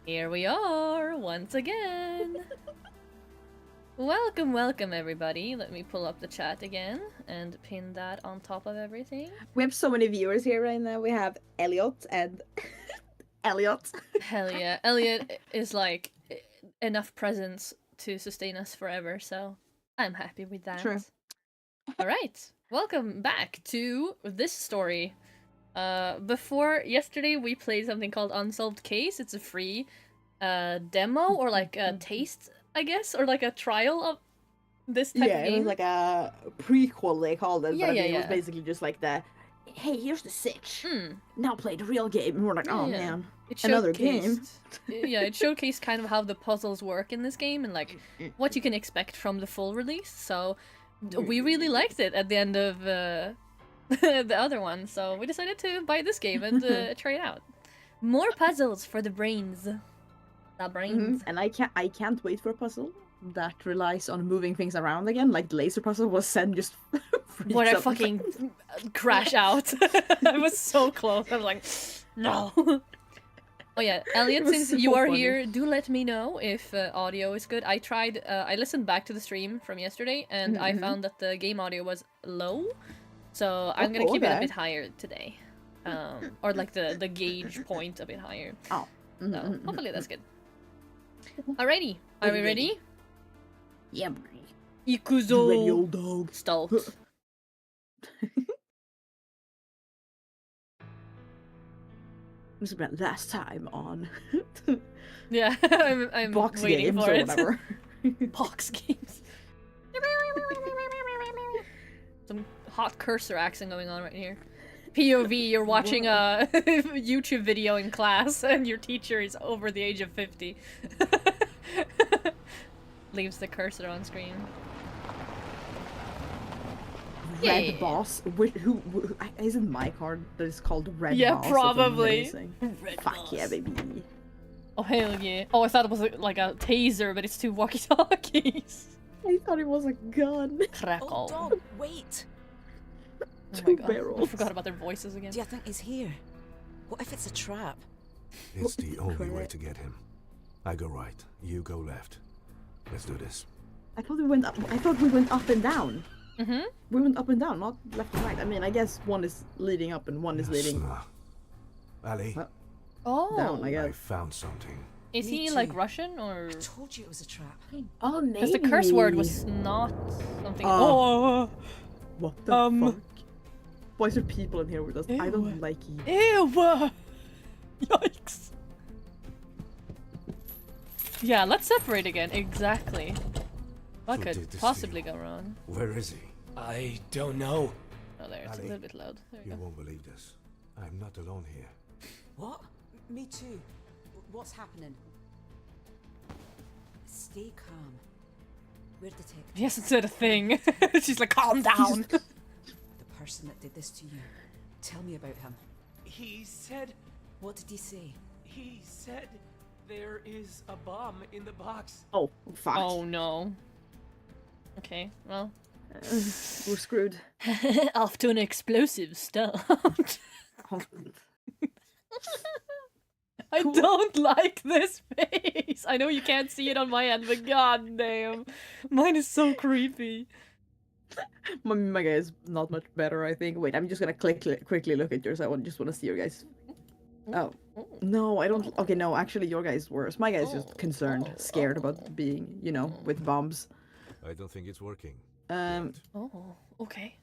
Here we are, once again. Welcome everybody. Let me pull up the chat again and pin that on top of everything. We have so many viewers here right now. We have Elliot and Elliot. Hell yeah. Elliot is like enough presence to sustain us forever, so I'm happy with that. True. Alright, welcome back to this story. Before yesterday we played something called Unsolved Case. It's a free demo or like a taste, I guess, or like a trial of this type of game. Yeah, it was like a prequel they called it, Yeah, but I yeah, mean, it was yeah. basically just like the, hey, here's the sitch. Now play the real game. And we're like, oh man, another game. Yeah, it showcased kind of how the puzzles work in this game and like what you can expect from the full release. So we really liked it at the end of the other one, so we decided to buy this game and try it out. More puzzles for the brains. The brains. And I can't wait for a puzzle that relies on moving things around again. Like the laser puzzle was sent just. What I fucking crash out. I was so close. I was like, no. Oh yeah, Elliot, since so you are funny. here, do let me know if audio is good. I tried, I listened back to the stream from yesterday, and I found that the game audio was low, so I'm gonna keep it a bit higher today. Or like the gauge point a bit higher. Oh. So hopefully that's good. Alrighty, are we ready? Yeah, Ikuzo! ready, old dog. Stalt. This is about last time on Yeah, I'm box waiting games for or it. whatever. Box games. Some hot cursor accent going on right here. POV, you're watching a YouTube video in class and your teacher is over the age of 50. Leaves the cursor on screen. Red Yeah. Boss? Who isn't my card that is called Red Yeah, Boss? probably. Red Fuck Boss. Yeah, baby. Oh, hell yeah. Oh, I thought it was like a taser, but it's two walkie-talkies. I thought it was a gun. Crackle. Oh, dog, wait! Oh my Two God. barrels. I forgot about their voices again. Do you think he's here? What if it's a trap? It's the only way to get him. I go right, you go left. Let's do this. I thought we went up. I thought we went up and down. Mm-hmm. We went up and down, not left and right. I mean, I guess one is leading up and one is leading Ali, Oh. down. I I guess. found something. Is Me he too. like Russian or? I told you it was a trap. Oh, maybe. Because the curse word was not something. Oh. What the Um. fuck? Why is there people in here with us? I don't like you. Ew! Yikes! Yeah, let's separate again. Exactly. What Who could did this to possibly you? go wrong? Where is he? I don't know. Oh, there. It's a Ali, little bit loud. There we You go. won't believe this. I'm not alone here. What? Me too. What's happening? Stay calm. We're detectives. He hasn't said a thing. She's like, calm down. The person that did this to you. Tell me about him. He said What did he say? there is a bomb in the box. Oh, fuck. Oh no. Okay, well. We're screwed. Off to an explosive start. I don't like this face. I know you can't see it on my end, but goddamn, mine is so creepy. My guy is not much better, I think. Wait, I'm just gonna quickly look at yours. I just want to see your guys. Oh. No, I don't. Okay, no, actually, your guy's worse. My guy's just concerned, scared about being, you know, with bombs. I don't think it's working. Um, Oh, okay.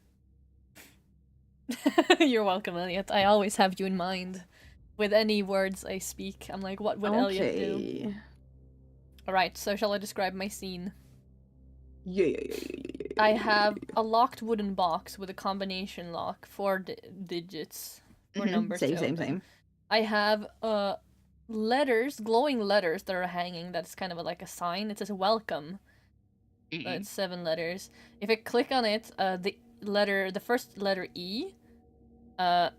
You're welcome, Elliot. I always have you in mind. With any words I speak, I'm like, what would Elliot do? okay. Alright, so shall I describe my scene? Yeah. I have a locked wooden box with a combination lock, 4 digits, or numbers. Same. I have letters, glowing letters that are hanging. That's kind of like a sign. It says welcome. It's 7 letters. If I click on it, the first letter E,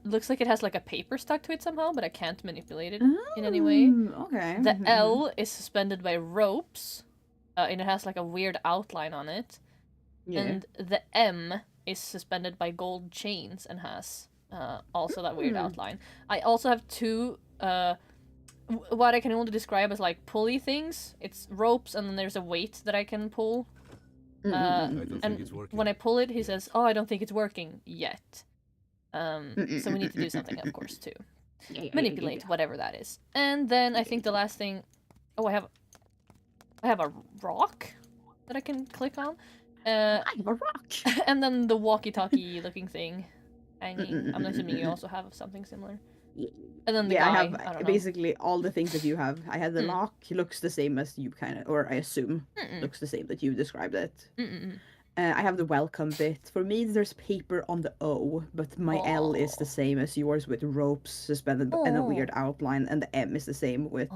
looks like it has like a paper stuck to it somehow, but I can't manipulate it in any way. Okay. The L is suspended by ropes, and it has like a weird outline on it. Yeah. And the M is suspended by gold chains and has also that weird outline. I also have 2 what I can only describe as like pulley things. It's ropes, and then there's a weight that I can pull. I don't think And it's working. when I pull it, he Yet. says, "Oh, I don't think it's working yet." So we need to do something, of course, to manipulate whatever that is. And then I think the last thing. Oh, I have a rock that I can click on. I have a rock. And then the walkie-talkie looking thing hanging. I'm assuming you also have something similar. And then the guy, I I have don't know. basically all the things that you have. I had the lock. Looks the same as you kind of, or I assume looks the same that you described it. I have the welcome bit. For me, there's paper on the O, but my L is the same as yours with ropes suspended and a weird outline, and the M is the same with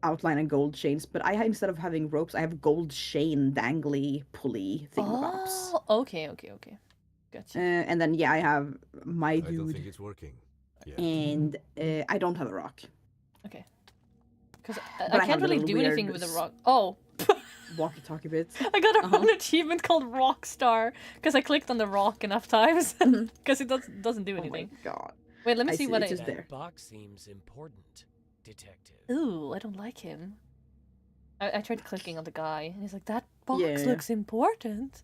outline and gold chains. But instead of having ropes, I have gold chain dangly pulley thingamabobs. Oh, okay. Gotcha. And then I have my I don't dude, think it's working. Yet. and I don't have a rock. Okay. Because But I I can't have the really little do anything weird with a rock. Oh. Walkie-talkie bits. I got an achievement called Rockstar because I clicked on the rock enough times because it doesn't do anything. Oh my god. Wait, let me I see see, what it's I. just That there. box seems important, Detective. Ooh, I don't like him. I tried clicking on the guy and he's like, "That box Yeah. looks important,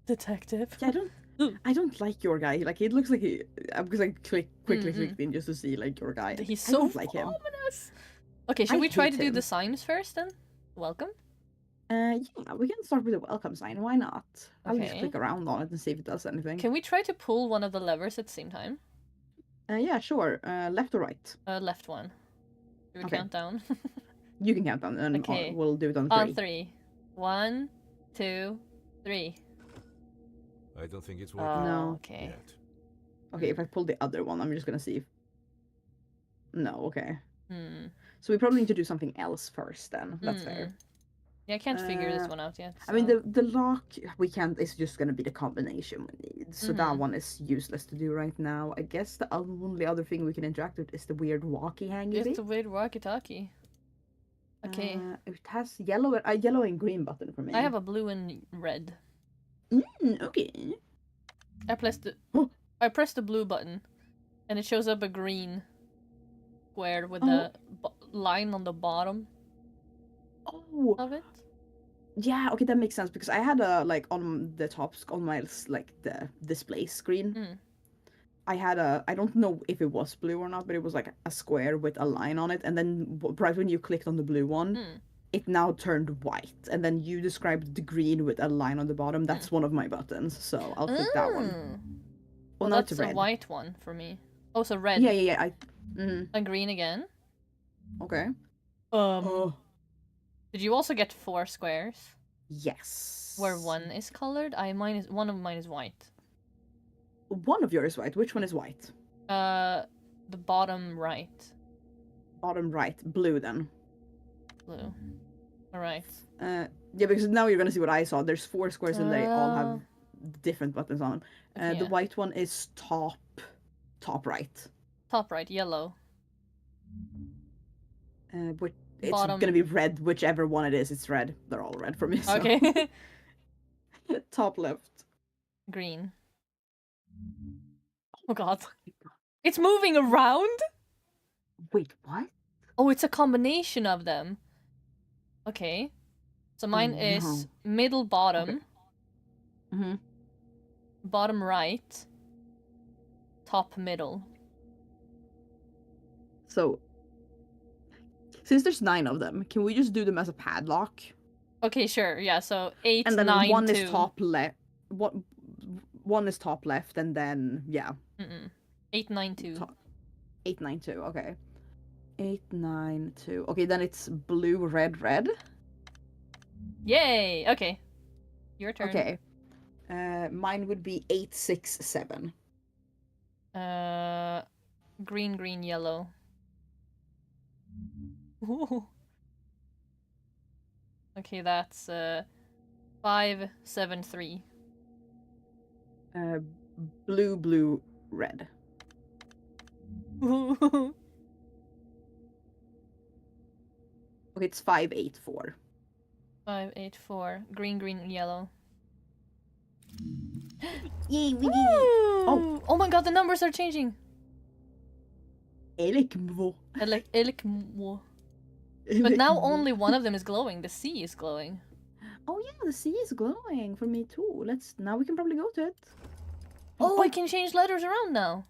detective." Yeah, I don't like your guy. Like it looks like he. Because I quickly clicked in just to see like your guy. He's I so don't like him. ominous. Okay, should I we try to hate do him. the signs first then? Welcome. Yeah, we can start with the welcome sign. Why not? I'll just Okay. click around on it and see if it does anything. Can we try to pull one of the levers at the same time? Yeah, sure. Left or right? Left one. Do we Okay. count down? You can count down, and Okay. we'll do it on On 3. 3. 1, 2, 3. I don't think it's working. No. Okay. Yet. Okay, if I pull the other one, I'm just gonna see if. No, okay. Hmm. So we probably need to do something else first. Then that's fair. Yeah, I can't figure this Uh, one out yet. I mean, so- the lock we can't. It's just gonna be the combination we need. So that one is useless to do right now. I guess the only other thing we can interact with is the weird walkie hangy It's bit. the weird walkie-talkie. Okay. It has yellow and green button for me. I have a blue and red. Okay. I pressed the Oh. I pressed the blue button, and it shows up a green square with Oh. the line on the bottom Oh. of it. Yeah. Okay, that makes sense because I had a on the top on my the display screen. I had I don't know if it was blue or not, but it was like a square with a line on it, and then right when you clicked on the blue one, it now turned white, and then you described the green with a line on the bottom. That's one of my buttons, so I'll click that one. Well, now that's it's a red. white one for me. Oh, so red. Yeah. And green again. Okay. Did you also get 4 squares? Yes. Where one is colored? One of mine is white. One of yours is white. Which one is white? The bottom right. Bottom right. Blue then. Blue. Alright. Yeah, because now you're gonna see what I saw. There's 4 squares and they all have different buttons on them. Okay, The yeah. white one is top right. Top right, yellow. It's Bottom- gonna be red, whichever one it is. It's red. They're all red for me. So. Okay. Top left. Green. Oh god. It's moving around? Wait, what? Oh, it's a combination of them. Okay. So mine is middle bottom, Mm-hmm. bottom right, top middle. So, since there's 9 of them, can we just do them as a padlock? Okay, sure. Yeah, so 8, And then 9, one 2. is top left. One is top left, and then 8, 9, 2. 8, 9, 2. Okay. 8, 9, 2. Okay, then it's blue, red, red. Yay! Okay. Your turn. Okay. Mine would be 8, 6, 7. Green, green, yellow. Ooh. Okay, that's 5, 7, 3. Blue, blue, red. Ooh. Okay, it's 5, 8, 4. 5, 8, 4. Green, green, yellow. Yay, we did it! Oh my god, the numbers are changing. Elikmvo. Elikmo. But now only one of them is glowing. The sea is glowing. Oh yeah, the sea is glowing for me too. Now we can probably go to it. Oh, I can change letters around now.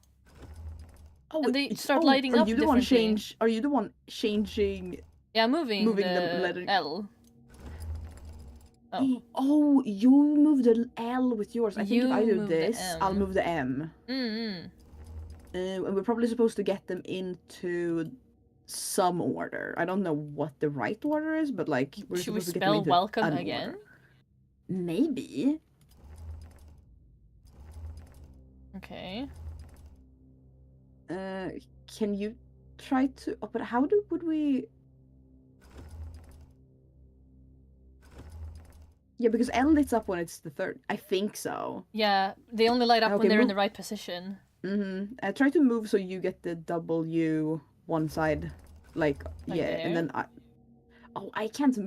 Oh, And they start lighting up Are you the one differently. Are you the one changing? Yeah, moving the the letter. L. Oh. Oh, you move the L with yours. I think You if I do move the this, I'll M. move the M. Mm-hmm. And we're probably supposed to get them into some order. I don't know what the right order is, but like we're Should we supposed to get them spell into welcome an again? order. Maybe. Okay. Can you try to? Oh, but how would we? Yeah, because L lights up when it's the third. I think so. Yeah, they only light up Okay, when they're in move- the right position. Mm-hmm. Try to move so you get the W one side, like yeah, there? and then I. Oh, I can't.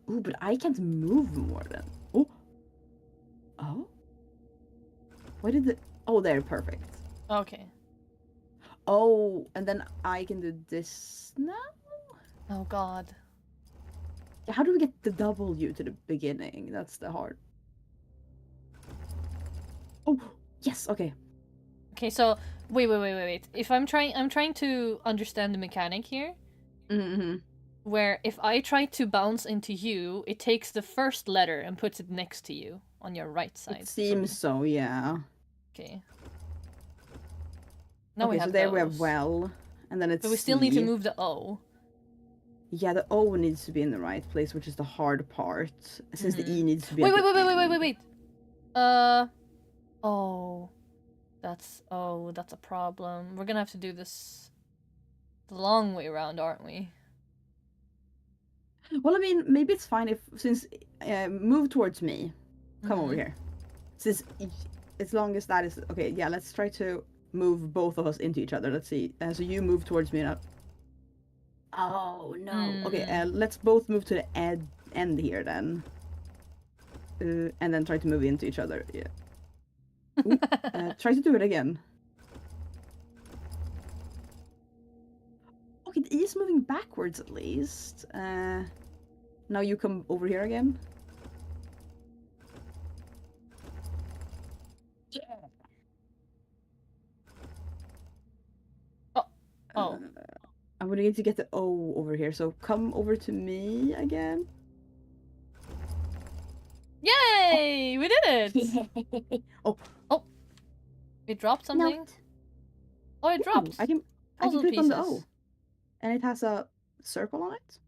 Ooh, but I can't move more than. Oh. Oh. Why did the? Oh, there, perfect. Okay. Oh, and then I can do this now. Oh god. How do we get the W to the beginning? That's the hard. Oh, yes. Okay. Okay, so wait. If I'm trying to understand the mechanic here. Mm-hmm. Where if I try to bounce into you, it takes the first letter and puts it next to you on your right side. It seems so, yeah. Okay. Now we Okay, have so there those. we have well, and then it's. But we still need to C. move the O. Yeah, the O needs to be in the right place, which is the hard part, since the E needs to be. Wait. Oh, that's a problem. We're gonna have to do this the long way around, aren't we? Well, I mean, maybe it's fine since move towards me. Come over here. Since as long as that is okay, yeah. Let's try to move both of us into each other. Let's see. So you move towards me now. Oh no. Okay. Let's both move to the end here then. And then try to move into each other. Yeah. Ooh, try to do it again. Okay, the E is moving backwards at least. Now you come over here again. Yeah. Oh. I'm gonna need to get the O over here, so come over to me again. Yay! We did it! Oh. It dropped something? Note. Oh, it dropped. I can Puzzle click on the pieces. O. And it has a circle on it.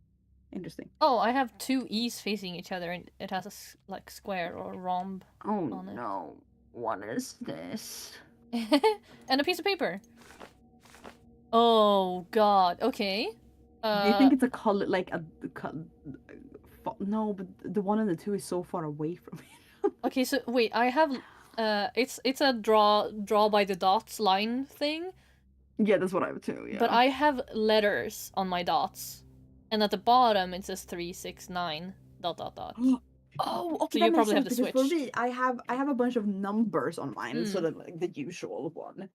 Interesting. Oh, I have two E's facing each other and it has a like square or rhomb Oh on it. no. What is this? And a piece of paper. Oh god. Okay. Do you think it's a color like a no, but the one and the two is so far away from me. Okay, so wait, I have it's a draw by the dots line thing. Yeah, that's what I have too, yeah. But I have letters on my dots. And at the bottom it says 369 ... Oh, okay. So you probably have the because switch. for me, I have a bunch of numbers on mine, so that like the usual one.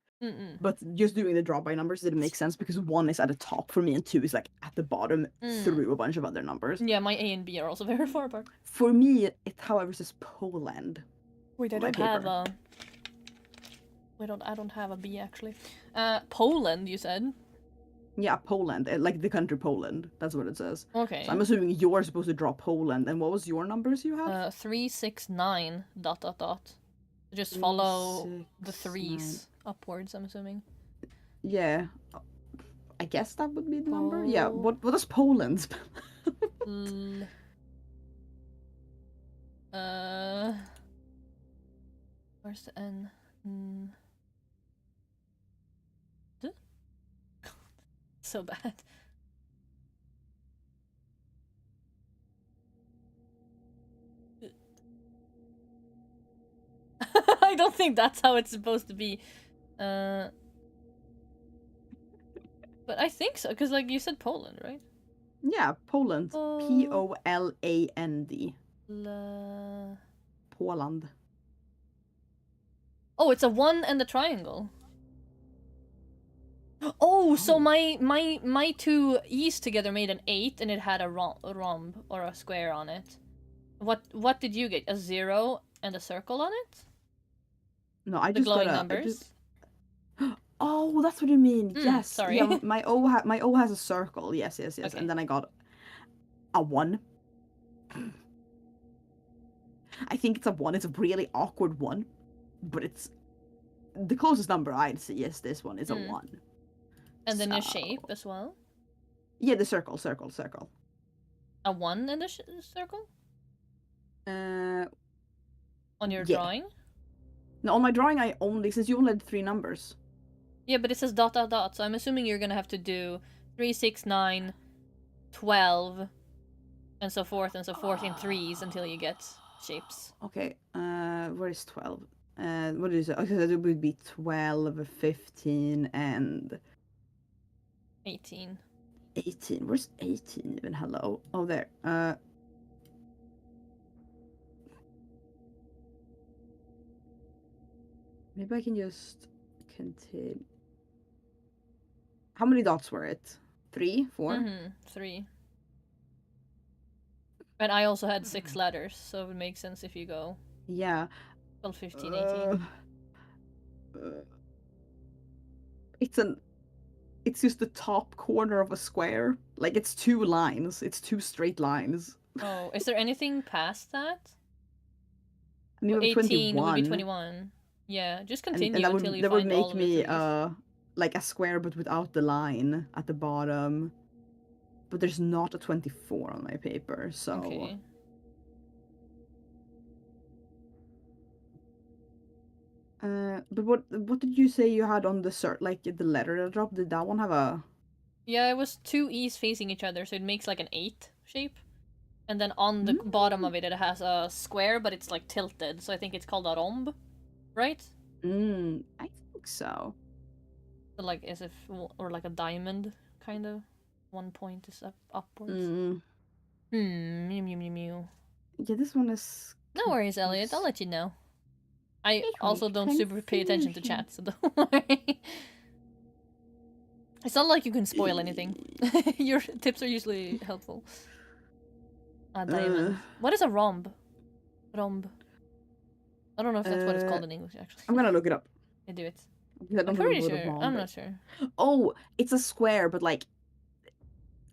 But just doing the draw by numbers didn't make sense because one is at the top for me and two is like at the bottom through a bunch of other numbers. Yeah, my A and B are also very far apart. For me, it however says Poland. Wait, I on my don't have paper. a. I don't have a B actually. Poland, you said. Yeah, Poland, like the country Poland. That's what it says. Okay. So I'm assuming you're supposed to draw Poland. And what was your numbers you have? 369 ... Just follow the threes upwards, I'm assuming. Yeah. I guess that would be the number. Yeah. What does Poland spell? Where's the N? So bad. I don't think that's how it's supposed to be. But I think so, because like you said Poland, right? Yeah, Poland. Poland. Poland. Oh, it's a 1 and a triangle. Oh, so my two E's together made an 8, and it had a rhomb or a square on it. What did you get? A 0 and a circle on it? No, I The just got glowing a. numbers. Oh, that's what you mean. Yes. sorry. Yeah, my O has a circle. Yes. Okay. And then I got a 1. I think it's a 1. It's a really awkward 1, but it's the closest number I'd see is this one. Is a 1. And then the shape as well. Yeah, the circle. A 1 in the circle? On your drawing? No, on my drawing I only, since you only had 3 numbers. Yeah, but it says dot dot dot, so I'm assuming you're gonna have to do 3, 6, 9, 12, and so forth in threes until you get shapes. Okay, where is 12? What is it? Okay, so it would be 12, 15, and 18. 18. Where's 18 even? Hello? Oh, there. Maybe I can just continue. How many dots were it? 3? 4? 3. And I also had 6 letters, so it would make sense if you go... Yeah. 12, 15, 18. It's just the top corner of a square. Like, it's 2 lines. It's 2 straight lines. Oh, is there anything past that? I mean, 18 21. would be 21. Yeah, just continue and that until would, you that find would all make of the me threes. like a square but without the line at the bottom. But there's not a 24 on my paper, so Okay. But what did you say you had on the like the letter that dropped? Did that one have a... Yeah, it was 2 E's facing each other, so it makes like an 8 shape. And then on the bottom of it, it has a square, but it's like tilted, so I think it's called a rhomb, right? I think so. So like as if, or like a diamond, kind of. One point is upwards. Mew mew mew mew. Yeah, this one is... No worries, Elliot. I'll let you know. I also don't super pay attention to chat, so don't worry. It's not like you can spoil anything. Your tips are usually helpful. A diamond. What is a rhomb? Rhomb. I don't know if that's what it's called in English, actually. I'm gonna look it up. I do it. I'm pretty sure. I'm not sure. Oh, it's a square, but like...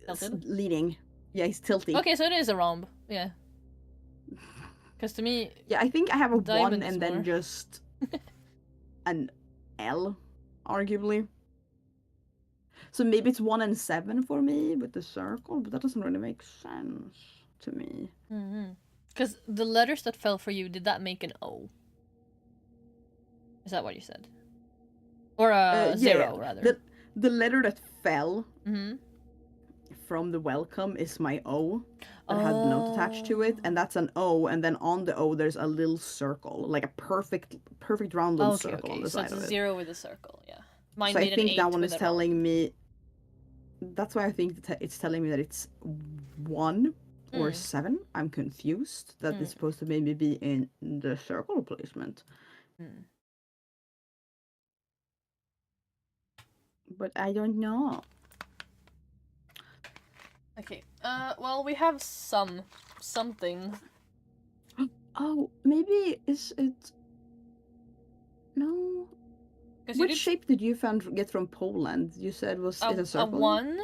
Tilted? Leaning. Yeah, he's tilting. Okay, so it is a rhomb. Yeah. Because to me... Yeah, I think I have a 1 and more. then just an L, arguably. So maybe it's 1 and 7 for me with the circle, but that doesn't really make sense to me. Because the letters that fell for you, did that make an O? Is that what you said? Or a 0, rather. The letter that fell from the welcome is my O. That had a note attached to it, and that's an O, and then on the O there's a little circle, like a perfect round little circle on the side of it. So it's a 0 with a circle, yeah. Mine so made I think an 8 that one with is a telling me... That's why I think it's telling me that it's 1 or 7. I'm confused that it's supposed to maybe be in the circle placement. But I don't know. Okay, well, we have something. Oh, maybe is it... No. Which shape did you get from Poland? You said was it a circle? A 1,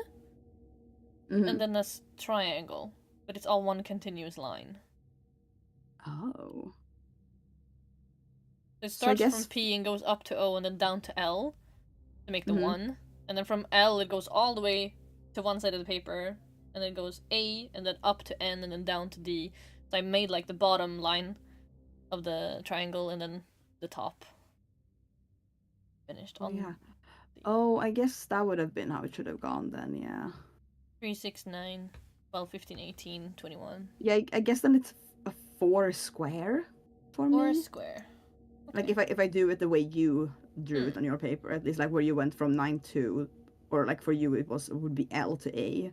and then a triangle, but it's all one continuous line. Oh. It starts from P and goes up to O and then down to L to make the 1, and then from L it goes all the way to one side of the paper, and then goes A, and then up to N, and then down to D. So I made like the bottom line of the triangle and then the top. Finished on. Yeah. Oh, I guess that would have been how it should have gone then, yeah. 3, 6, 9, 12, 15, 18, 21. Yeah, I guess then it's a 4 square for me. 4 square. Okay. Like if I do it the way you drew it on your paper, at least like where you went from 9 to, or like for you it would be L to A.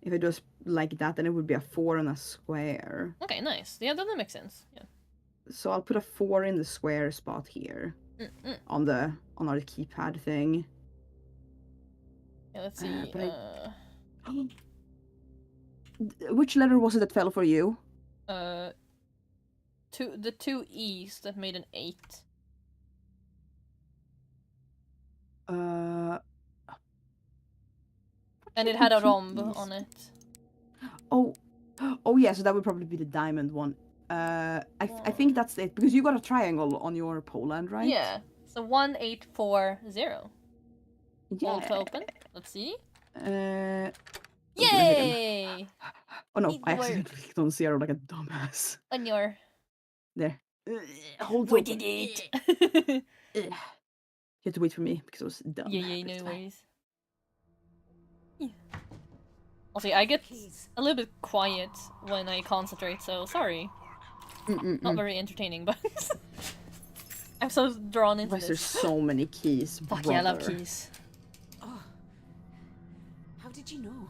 If it was like that, then it would be a 4 and a square. Okay, nice. Yeah, that makes sense. Yeah. So I'll put a 4 in the square spot here. On our keypad thing. Yeah, let's see. But which letter was it that fell for you? The two E's that made an 8. And it had a rhomb on it. Oh yeah, so that would probably be the diamond one. I think that's it, because you got a triangle on your Poland, right? Yeah. So 1840. Yeah. Hold to open. Let's see. Wait a Yay! Oh no, It I accidentally clicked on 0 like a dumbass. On your. There. Hold to We open. did it! You have to wait for me because I was dumb. Yeah, but it's no fine. worries. Also, I get a little bit quiet when I concentrate, so sorry. Not very entertaining, but I'm so drawn into Why is there this. so many keys? Fuck yeah, I love brother? keys. Oh. How did you know?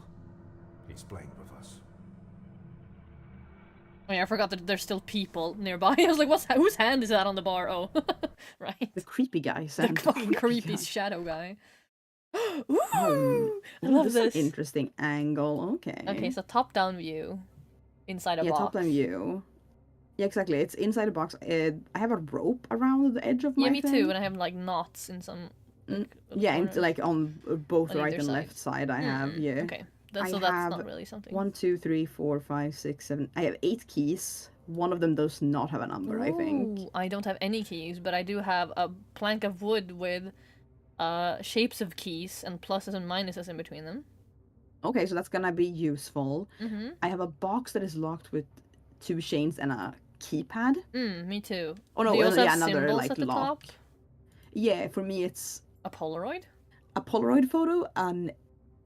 He's playing with us. Oh yeah, I forgot that there's still people nearby. I was like, whose hand is that on the bar? Oh, right. The creepy guy, The Sam. fucking creepy guy. shadow guy. Oh, Ooh, I ooh, love this. this. Is an interesting angle. Okay. Okay, so top-down view, inside a yeah, box. top-down view. Yeah, exactly. It's inside a box. I have a rope around the edge of my Yeah, me thing. too. And I have like knots in some. Like, Yeah, and corners. like on both On right either and side. left side, I have. Yeah. Okay, I so have that's not really something. 1, 2, 3, 4, 5, 6, 7. I have 8 keys. One of them does not have a number, I think. Ooh, I don't have any keys, but I do have a plank of wood with shapes of keys and pluses and minuses in between them. Okay, so that's gonna be useful. Mm-hmm. I have a box that is locked with 2 chains and a keypad. Me too. Oh no, Do you also yeah, have another symbols like at the lock. top? Yeah, for me it's A Polaroid? a Polaroid photo, an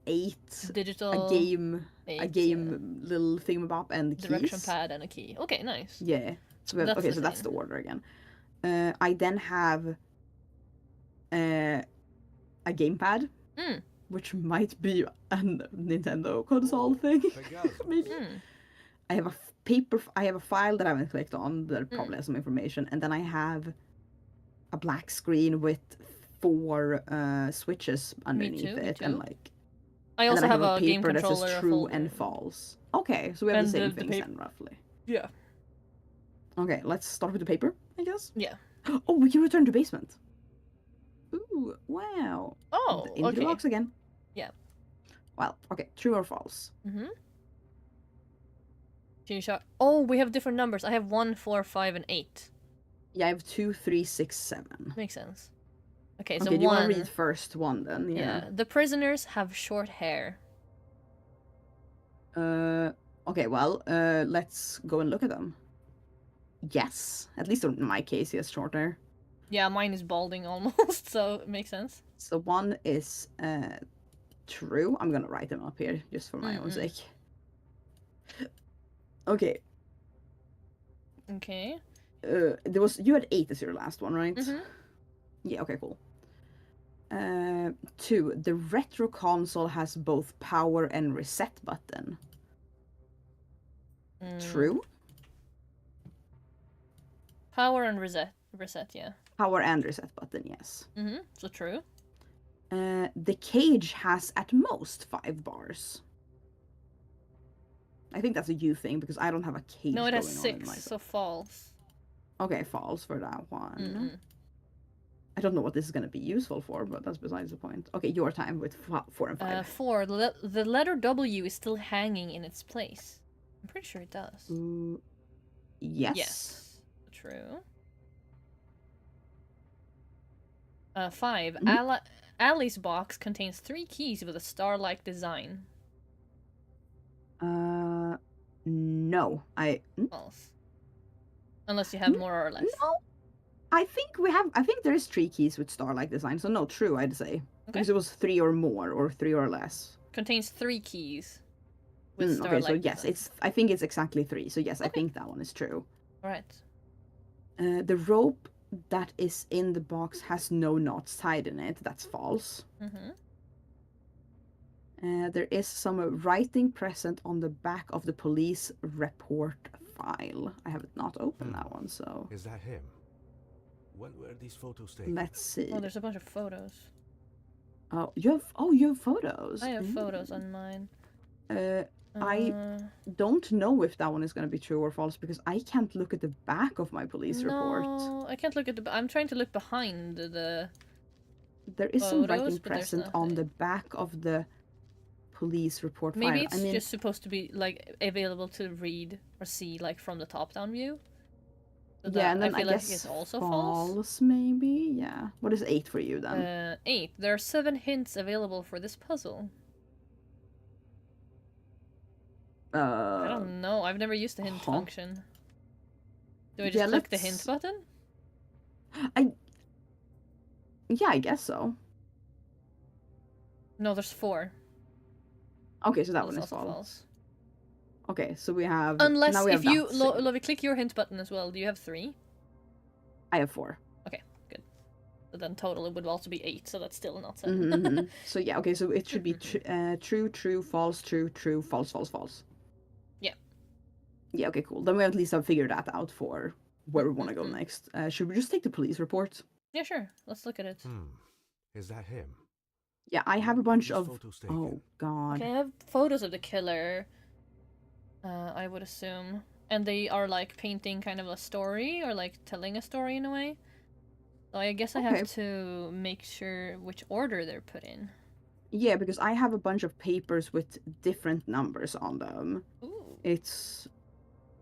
8, Digital. a game, 8, little thingamabob, and keys. Direction pad and a key. Okay, nice. Yeah. So we have, That's okay, the so that's the same. order again. I then have a gamepad, which might be a Nintendo console thing, maybe. I have I have a file that I haven't clicked on that probably has some information, and then I have a black screen with 4 switches underneath it, too. and like. I also have a game paper that controller. says true and false. Okay, so we have And the same the things then, roughly. Yeah. Okay, let's start with the paper, I guess. Yeah. Oh, we can return to basement. Ooh, wow. Oh, Into the okay. box again. Yeah. Well, okay, true or false? Oh, we have different numbers. I have 1, 4, 5, and 8. Yeah, I have 2, 3, 6, 7. Makes sense. Okay, so Okay, do you 1. want to read first one then? Yeah. The prisoners have short hair. Okay, well, let's go and look at them. Yes, at least in my case, he has short hair. Yeah, mine is balding almost, so it makes sense. So 1 is true. I'm gonna write them up here just for my own sake. Okay. Okay. You had 8 as your last one, right? Yeah. Okay. Cool. 2. The retro console has both power and reset button. True. Power and reset, yeah. Power and reset button, yes. So true. The cage has at most 5 bars. I think that's a you thing because I don't have a cage. No, it has going on in 6, so false. Okay, false for that one. I don't know what this is going to be useful for, but that's besides the point. Okay, your time with 4 and 5. 4. The letter W is still hanging in its place. I'm pretty sure it does. Yes. Yes. True. 5. Ali's box contains 3 keys with a star-like design. No. False. Unless you have more or less. No. I think there is 3 keys with star-like design, so no, true, I'd say. Okay. Because it was 3 or more, or 3 or less. Contains 3 keys with star-like okay, so yes, design. I think it's exactly 3, so yes, I think that one is true. Alright. The rope that is in the box has no knots tied in it. That's false. There is some writing present on the back of the police report file. I have not opened that one, so... Is that him? When were these photos taken? Let's see. Oh, there's a bunch of photos. Oh, you have photos. I have photos on mine. I don't know if that one is going to be true or false because I can't look at the back of my police report. No, I can't look at the. I'm trying to look behind the. There is some Photos, writing but there's present on the nothing. back of the police report Maybe file. it's I mean, just supposed to be like available to read or see like from the top-down view. So yeah, that and then I feel I like guess it's also false. maybe. Yeah. What is 8 for you then? 8. There are 7 hints available for this puzzle. I don't know. I've never used the hint function. Do I just click the hint button? Yeah, I guess so. No, there's 4. Okay, so that That's one is also false. Okay, so we have. Unless now we have if you, that. Lovi, click your hint button as well. Do you have 3? I have 4. Okay, good. So then total it would also be 8, so that's still not 7. Mm-hmm. So yeah, okay, so it should be true, true, false, true, true, false, false, false. Yeah. Yeah, okay, cool. Then we at least have figured that out for where we want to go next. Should we just take the police report? Yeah, sure. Let's look at it. Is that him? Yeah, I have a bunch Whose of. photos taken? Oh God. Okay, I have photos of the killer. I would assume, and they are like painting kind of a story or like telling a story in a way. So I guess I have to make sure which order they're put in. Yeah, because I have a bunch of papers with different numbers on them. Ooh. It's.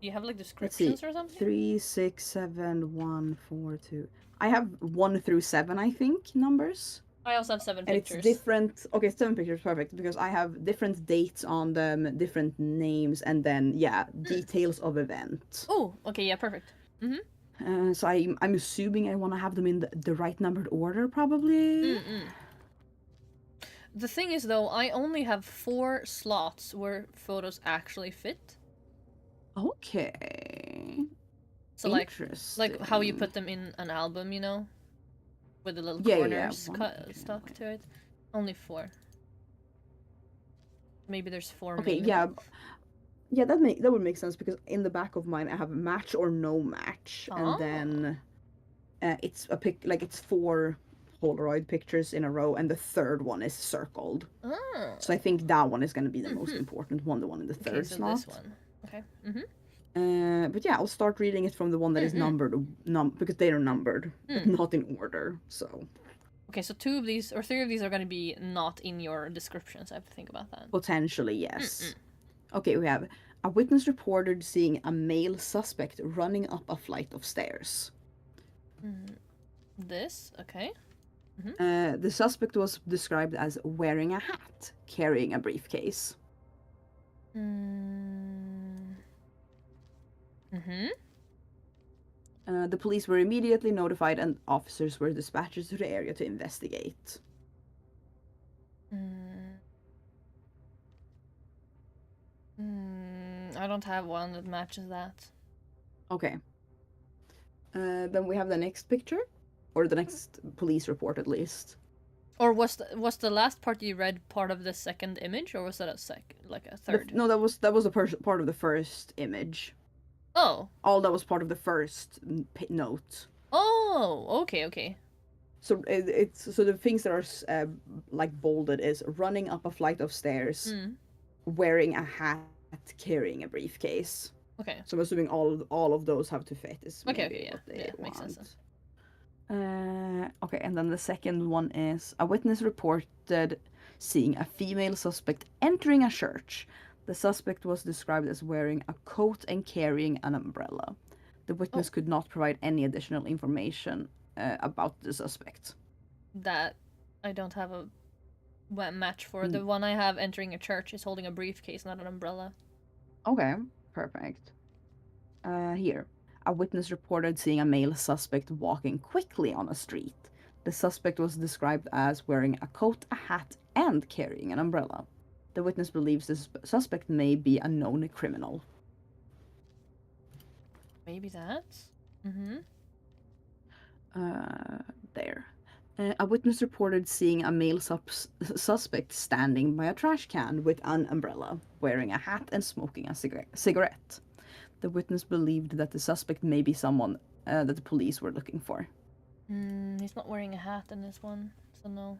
You have like descriptions or something? 3, 6, 7, 1, 4, 2. I have 1 through 7, I think, numbers. I also have 7 And pictures. it's different. Okay, 7 pictures, perfect. Because I have different dates on them, different names, and then details of event. Oh, okay, yeah, perfect. Mm-hmm. So I'm assuming I want to have them in the right numbered order, probably. The thing is, though, I only have 4 slots where photos actually fit. Okay. So like how you put them in an album, you know, with the little corners stuck to it. Only 4. Maybe there's 4. Okay, yeah, that would make sense because in the back of mine I have match or no match, and then it's it's 4 Polaroid pictures in a row, and the third one is circled. Oh. So I think that one is going to be the most important one, the one in the third slot. This one. Okay. But yeah, I'll start reading it from the one that is numbered, because they are numbered, but not in order. So. Okay, so 2 of these or 3 of these are going to be not in your descriptions. I have to think about that. Potentially, yes. Okay, we have a witness reported seeing a male suspect running up a flight of stairs. This, okay. The suspect was described as wearing a hat, carrying a briefcase. The police were immediately notified and officers were dispatched to the area to investigate. I don't have one that matches that. Okay. Then we have the next picture, or the next police report at least. Or was the last part you read part of the second image, or was that a third? No, that was a part of the first image. Oh. All that was part of the first note. Oh, okay. So it's so the things that are like bolded is running up a flight of stairs, wearing a hat, carrying a briefcase. Okay. So I'm assuming all of those have to fit. Is Okay, yeah, makes sense. Okay, and then the second one is a witness reported seeing a female suspect entering a church. The suspect was described as wearing a coat and carrying an umbrella. The witness could not provide any additional information about the suspect. That I don't have a match for. The one I have entering a church is holding a briefcase, not an umbrella. Okay, perfect. Here. A witness reported seeing a male suspect walking quickly on a street. The suspect was described as wearing a coat, a hat, and carrying an umbrella. The witness believes the suspect may be a known criminal. Maybe that? There. A witness reported seeing a male suspect standing by a trash can with an umbrella, wearing a hat and smoking a cigarette. The witness believed that the suspect may be someone that the police were looking for. He's not wearing a hat in this one, so no.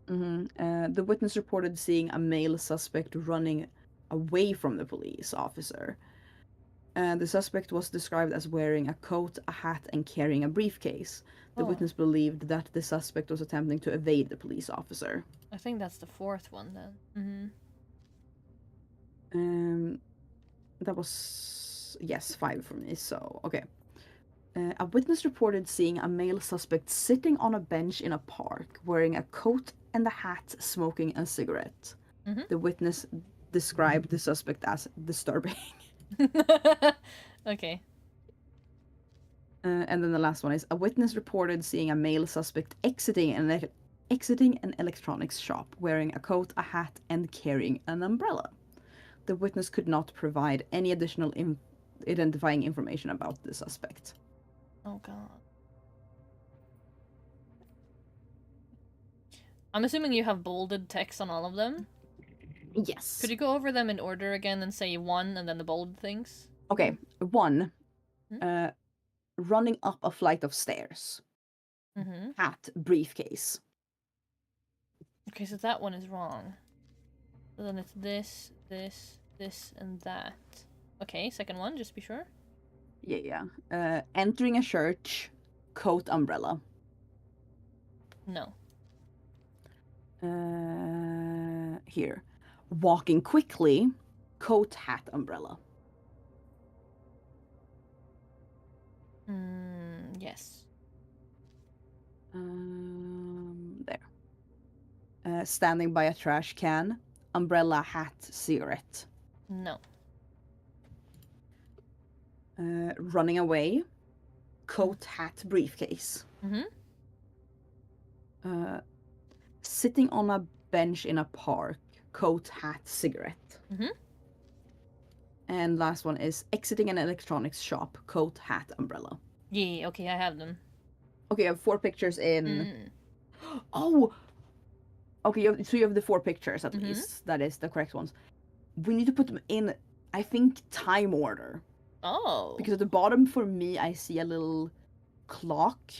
The witness reported seeing a male suspect running away from the police officer. The suspect was described as wearing a coat, a hat, and carrying a briefcase. The witness believed that the suspect was attempting to evade the police officer. I think that's the fourth one then. That was, yes, 5 for me, so, okay. A witness reported seeing a male suspect sitting on a bench in a park, wearing a coat and a hat, smoking a cigarette. The witness described the suspect as disturbing. Okay. And then the last one is, a witness reported seeing a male suspect exiting an electronics shop, wearing a coat, a hat, and carrying an umbrella. The witness could not provide any additional identifying information about the suspect. Oh god. I'm assuming you have bolded text on all of them? Yes. Could you go over them in order again and say 1 and then the bold things? Okay, 1. Running up a flight of stairs. Hat, briefcase. Okay, so that one is wrong. So then it's this, and that. Okay, second one, just be sure. Yeah. Entering a church, coat, umbrella. No. Here. Walking quickly, coat, hat, umbrella. Yes. There. Standing by a trash can, umbrella, hat, cigarette. No. Running away, coat, hat, briefcase. Sitting on a bench in a park, coat, hat, cigarette. And last one is exiting an electronics shop, coat, hat, umbrella. Yeah, okay, I have them. Okay, I have 4 pictures in... Oh! Okay, so you have the 4 pictures at least. That is the correct ones. We need to put them in, I think, time order. Oh. Because at the bottom for me, I see a little clock.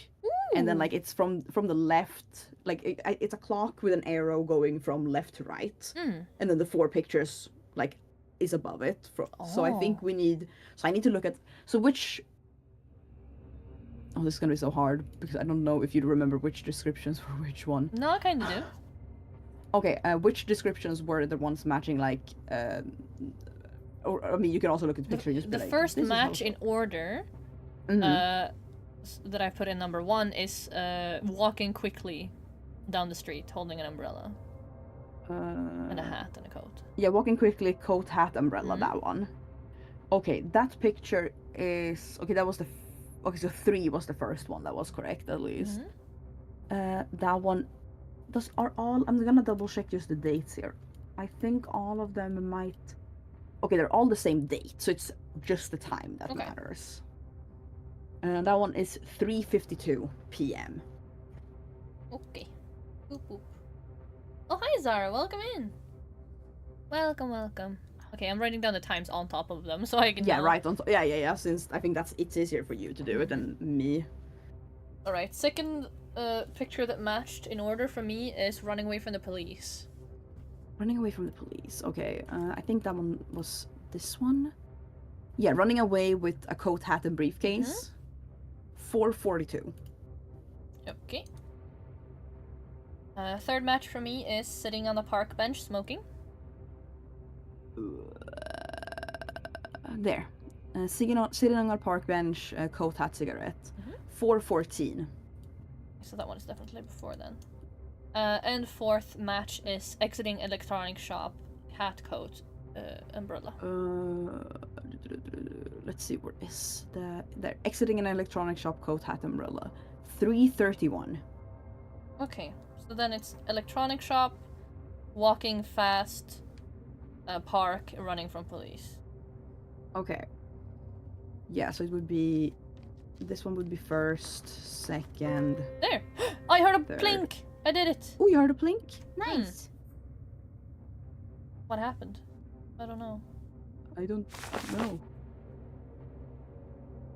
And then, like, it's from the left. Like, it's a clock with an arrow going from left to right. And then the 4 pictures, like, is above it. So I think we need... So I need to look at... So which... Oh, this is gonna be so hard, because I don't know if you remember which descriptions were which one. No, I kind of do. Okay, which descriptions were the ones matching, like... Or, I mean, you can also look at the picture and just be The like, first this is match how- in order that I put in number 1 is walking quickly down the street holding an umbrella. And a hat and a coat. Yeah, walking quickly, coat, hat, umbrella, that one. Okay, that picture is... Okay, that was the... Okay, so 3 was the first one that was correct, at least. That one... Are all... I'm gonna double check just the dates here. I think all of them might... Okay, they're all the same date, so it's just the time that matters. And that one is 3:52 p.m. Okay. Boop, boop. Oh, hi Zara, welcome in. Welcome. Okay, I'm writing down the times on top of them so I can Yeah, right on top. Yeah, since I think it's easier for you to do it than me. Alright, second picture that matched in order for me is running away from the police. Running away from the police. Okay, I think that one was this one. Yeah, running away with a coat, hat, and briefcase. 4:42. Okay. Third match for me is sitting on a park bench smoking. There. Sitting on a park bench, coat, hat, cigarette. 4:14. So that one is definitely before then. And fourth match is exiting electronic shop, hat, coat, umbrella. Let's see, where is they're exiting an electronic shop, coat, hat, umbrella. 3:31. Okay, so then it's electronic shop, walking fast, park, running from police. Okay. Yeah, so it would be... This one would be first, second... There! I heard a Third. blink! I did it! Oh, you heard a blink? Nice! What happened? I don't know. I don't know.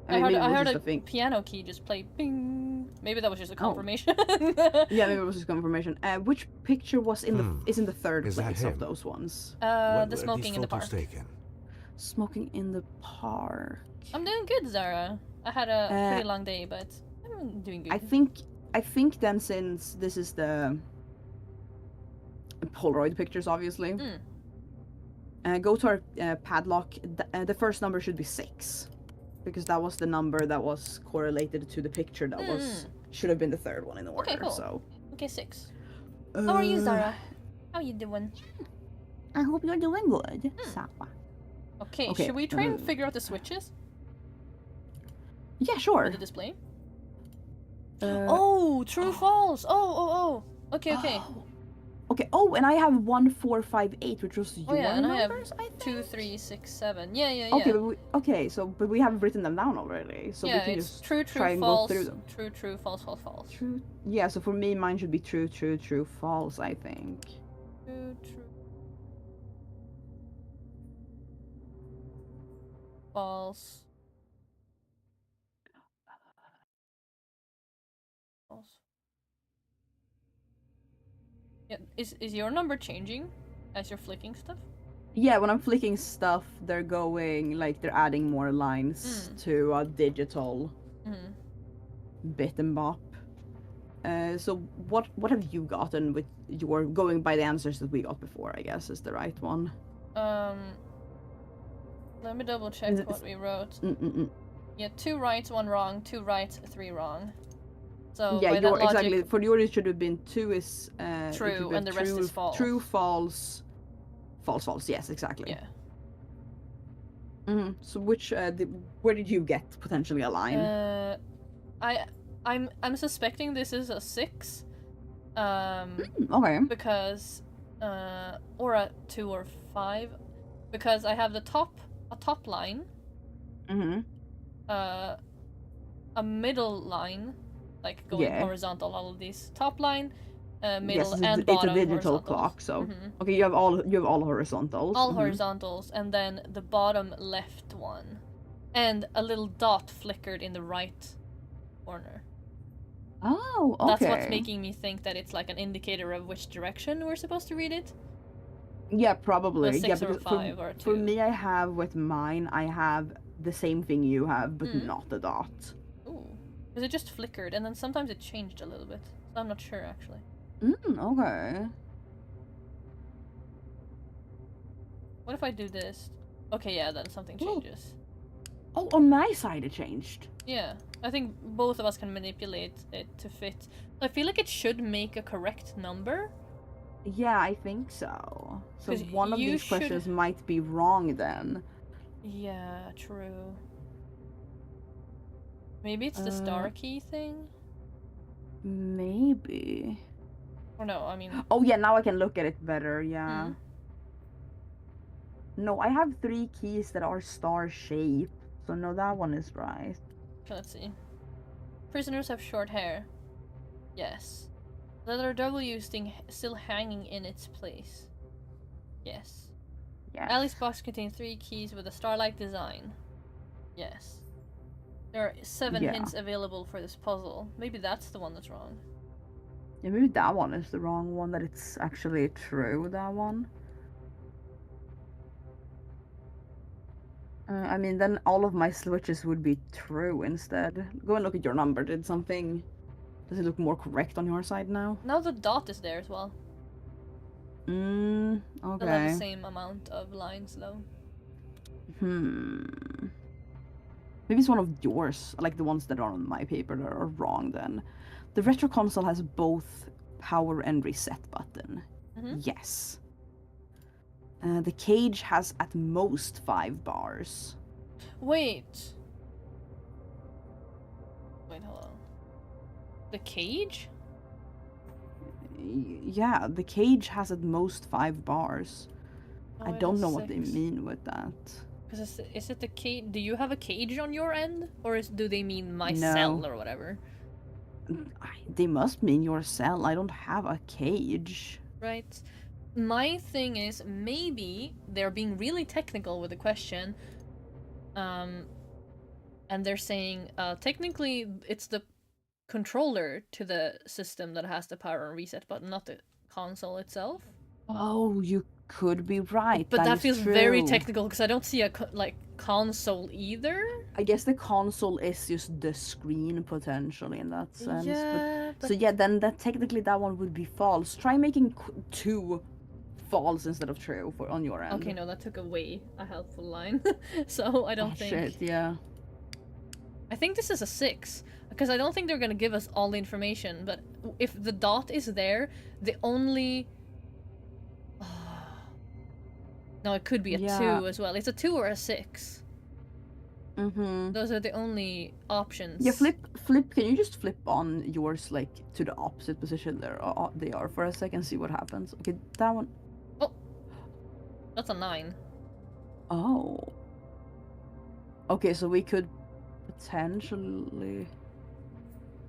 I mean, maybe it I was heard just a a thing. piano key just play bing. Maybe that was just a confirmation. Yeah, maybe it was just confirmation. Which picture was in the third Is that place of him? those ones? When The were smoking these in the photos park. taken? Smoking in the park. I'm doing good, Zara. I had a pretty long day, but I'm doing good. I think then, since this is the Polaroid pictures, obviously. Go to our padlock. The first number should be 6, because that was the number that was correlated to the picture that should have been the third one in the order. Okay, cool. So. Okay, 6. How are you, Zara? How are you doing? I hope you're doing good, Sarah. Okay, should we try and figure out the switches? Yeah, sure. With the display? Oh, true, false. Oh. Okay. Okay. Oh, and I have 1, 4, 5, 8, which was your and numbers. I have 2, 3, 6, 7. Yeah. Okay, but we haven't written them down already, so we can it's just true, try and false, go through them. True, false. True. Yeah. So for me, mine should be true, false. I think. True. False. Yeah, is your number changing as you're flicking stuff? Yeah, when I'm flicking stuff, they're going they're adding more lines to a digital bit and bop. So what have you gotten with your going by the answers that we got before? I guess is the right one. Let me double check what we wrote. Yeah, 2 rights, 1 wrong, 2 rights, 3 wrong. So yeah, by that logic, exactly. For yours, it should have been 2 is true, and the rest is false. True, false, false. Yes, exactly. Yeah. So which where did you get potentially a line? I'm suspecting this is a 6. Okay. Because or a 2 or 5, because I have a top line. A middle line, like going horizontal. All of these top line, middle, and bottom. It's a digital clock, so okay. You have all horizontals. All horizontals, and then the bottom left one, and a little dot flickered in the right corner. Oh, okay. That's what's making me think that it's like an indicator of which direction we're supposed to read it. Yeah, probably. A 6 or 5 or 2. For me, I have with mine, I have the same thing you have, but not the dot. Ooh. Because it just flickered, and then sometimes it changed a little bit. So I'm not sure, actually. Okay. What if I do this? Okay, yeah, then something changes. Oh, on my side it changed. Yeah, I think both of us can manipulate it to fit. I feel like it should make a correct number. Yeah, I think so. So one of these questions might be wrong then. Yeah, true. Maybe it's the star key thing? Maybe. Or no, I mean... Oh yeah, now I can look at it better, yeah. No, I have 3 keys that are star shaped. So no, that one is right. Okay, let's see. Prisoners have short hair. Yes. Letter W still hanging in its place. Yes. Yes. Alice box contains 3 keys with a star-like design. Yes. There are 7 hints available for this puzzle. Maybe that's the one that's wrong. Yeah, maybe that one is the wrong one, that it's actually true, that one. I mean, then all of my switches would be true instead. Go and look at your number. Does it look more correct on your side now? Now the dot is there as well. Okay. They'll have the same amount of lines though. Maybe it's one of yours, like the ones that are on my paper that are wrong then. The retro console has both power and reset button. Yes. The cage has at most 5 bars. Wait, hold on. The cage? Yeah, the cage has at most 5 bars. Oh, I don't know what they mean with that. Because is it the cage? Do you have a cage on your end? Or do they mean my No. cell or whatever? They must mean your cell. I don't have a cage. Right. My thing is, maybe they're being really technical with the question. And and they're saying technically it's the controller to the system that has the power and reset button, not the console itself. Oh, you could be right. But that is feels true. very technical because I don't see a console either. I guess the console is just the screen potentially in that sense. Yeah, but... So yeah, then that technically that one would be false. Try making 2 false instead of true on your end. Okay, no, that took away a helpful line. So I don't think. Shit, yeah. I think this is a 6 because I don't think they're gonna give us all the information. But if the dot is there, the only. No, it could be a 2 as well. It's a 2 or a 6. Mm-hmm. Those are the only options. Yeah, flip. Can you just flip on yours like to the opposite position there? They are for a second. See what happens. Okay, that one. Oh, that's a 9. Oh. Okay, so we could potentially.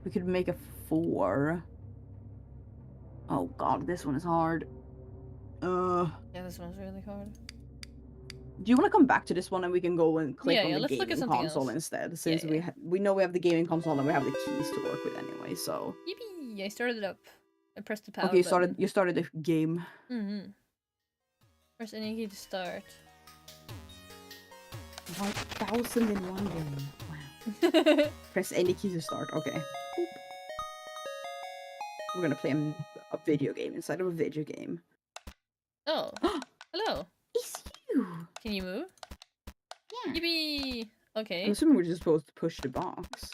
We could make a 4. Oh god, this one is hard. Yeah, this one's really hard. Do you want to come back to this one and we can go and click on the let's look at gaming something console else. instead? Since Yeah. we know we have the gaming console and we have the keys to work with anyway. So. Yippee! I started it up. I pressed the power Okay, button. you started the game. Mm-hmm. Press any key to start. 1001 game. Wow. Press any key to start. Okay. Boop. We're gonna play a video game inside of a video game. Oh, hello. It's you. Can you move? Yeah. Yippee! Okay. I'm assuming we're just supposed to push the box.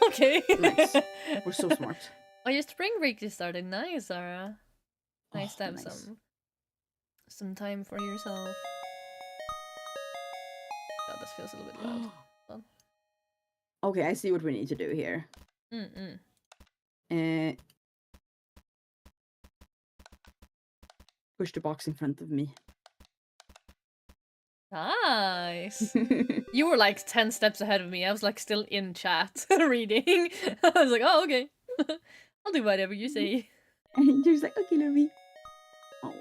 Okay. Nice. We're so smart. Oh, your spring break just started. Nice, Zara. Nice to have nice. some time for yourself. God, this feels a little bit loud. Hold Okay, I see what we need to do here. on. Push the box in front of me. Nice. You were like 10 steps ahead of me. I was like still in chat reading. I was like, oh, okay. I'll do whatever you say. And you're just like, okay, Lovi. Oh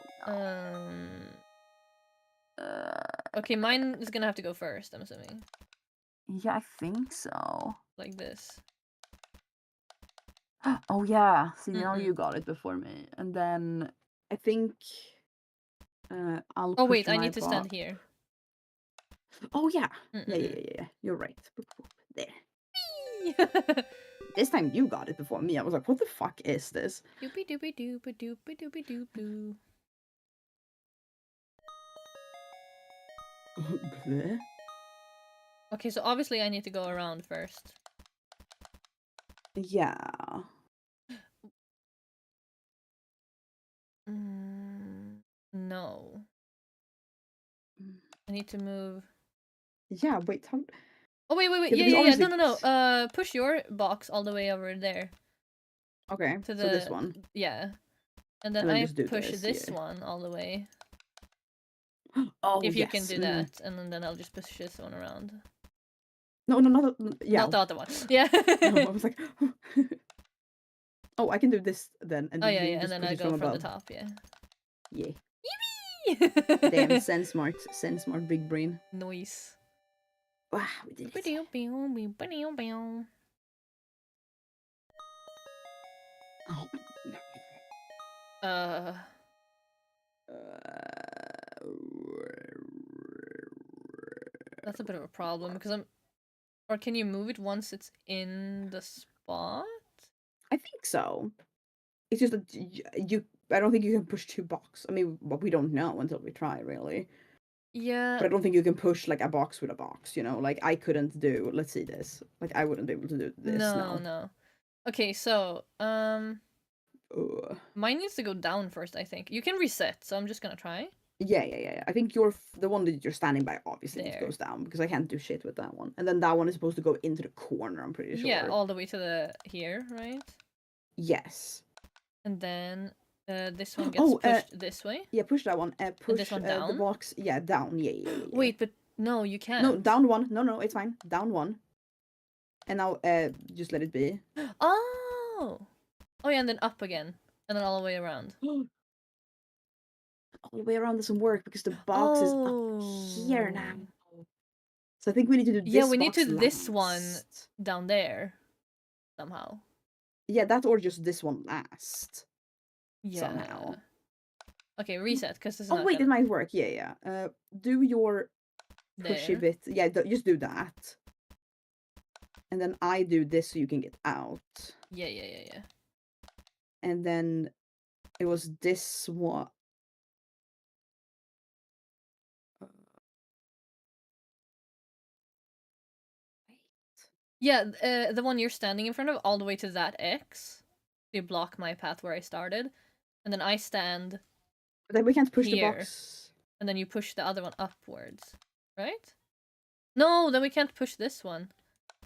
no. Okay, mine is gonna have to go first, I'm assuming. Yeah, I think so. Like this. Oh yeah. See, now you got it before me. And then I think I'll Oh push wait, I my need to stand here. Oh yeah. Yeah. You're right. There. Whee! This time you got it before me. I was like, what the fuck is this? Doopy doopy doopy doopy doopy doop doo. Bleh. Okay, so obviously I need to go around first. Yeah. No. I need to move. Yeah, wait. Oh wait. Yeah, Yeah. because No. Push your box all the way over there. Okay, To so this one. Yeah. And then And then I just do push this yeah. one all the way. Oh, If you yes. can do that, and then I'll just push this one around. No, not yeah. Not the other one. Yeah. No, I was like, oh, I can do this then. And Oh then yeah, you and just then push I it go from the above. top, yeah. Yeah. Yippee! Damn, send smart, big brain. Noise. Wow, we did it. Oh, no. That's a bit of a problem because I'm. Or can you move it once it's in the spot? I think so. It's just that you. I don't think you can push 2 boxes. I mean, but we don't know until we try, really. Yeah. But I don't think you can push like a box with a box. You know, like I couldn't do. Let's see this. Like I wouldn't be able to do this. No. Okay, so mine needs to go down first. I think you can reset. So I'm just gonna try. Yeah. I think the one that you're standing by obviously goes down because I can't do shit with that one. And then that one is supposed to go into the corner, I'm pretty sure. Yeah, all the way to the here, right? Yes. And then this one gets pushed this way. Yeah, push that one. Push this one down? the box. Yeah, down. Yeah. Wait, but no, you can't. No, down 1. No, it's fine. Down 1. And now just let it be. Oh yeah, and then up again, and then all the way around. All the way around doesn't work because the box is up here now. So I think we need to do this. Yeah, we need box to this one last. down there somehow. Yeah, that or just this one last. Yeah. Somehow. Okay, reset because this is Oh not wait, it gonna... might work. Yeah. Do your pushy there. bit. Yeah, just do that. And then I do this so you can get out. Yeah. And then it was this one. Yeah, the one you're standing in front of, all the way to that X. You block my path where I started, and then I stand. But then we can't push the here. box. And then you push the other one upwards, right? No, then we can't push this one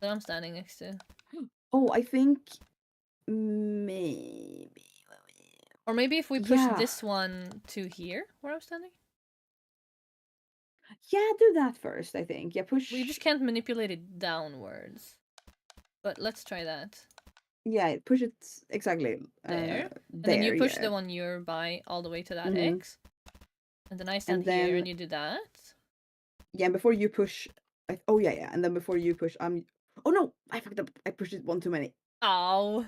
that I'm standing next to. Oh, I think maybe. Or maybe if we push Yeah. this one to here, where I'm standing. Yeah, do that first. I think. Yeah, push. We just can't manipulate it downwards. But let's try that. Yeah, push it exactly There. And there. then you push yeah. the one you're by all the way to that Mhm. X. And then I stand then- here and you do that. Yeah, before you push. Oh yeah. And then before you push, Oh no, I fucked up. I pushed it one too many. Ow.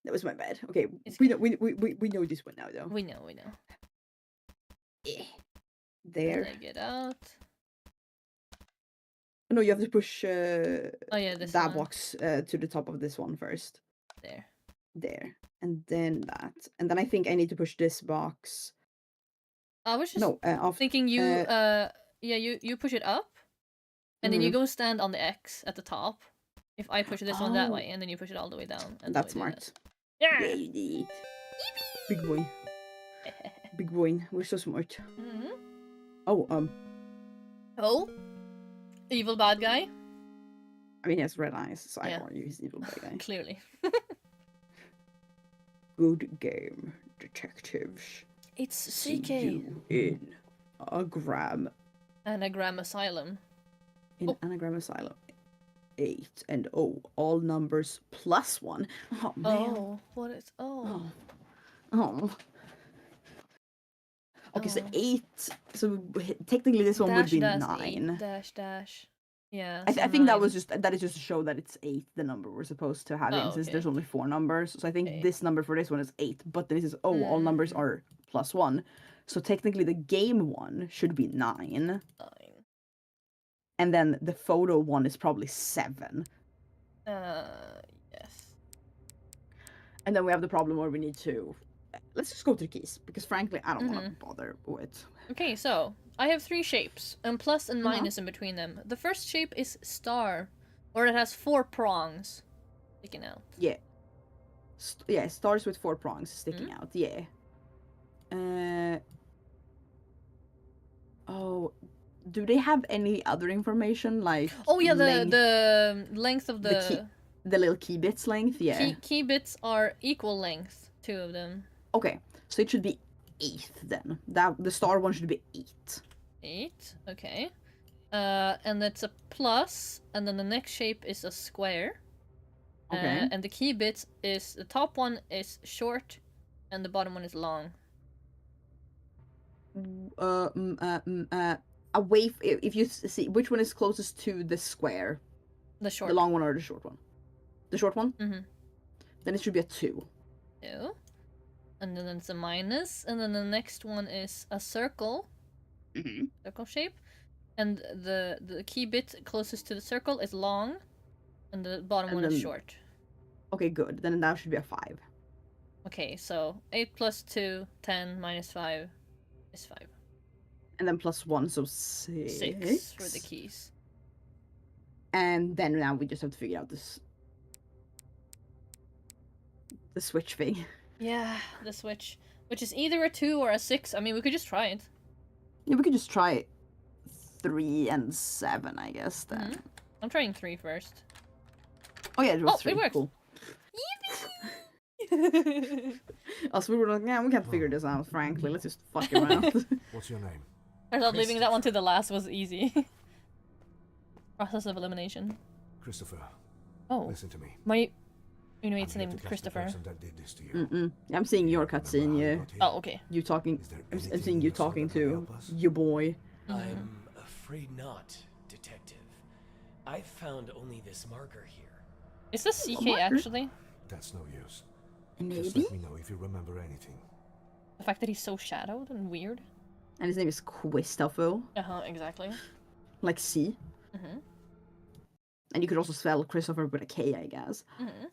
That was my bad. Okay, It's we okay. know we know this one now though. We know. Yeah. And There. I get out. No, you have to push Oh yeah, this that one. box to the top of this one first. There. There. And then that. And then I think I need to push this box. I was just No, off. thinking you you push it up and then you go stand on the X at the top. If I push this one that way and then you push it all the way down. And That's then we do smart. that. Yeah, you did. Big boy. Big boy. We're so smart. Mhm. Oh, Oh, evil bad guy. I mean, he has red eyes, so I Yeah. argue he's evil bad guy. Clearly. Good game, detectives. It's See CK. you in Anagram Asylum. Anagram Asylum. 8 and all numbers plus 1. Oh man. Oh, what is... Oh. Oh. Okay, so Oh. 8. So technically this one would be dash 9. 8, dash. Yeah. I so think that 9. was just to show that it's 8, the number we're supposed to have in, Oh, since okay. there's only 4 numbers. So I think Okay. this number for this one is 8, but this is all numbers are plus 1. So technically the game one should be 9. 9. And then the photo one is probably 7. Yes. And then we have the problem where we need to... Let's just go to the keys, because frankly, I don't want to bother with... Okay, so I have 3 shapes, and plus and Uh-huh. minus in between them. The first shape is star, or it has 4 prongs sticking out. Yeah. Yeah, stars with 4 prongs sticking out, yeah. Oh, do they have any other information, like... Oh yeah, length, the length of the little key bits length, yeah. key bits are equal length, 2 of them. Okay, so it should be 8 then. The star one should be 8. 8, okay. And that's a plus, and then the next shape is a square. Okay. And the key bits is, the top one is short, and the bottom one is long. Away, if you see, which one is closest to the square? The short. The long one or the short one? The short one? Mm-hmm. Then it should be a 2. 2. And then it's a minus, and then the next one is a circle. Mm-hmm. Circle shape. And the key bit closest to the circle is long, and the bottom And one is then- short. Okay, good. Then that should be a 5. Okay, so 8 plus 2, 10 minus 5 is 5. And then plus 1, so 6. 6 for the keys. And then now we just have to figure out this... the switch thing. Yeah, the switch. Which is either a 2 or a 6. I mean, we could just try it. Yeah, we could just try 3 and 7, I guess, then. I'm trying 3 first. Oh yeah, it was Oh, 3. it worked. Cool. Also, we were like, yeah, we can't figure this out, frankly. Let's just fuck around. What's your name? I thought leaving that one to the last was easy. Process of elimination. Christopher. Oh, Listen to me. my I'm roommate's here named to catch the Christopher. person that did this to you. Mm-mm. I'm seeing your Remember cutscene, how you yeah. got here? Oh, okay. You talking... Is there I'm anything seeing in you this one talking that can to help us? your boy. I'm afraid not, Detective. I found only this marker here. Is this CK marker? actually? That's no use. Maybe? Just let me know if you remember anything. The fact that he's so shadowed and weird. And his name is Quistafo. Exactly. Like C. Mm-hmm. And you could also spell Christopher with a K, I guess. Mm-hmm.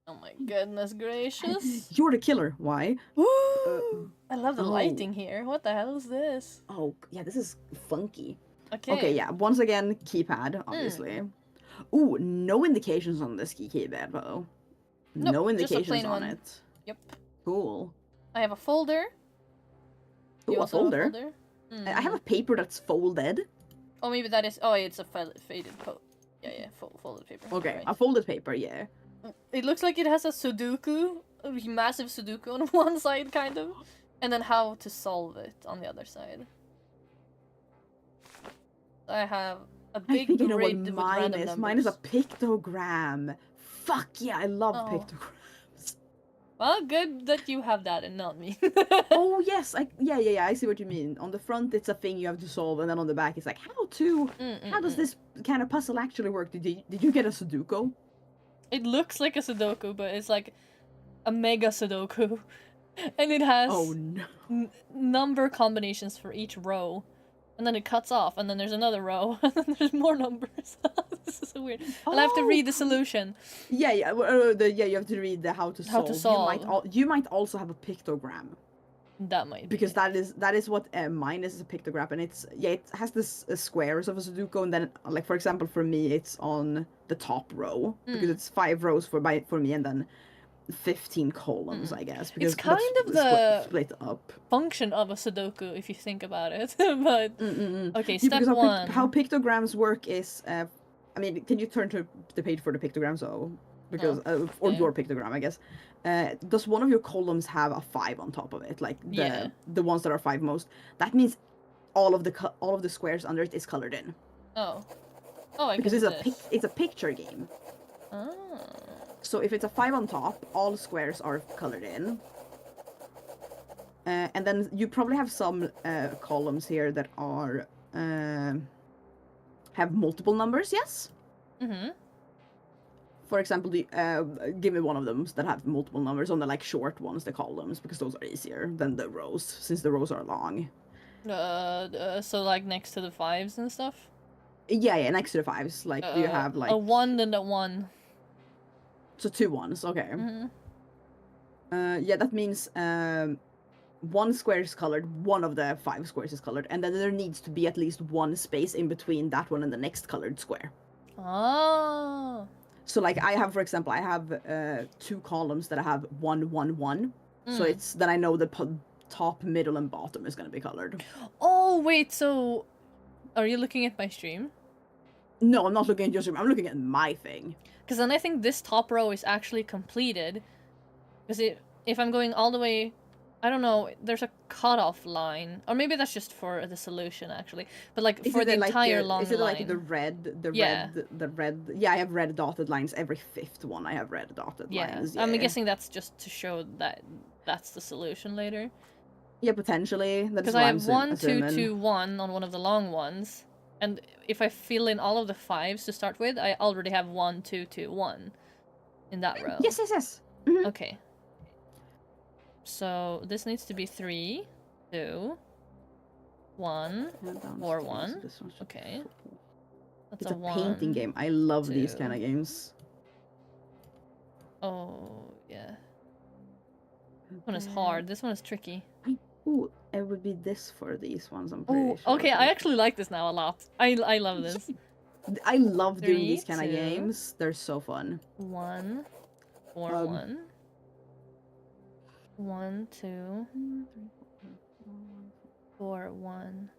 Oh my goodness gracious. You're the killer. Why? Woo! I love the oh. lighting here. What the hell is this? Oh, yeah, this is funky. Okay. Okay, yeah. Once again, keypad, obviously. Ooh, no indications on this keypad, though. Nope, No just a indications plain on one. it. Yep. Cool. I have a folder. Ooh, You a also have folder. folder? I have a paper that's folded. Oh, maybe that is. Oh, it's a faded Yeah, folded paper. Okay, Right. a folded paper, yeah. It looks like it has a Sudoku, a massive Sudoku on one side, kind of, and then how to solve it on the other side. I have a I big think you know what grid with mine random is. numbers. Mine is a pictogram. Fuck yeah, I love Oh. pictograms. Well, good that you have that and not me. Oh yes, yeah, I see what you mean. On the front, it's a thing you have to solve, and then on the back, it's like how does this kind of puzzle actually work? Did you get a Sudoku? It looks like a Sudoku, but it's like a mega Sudoku, and it has Oh no. number combinations for each row. And then it cuts off, and then there's another row, and then there's more numbers. This is so weird. And I have to read the solution. Yeah, you have to read the how to solve. How to solve. You might also have a pictogram. That might be. Because that is what mine is a pictogram, and it has this squares of a Sudoku, and then like for example for me it's on the top row because it's 5 rows for me, and then 15 columns, I guess. Because It's kind of the split up function of a Sudoku if you think about it. But okay, Yeah, step because one. how pictograms work is, I mean, can you turn to the page for the pictogram? So because or yeah. your pictogram, I guess. Does one of your columns have a 5 on top of it, like the ones that are 5 most? That means all of the squares under it is colored in. Oh, I because can it's a picture game. Oh. So if it's a 5 on top, all squares are colored in. And then you probably have some columns here that are have multiple numbers, yes? Mm-hmm. For example, give me one of them that have multiple numbers on the like short ones, the columns, because those are easier than the rows, since the rows are long. So like next to the 5s and stuff? Yeah, next to the 5s. Like, do you have like... A 1 and a 1. So 2 1s, okay. Mm-hmm. Yeah, that means one square is colored, one of the 5 squares is colored, and then there needs to be at least one space in between that one and the next colored square. Oh. So like I have, for example, I have 2 columns that I have 1 1 1. So it's then I know the top, middle, and bottom is gonna be colored. Oh wait, so are you looking at my stream? No, I'm not looking at your stream. I'm looking at my thing. Because then I think this top row is actually completed. Because if I'm going all the way, I don't know, there's a cutoff line. Or maybe that's just for the solution, actually. But like for the entire long line. Is it like the red? Yeah, I have red dotted lines. Every 5th one I have red dotted lines. Yeah, I'm guessing that's just to show that that's the solution later. Yeah, potentially. Because I have 1 2 2 1 on one of the long ones. And if I fill in all of the 5s to start with, I already have 1 2 2 1 in that row. Yes. Mm-hmm. Okay. So this needs to be 3 2 1 4 1. Okay. That's it's a 1, painting game. I love 2. these kind of games. Oh yeah. This one is hard. This one is tricky. Ooh, it would be this for these ones, I'm pretty sure. Okay, I actually like this now a lot. I love this. I love doing 3 these kind of 2 games. They're so fun. 1 4 1 1 2 4 1.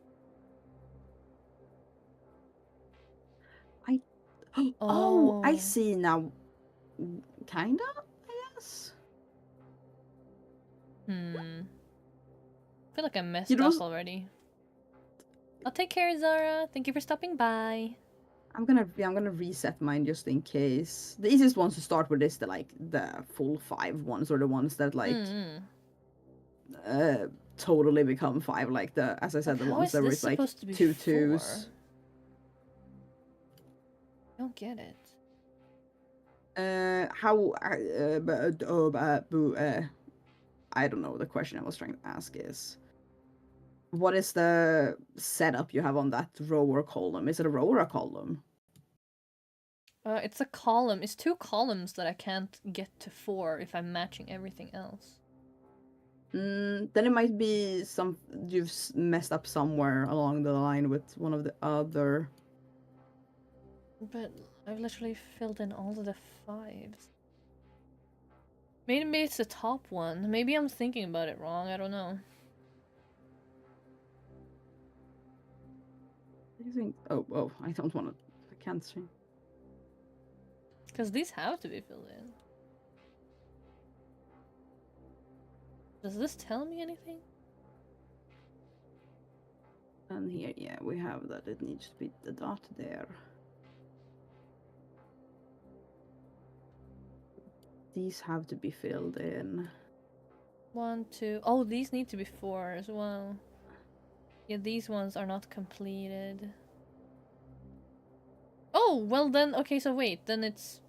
Oh, I see now. Kinda, I guess. I feel like I messed up already. I'll take care, Zara. Thank you for stopping by. I'm gonna reset mine just in case. The easiest ones to start with is the full 5 ones, or the ones that Mm-hmm. totally become 5, like as I said, the ones that were like 2 2s. don't get it. I don't know. The question I was trying to ask is, what is the setup you have on that row or column? Is it a row or a column? It's a column. It's 2 columns that I can't get to 4 if I'm matching everything else. Then it might be you've messed up somewhere along the line with one of the other. But I've literally filled in all of the 5s. Maybe it's the top one. Maybe I'm thinking about it wrong. I don't know. I think. Oh! I don't want to. I can't see. Because these have to be filled in. Does this tell me anything? And here, yeah, we have that it needs to be the dot there. These have to be filled in. 1, 2. Oh, these need to be 4 as well. Yeah, these ones are not completed. Oh, well then, okay, so wait, then it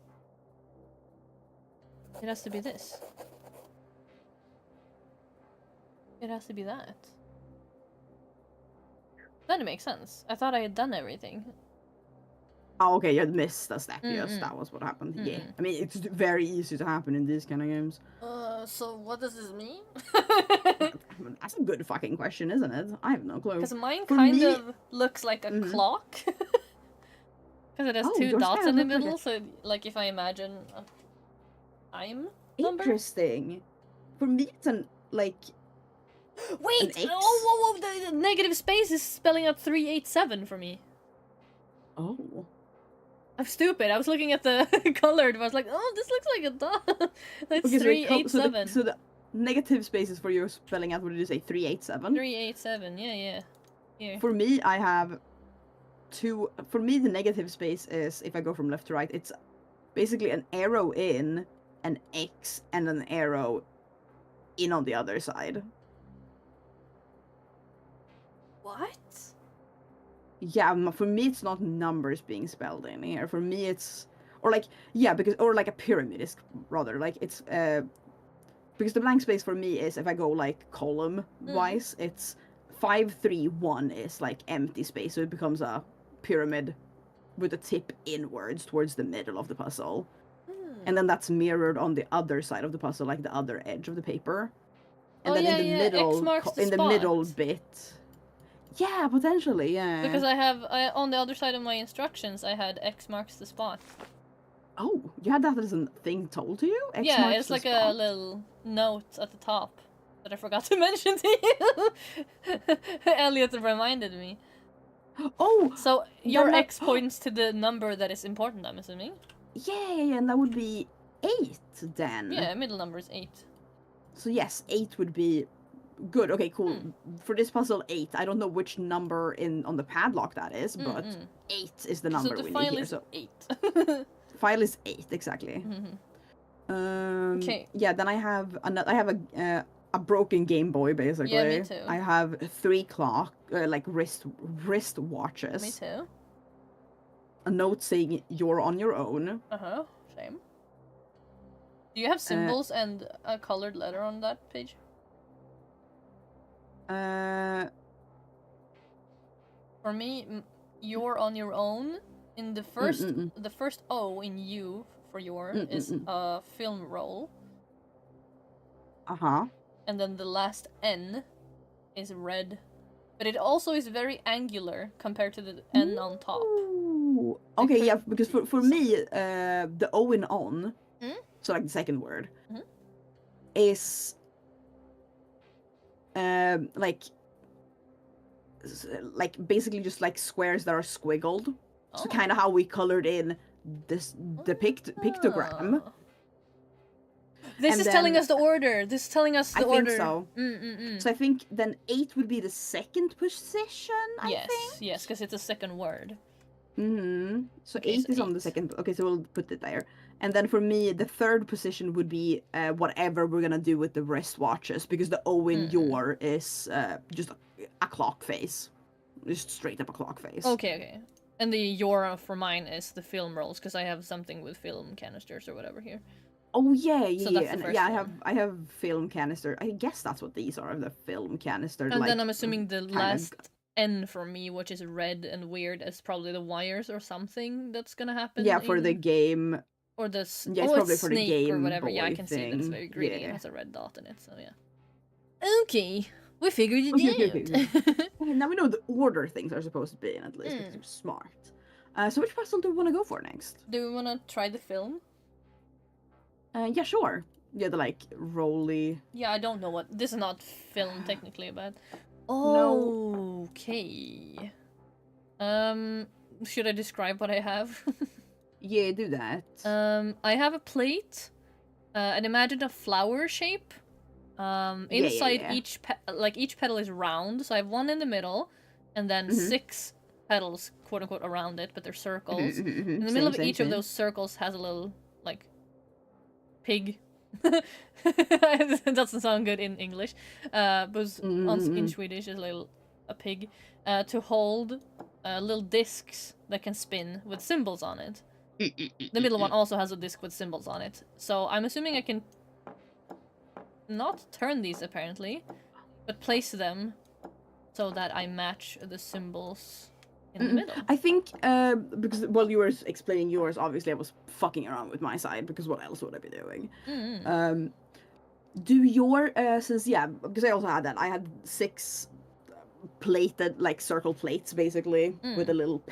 has to be this. It has to be that. Then it makes sense. I thought I had done everything. Oh, okay, you had missed a step. Yes, that was what happened. Yeah, I mean, it's very easy to happen in these kind of games. So what does this mean? That's a good fucking question, isn't it? I have no clue. Because mine For kind me- of looks like a clock. Because it has Oh, 2 yours dots kinda in the look like middle, so like if I imagine a time number. Interesting. For me, it's like. Wait! An X? Oh, whoa, the negative space is spelling out 387 for me. Oh. I'm stupid. I was looking at the colored, but I was like, oh, this looks like a dot. That's Okay, 387. So the negative spaces for your spelling out, what did you say? 387? 387, yeah. Here. For me, I have 2. For me, the negative space is, if I go from left to right, it's basically an arrow in, an X, and an arrow in on the other side. What? Yeah, for me, it's not numbers being spelled in here. For me, it's... Or like, yeah, because... Or like a pyramid is rather. Like, it's... Because the blank space for me is, if I go like column-wise, it's 5, 3, 1 is like empty space. So it becomes a pyramid with a tip inwards towards the middle of the puzzle. And then that's mirrored on the other side of the puzzle, like the other edge of the paper. And then in the middle... X marks the in the spot. middle bit... Yeah, potentially, yeah. Because I have, on the other side of my instructions, I had X marks the spot. Oh, you had that as a thing told to you? X Yeah, marks it's the like a spot? little note at the top that I forgot to mention to you. Elliot reminded me. Oh! So your that- X points to the number that is important, I'm assuming? Yeah, and that would be 8 then. Yeah, middle number is 8. So yes, 8 would be good. Okay, cool. For this puzzle, 8. I don't know which number on the padlock that is, but 8 is the number so the we file need here. is So 8. file is 8 exactly. Okay. Yeah, then I have a broken Game Boy basically. Yeah, me too. I have 3 like wrist watches. Me too. A note saying you're on your own. Uh-huh, same. Do you have symbols and a colored letter on that page? For me, you're on your own. In the first O in you for your is a film roll. Uh-huh. And then the last N is red. But it also is very angular compared to the N on top. Ooh. Okay, yeah, because for me, the O in on, so like the second word, is like basically just like squares that are squiggled. So kind of how we colored in this pictogram. This And is telling then- us the order. This is telling us the order. I think so. So I think then 8 would be the second position, I think. Yes, because it's a second word. So Okay, 8 so is on the 8. second. Okay, so we'll put it there. And then for me, the third position would be whatever we're gonna do with the wristwatches, because the O in your is just a clock face. Just straight up a clock face. Okay. And the your for mine is the film rolls, because I have something with film canisters or whatever here. Oh yeah, So yeah, that's the and first yeah. one. I have film canister. I guess that's what these are. The film canister. And like, then I'm assuming the kinda last N for me, which is red and weird, is probably the wires or something that's gonna happen. Yeah, for the game. Or the Yeah, it's probably for the snake or Game whatever. Yeah, I Boy can see that it's very thing. greedy and Yeah. has a red dot in it. So yeah. Okay, we figured it Okay. out. Okay, now we know the order things are supposed to be in, at least, because you're smart. So which puzzle do we want to go for next? Do we want to try the film? Yeah, sure. Yeah, the like rolly. Yeah, I don't know what this is not film technically, but No. okay. Should I describe what I have? Yeah, do that. I have a plate, and imagine a flower shape. Inside yeah. each petal is round, so I have one in the middle, and then 6 petals, quote unquote, around it, but they're circles. In the middle of each of those circles has a little like pig. It doesn't sound good in English, but in Swedish is a pig to hold little discs that can spin with symbols on it. The middle one also has a disc with symbols on it, so I'm assuming I can not turn these apparently, but place them so that I match the symbols in the middle. I think because while you were explaining yours, obviously I was fucking around with my side, because what else would I be doing? Do your since because I also had that. I had 6 plated like circle plates basically with a little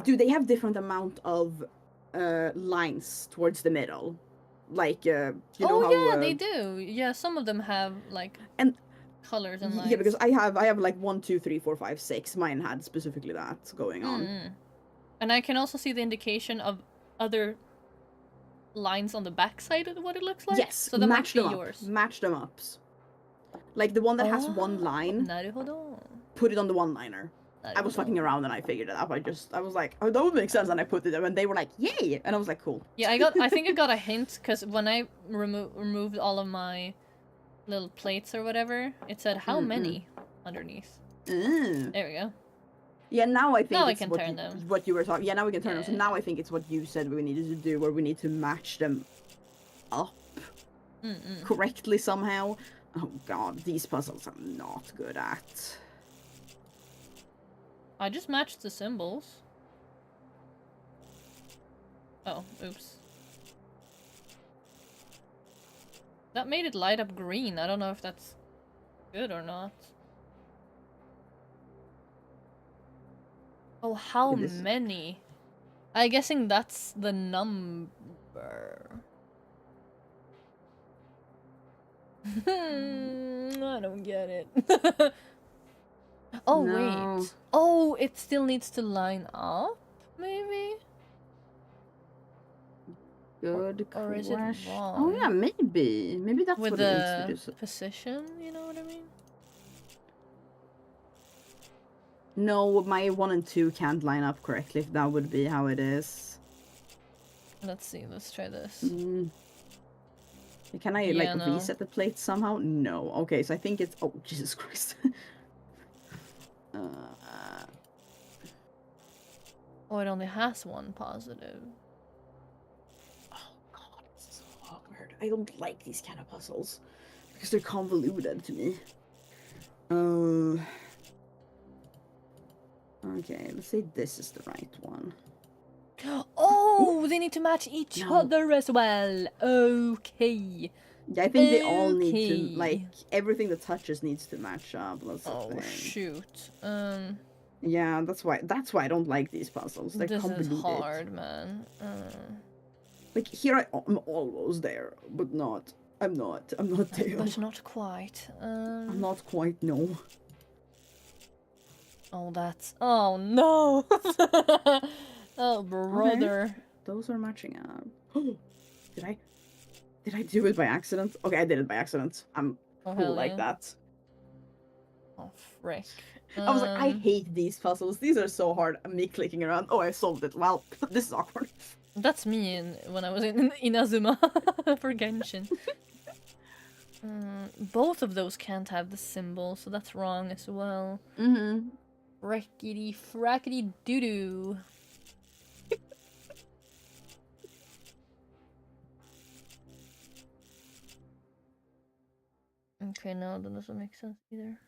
do they have different amount of lines towards the middle? Like you know how, they do. Yeah, some of them have like and colors and lines. yeah, because I have like 1, 2, 3, 4, 5, 6. Mine had specifically that going on. And I can also see the indication of other lines on the back side of what it looks like. Yes, so that match might them be up. yours. Match them up. Like the one that has one line, Naruhodo. put it on the one-liner. I was fucking around and I figured it out. I was like, oh, that would make sense, and I put it there, and they were like, yay! And I was like, cool. Yeah, I think I got a hint, because when I removed all of my little plates or whatever, it said how many underneath. There we go. Yeah, now I think Now I it's can turn them. what you were talking. Yeah, now we can turn them. So now I think it's what you said we needed to do, where we need to match them up correctly somehow. Oh god, these puzzles I'm not good at. I just matched the symbols. Oh, oops. That made it light up green. I don't know if that's good or not. Oh, how many? I'm guessing that's the number. I don't get it. Oh, No. wait. Oh, it still needs to line up, maybe? Good Or is it question. wrong? Oh yeah, maybe. Maybe that's With what it needs to do. the position, you know what I mean? No, my 1 and 2 can't line up correctly, if that would be how it is. Let's see, let's try this. Can I Yeah, like no. reset the plate somehow? No. Okay, so I think it's oh Jesus Christ. Oh, it only has one positive. Oh god, this is so awkward. I don't like these kind of puzzles because they're convoluted to me. Okay, let's say this is the right one. Oh, they need to match each No. other as well. Okay. Yeah, I think they all need Okay. to like everything that touches needs to match up. That's the Oh thing. shoot. Yeah, that's why I don't like these puzzles. They're This convoluted. is hard, man. Like here I'm almost there, but not. I'm not there. But not quite. I'm not quite, no. Oh, that's. Oh no. Oh, brother. Those are matching up. Did I do it by accident? Okay, I did it by accident. I'm Oh, cool hell like yeah. that. Oh, frick. I was like, I hate these puzzles. These are so hard. Me clicking around. Oh, I solved it. Well, this is awkward. That's me when I was in Inazuma for Genshin. Both of those can't have the symbol, so that's wrong as well. Frackity frackity doo doo. Okay, no, that doesn't make sense either.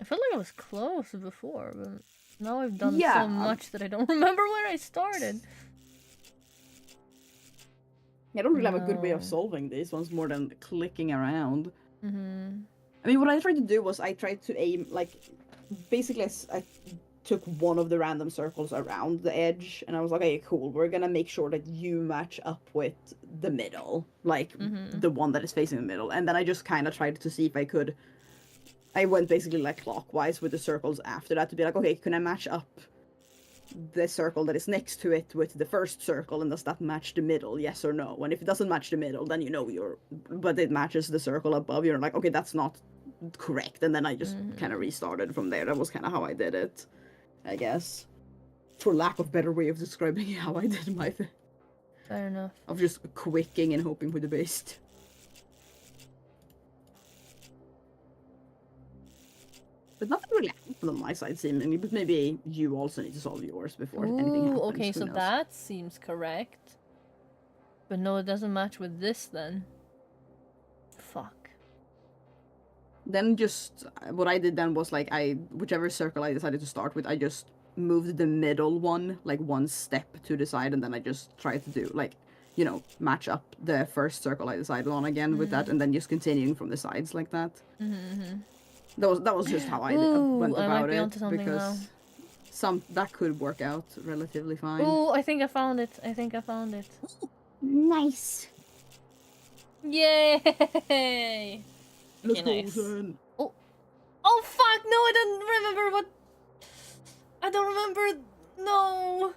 I felt like I was close before, but now I've done so much that I don't remember where I started. I don't really have a good way of solving these ones more than clicking around. Mm-hmm. I mean, what I tried to do was I tried to aim, like, basically I took one of the random circles around the edge, and I was like, okay, cool, we're gonna make sure that you match up with the middle, like, the one that is facing the middle, and then I just kind of tried to see if I could... I went basically, like, clockwise with the circles after that to be like, okay, can I match up the circle that is next to it with the first circle, and does that match the middle, yes or no? And if it doesn't match the middle, then you know you're... But it matches the circle above, you're like, okay, that's not correct, and then I just kind of restarted from there. That was kind of how I did it, I guess. For lack of better way of describing how I did my thing. Fair enough. Of just quicking and hoping for the best. But nothing really happened on my side, seemingly, but maybe you also need to solve yours before anything happens. Okay, Who so knows? that seems correct. But no, it doesn't match with this then. Fuck. Then just, what I did then was, like, whichever circle I decided to start with, I just moved the middle one, like, one step to the side, and then I just tried to do, like, you know, match up the first circle I decided on again with that, and then just continuing from the sides like that. That was just how I went I might about be it, onto something because that could work out relatively fine. Oh, I think I found it. I think I found it. Nice. Yay! Let's Okay, go, nice. son. Oh fuck! No, I don't remember what. I don't remember. No.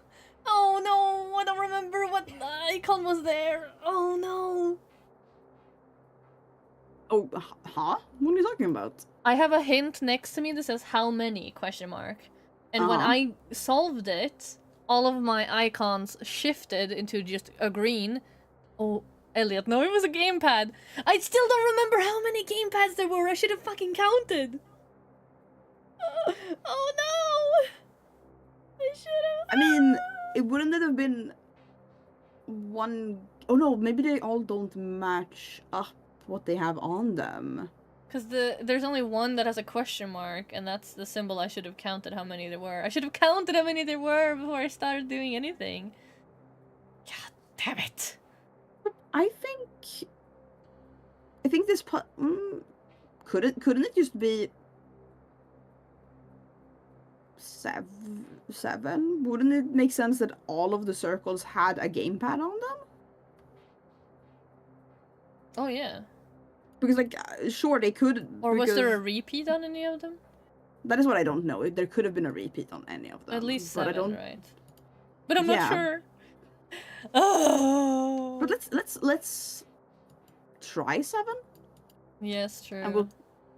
Oh no! I don't remember what icon was there. Oh no! Oh, huh? What are you talking about? I have a hint next to me that says "how many?" question mark, and when I solved it, all of my icons shifted into just a green. Oh, Elliot, no, it was a gamepad. I still don't remember how many gamepads there were. I should have fucking counted. Oh no! I should have. I mean, wouldn't it have been one... Oh no, maybe they all don't match up what they have on them. Because there's only one that has a question mark, and that's the symbol. I should have counted how many there were. I should have counted how many there were before I started doing anything. God damn it. I think this couldn't it just be seven? Wouldn't it make sense that all of the circles had a gamepad on them? Oh yeah. Because, like, sure, they could... Or was there a repeat on any of them? That is what I don't know. There could have been a repeat on any of them. At least but 7, I don't... right? But I'm not sure. Oh. But let's try 7. Yes, true. And we'll...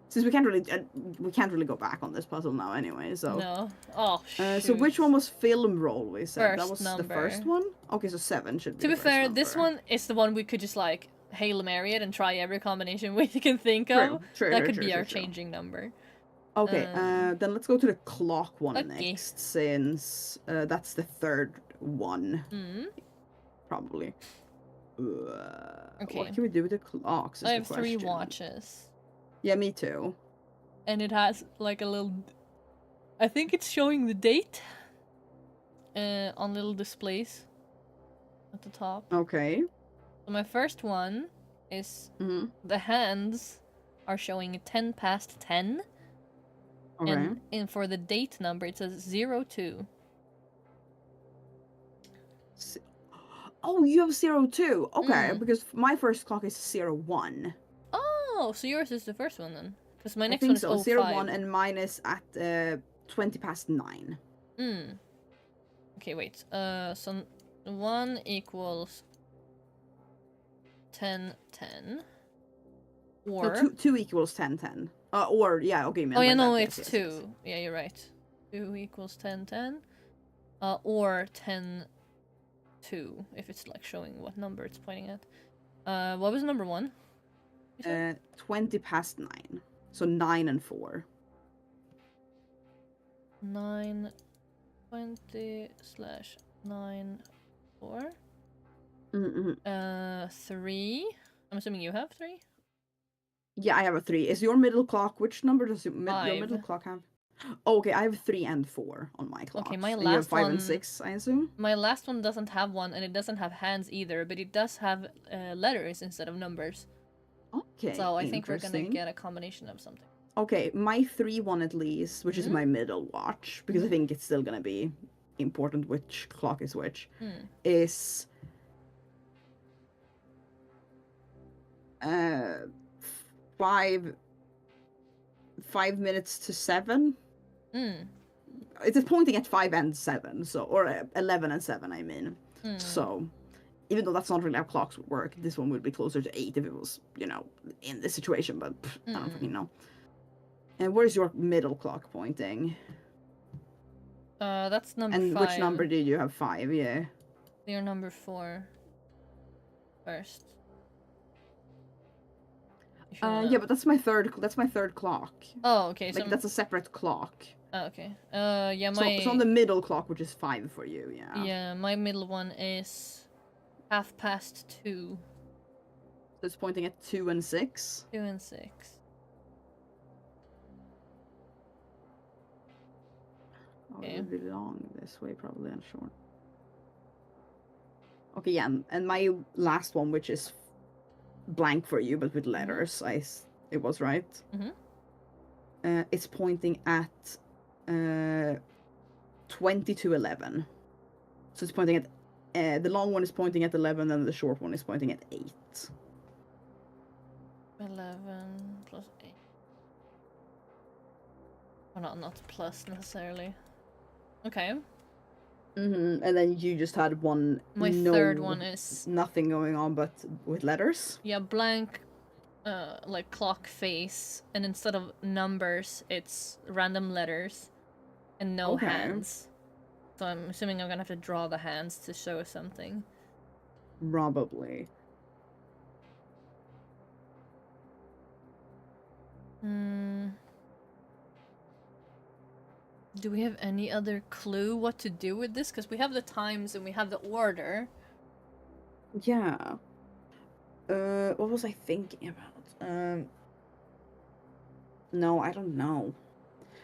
Since we can't really go back on this puzzle now anyway, so... No. Oh, shoot. So which one was film roll, we said? That First was number. the first one? Okay, so 7 should be To be the first fair, number. this one is the one we could just, like, Hail Mary it and try every combination we can think of. That could be our changing number. Okay, then let's go to the clock one Okay. next, since that's the third one. Probably. Okay. What can we do with the clocks? I have 3 watches. Yeah, me too. And it has, like, a little... I think it's showing the date. On little displays. At the top. Okay. So my first one is... Mm-hmm. The hands are showing 10 past 10. Okay. And for the date number, it says 02. Oh, you have 02. Okay, because my first clock is 01. Oh, so yours is the first one then? Because my I next think one is so. 05. 01, and mine is at 20 past 9. Okay, wait. So 1 equals 10, 10. Or... So 2 equals 10, 10. Or, yeah, okay. Oh, yeah, no, yes, it's yes, 2. Yeah, you're right. 2 equals 10, 10. Or 10, 2, if it's, like, showing what number it's pointing at. What was number 1? 20 past 9. So 9 and 4. 9:20/9:4. Mm-hmm. 3. I'm assuming you have 3? Yeah, I have a 3. Is your middle clock, which number does your middle 5. clock have? Oh, okay, I have 3 and 4 on my clocks. Okay, my And you have last 5 and one- 6, I assume? My last one doesn't have one, and it doesn't have hands either, but it does have letters instead of numbers. Okay, So I think we're gonna interesting. get a combination of something. Okay, my 3 one at least, which is Mhm. my middle watch, because I Mhm. think it's still gonna be important which clock is which, Hmm. is 5 minutes to 7. Hmm. It's pointing at 5 and 7, so, or 11 and 7, I mean. Hmm. So, even though that's not really how clocks would work, this one would be closer to 8 if it was, in this situation, but I don't fucking know. And where's your middle clock pointing? That's number And 5. which number did you have? 5, yeah. You're number 4. First. You should Yeah, know. but that's my third clock. Oh, okay. Like, So that's a separate clock. oh, okay. Yeah, my So on the middle clock, which is 5 for you, yeah. yeah, my middle one is 2:30. So it's pointing at 2 and 6. 2 and 6. Oh, Okay. it would be long this way, probably, and short. Okay, yeah, and my last one, which is blank for you, but with letters, it was right. Mhm. It's pointing at 20 to 11. So it's pointing at the long one is pointing at 11, and the short one is pointing at 8. 11 plus 8. Well, not plus necessarily. Okay. And then you just had one. My third one is nothing going on, but with letters. yeah, blank, like clock face, and instead of numbers, it's random letters, and no Okay. hands. So I'm assuming I'm gonna have to draw the hands to show something. Probably. Do we have any other clue what to do with this? Because we have the times and we have the order. Yeah. What was I thinking about? No, I don't know.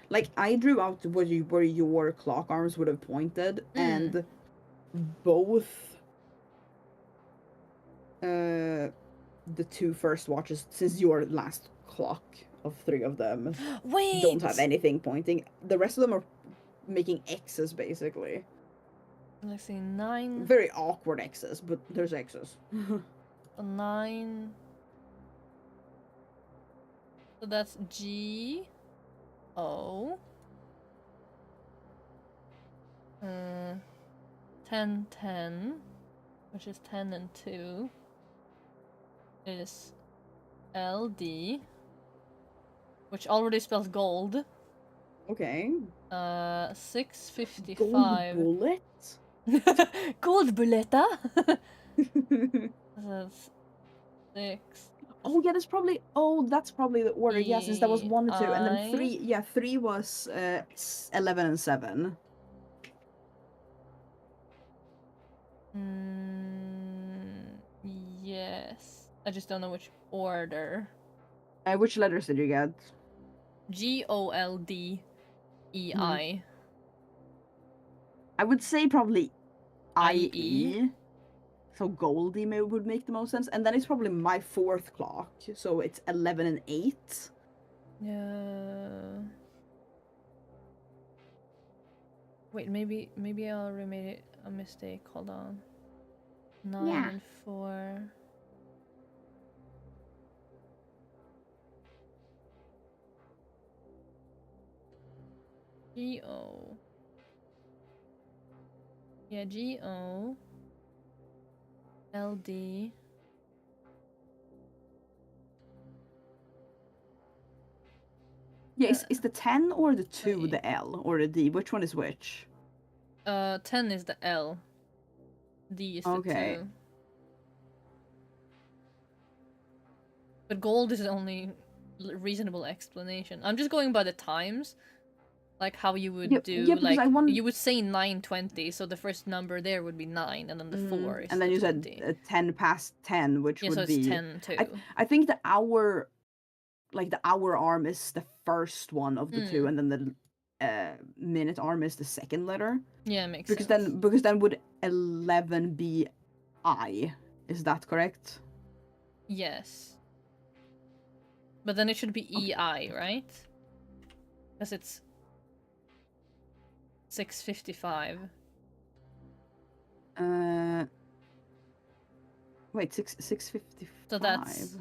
Like, I drew out where your clock arms would have pointed, and both the 2 first watches, since your last clock of 3 of them Wait! don't have anything pointing. The rest of them are making X's, basically. Let's see, 9. Very awkward X's, but there's X's. 9. So that's G O 10 10, which is 10 and 2, is LD, which already spells gold. Okay. 6:55. Gold bullet? Gold bulletta. That's 6. Oh yeah, that's probably the order. Yeah, since that was 1 and 2, and then 3. Yeah, 3 was 11 and 7. Yes. I just don't know which order. Which letters did you get? GOLDEI. I would say probably IE. IE. So Goldie would make the most sense, and then it's probably my 4th clock, so it's 11 and 8. Yeah. Wait, maybe I already made a mistake. Hold on. 9 and 4. GO. Yeah, GO. LD. Yeah, is the 10 or the 2 the L or the D? Which one is which? 10 is the L. D is the 2. But gold is the only reasonable explanation. I'm just going by the times. Like how you would Yeah, do, yeah, because like, I want- you would say 9:20, so the first number there would be 9, and then the 4 is and then the you 20. said 10 past 10, which Yeah, would so it's be 10 too. I think the hour, like the hour arm is the first one of the two, and then the minute arm is the second letter. Yeah, makes Because sense. then would 11 be I? Is that correct? Yes. But then it should be EI, right? Because it's 6:55. Wait, 6:55. So that's...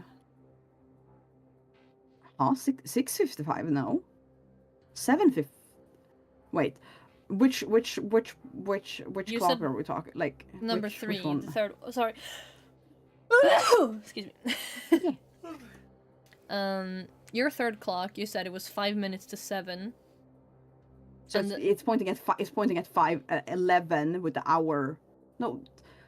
Huh? 6:55? No. 7:50. Wait, which You clock said are we talking? Like Number which 3, one? the third... Oh, sorry. Excuse me. Your third clock, you said it was 5 minutes to 7. So and it's pointing at it's pointing at 11 with the hour. No,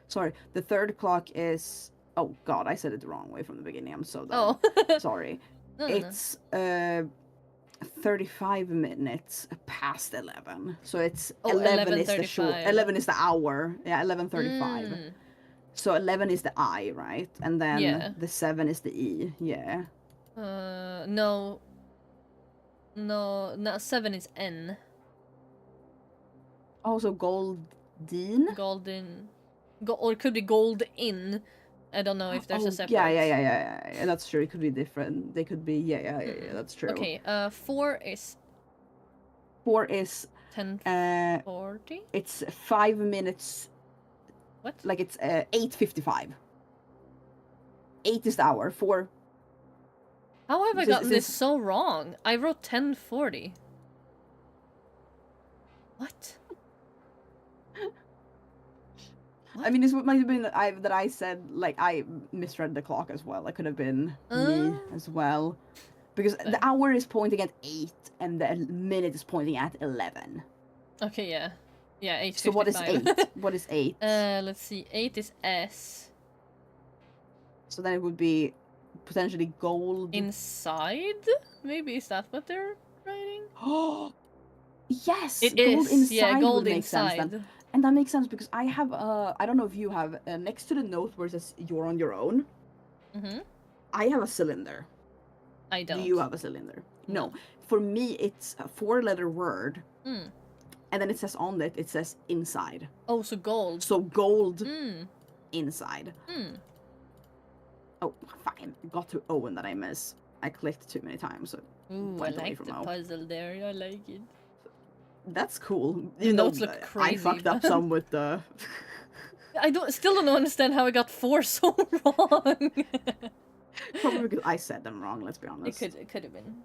sorry. The third clock is. Oh God, I said it the wrong way from the beginning. I'm so dumb. Oh. Sorry. No. It's 35 minutes past 11. So it's 11 is the short. 11:35. 11 is the hour. Yeah, 11:35. Mm. So 11 is the I, right? And then Yeah. the 7 is the E. Yeah. No. No, 7 is N. Also Golden. Golden. Or it could be gold in. I don't know if there's a separate. Yeah. That's true. It could be different. They could be. Yeah. That's true. Okay. 4 is 4 is 10:40. it's 5 minutes. What? Like it's 8:55. 8 is the hour. 4. How have I This- gotten this- this so wrong? I wrote 10:40. What? I mean, it might have been that I said, like, I misread the clock as well. It could have been me as well. Because the hour is pointing at 8 and the minute is pointing at 11. Okay, yeah. Yeah, 8:55. So what is 8? What is 8? Let's see. 8 is S. So then it would be potentially gold. Inside? Maybe is that what they're writing? Oh, yes! It gold is. inside Yeah, gold would make sense inside. then. And that makes sense because I have, I don't know if you have, next to the note where it says you're on your own, I have a cylinder. I don't. Do you have a cylinder? No. For me, it's a 4-letter word. And then it says on it says inside. Oh, so gold. So gold inside. Oh, fine. Got to O and that I miss. I clicked too many times. So Ooh, I went away like from the O. puzzle there. I like it. That's cool. The You know, notes look crazy, I fucked up but- some with the... I still don't understand how I got 4 so wrong. Probably because I said them wrong, let's be honest. It could have been.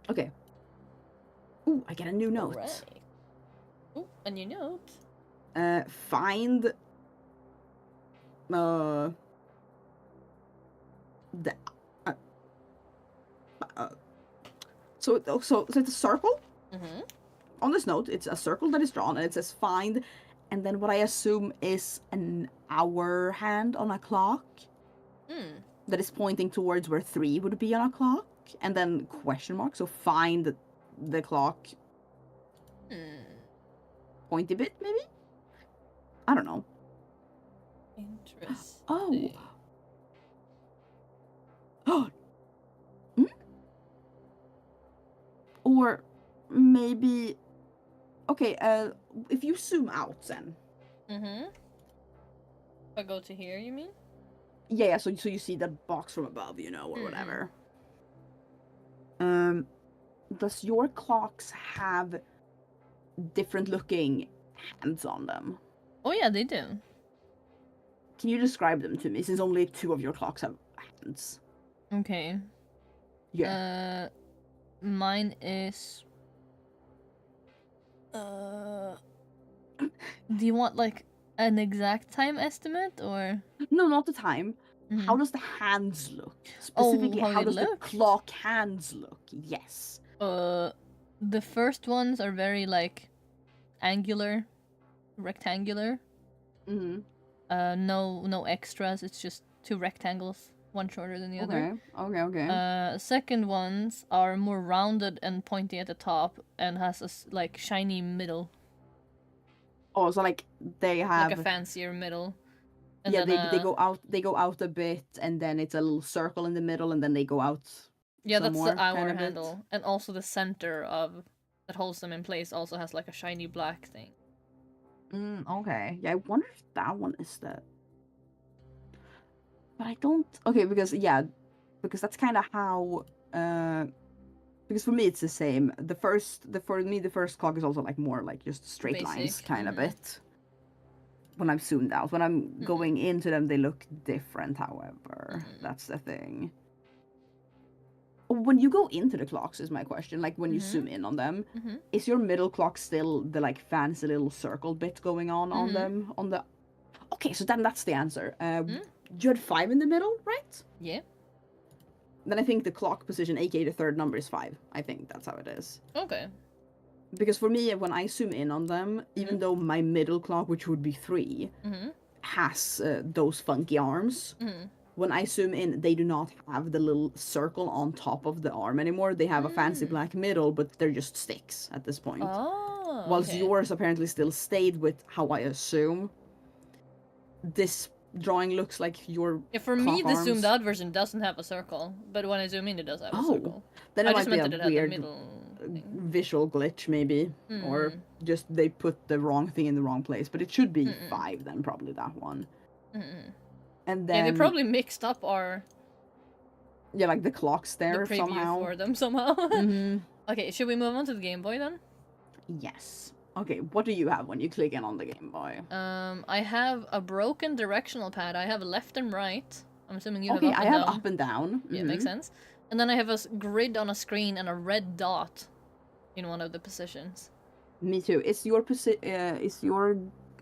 Okay. Ooh, I get a new note. Alright. Ooh, a new note. Find... the... So it's a circle? On this note, it's a circle that is drawn, and it says find, and then what I assume is an hour hand on a clock that is pointing towards where 3 would be on a clock, and then question mark, so find the clock. Pointy bit, maybe? I don't know. Interesting. Oh. Or maybe... Okay, if you zoom out then. If I go to here, you mean? Yeah, so you see the box from above, you know, or whatever. Does your clocks have different looking hands on them? Oh yeah, they do. Can you describe them to me, since only 2 of your clocks have hands? Okay. Yeah. Mine is... Do you want, like, an exact time estimate, or...? No, not the time. How does the hands look? Oh, Specifically, how how they does the look? clock hands look? Yes. The first ones are very, like, angular, rectangular. No extras, it's just 2 rectangles. one shorter than the other. Okay. Second ones are more rounded and pointy at the top and has a like shiny middle. Oh, so like they have like a fancier middle. And yeah, then, they go out a bit, and then it's a little circle in the middle, and then they go out. Yeah, some that's more, the hour kind of handle, and also the center of that holds them in place also has like a shiny black thing. Okay. Yeah, I wonder if that one is the. But I don't. Okay, because that's kind of how. Because for me it's the same. For me the first clock is also like more like just straight Basic. lines kind of bit. When I'm zoomed out, when I'm going into them, they look different. However, that's the thing. When you go into the clocks, is my question. Like when you zoom in on them, is your middle clock still the like fancy little circle bit going on them? On the. Okay, so then that's the answer. You had 5 in the middle, right? Yeah. Then I think the clock position, aka the third number, is 5. I think that's how it is. Okay. Because for me, when I zoom in on them, even though my middle clock, which would be 3, has those funky arms, when I zoom in, they do not have the little circle on top of the arm anymore. They have a fancy black middle, but they're just sticks at this point. Oh, Whilst okay. yours apparently still stayed with how I assume this drawing looks like your Yeah, for me, the arms. zoomed out version doesn't have a circle, but when I zoom in, it does have a circle. Then I it just might be meant a that it had the weird middle thing. visual glitch, maybe, or just they put the wrong thing in the wrong place. But it should be 5 then, probably that one. And then Yeah, they probably mixed up our like the clocks there preview somehow. for them somehow. Okay, should we move on to the Game Boy then? Yes. Okay, what do you have when you click in on the Game Boy? I have a broken directional pad. I have left and right. I'm assuming you have Okay, up and I have down. up and down. Yeah, makes sense. And then I have a grid on a screen and a red dot in one of the positions. Me too. Is your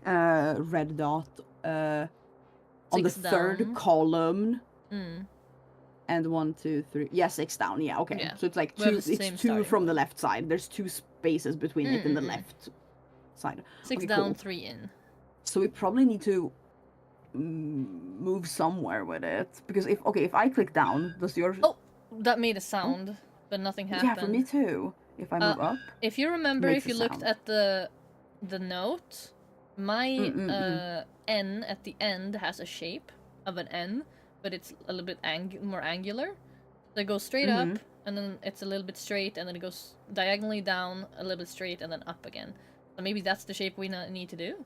red dot on the 6 third down. column? And 1, 2, 3. Yeah, 6 down. Yeah, okay. Yeah. So it's like We have 2. the same It's 2 starting from the point. left side. There's 2 spaces between it and the left side. 6 Okay, down, cool. 3 in. So we probably need to move somewhere with it, because if I click down, does your That made a sound, but nothing happened. Yeah, for me too. If I move up, if you remember, makes if you a looked sound. at the note, my N at the end has a shape of an N, but it's a little bit more angular. So it goes straight up, and then it's a little bit straight, and then it goes diagonally down, a little bit straight, and then up again. So maybe that's the shape we need to do.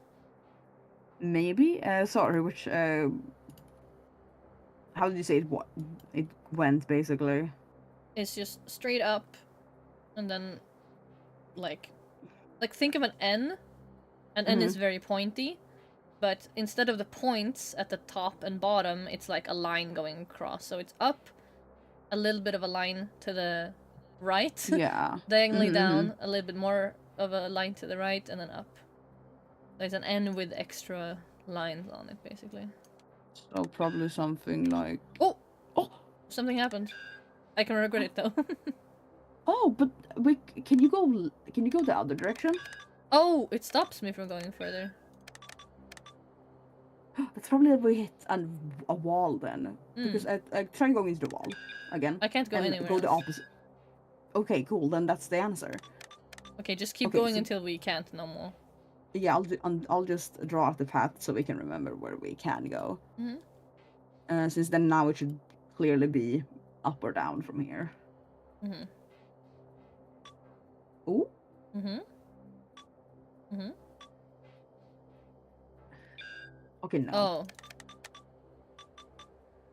maybe. Sorry, which how did you say it? What it went basically? It's just straight up, and then like think of an N. An N is very pointy, but instead of the points at the top and bottom, it's like a line going across. So it's up, a little bit of a line to the right, Yeah. diagonally down, a little bit more of a line to the right, and then up. There's an N with extra lines on it, basically. So probably something like. Oh! Oh! Something happened. I can regret it, though. Oh, but can you go the other direction? Oh! It stops me from going further. That's probably that we hit a wall then. Because I try going into the wall again. I can't go and anywhere go the else. opposite. Okay, cool. Then that's the answer. Okay, just keep Okay, going so- until we can't no more. Yeah, I'll just draw out the path so we can remember where we can go. Since then now it should clearly be up or down from here. Ooh. Okay, no. Oh.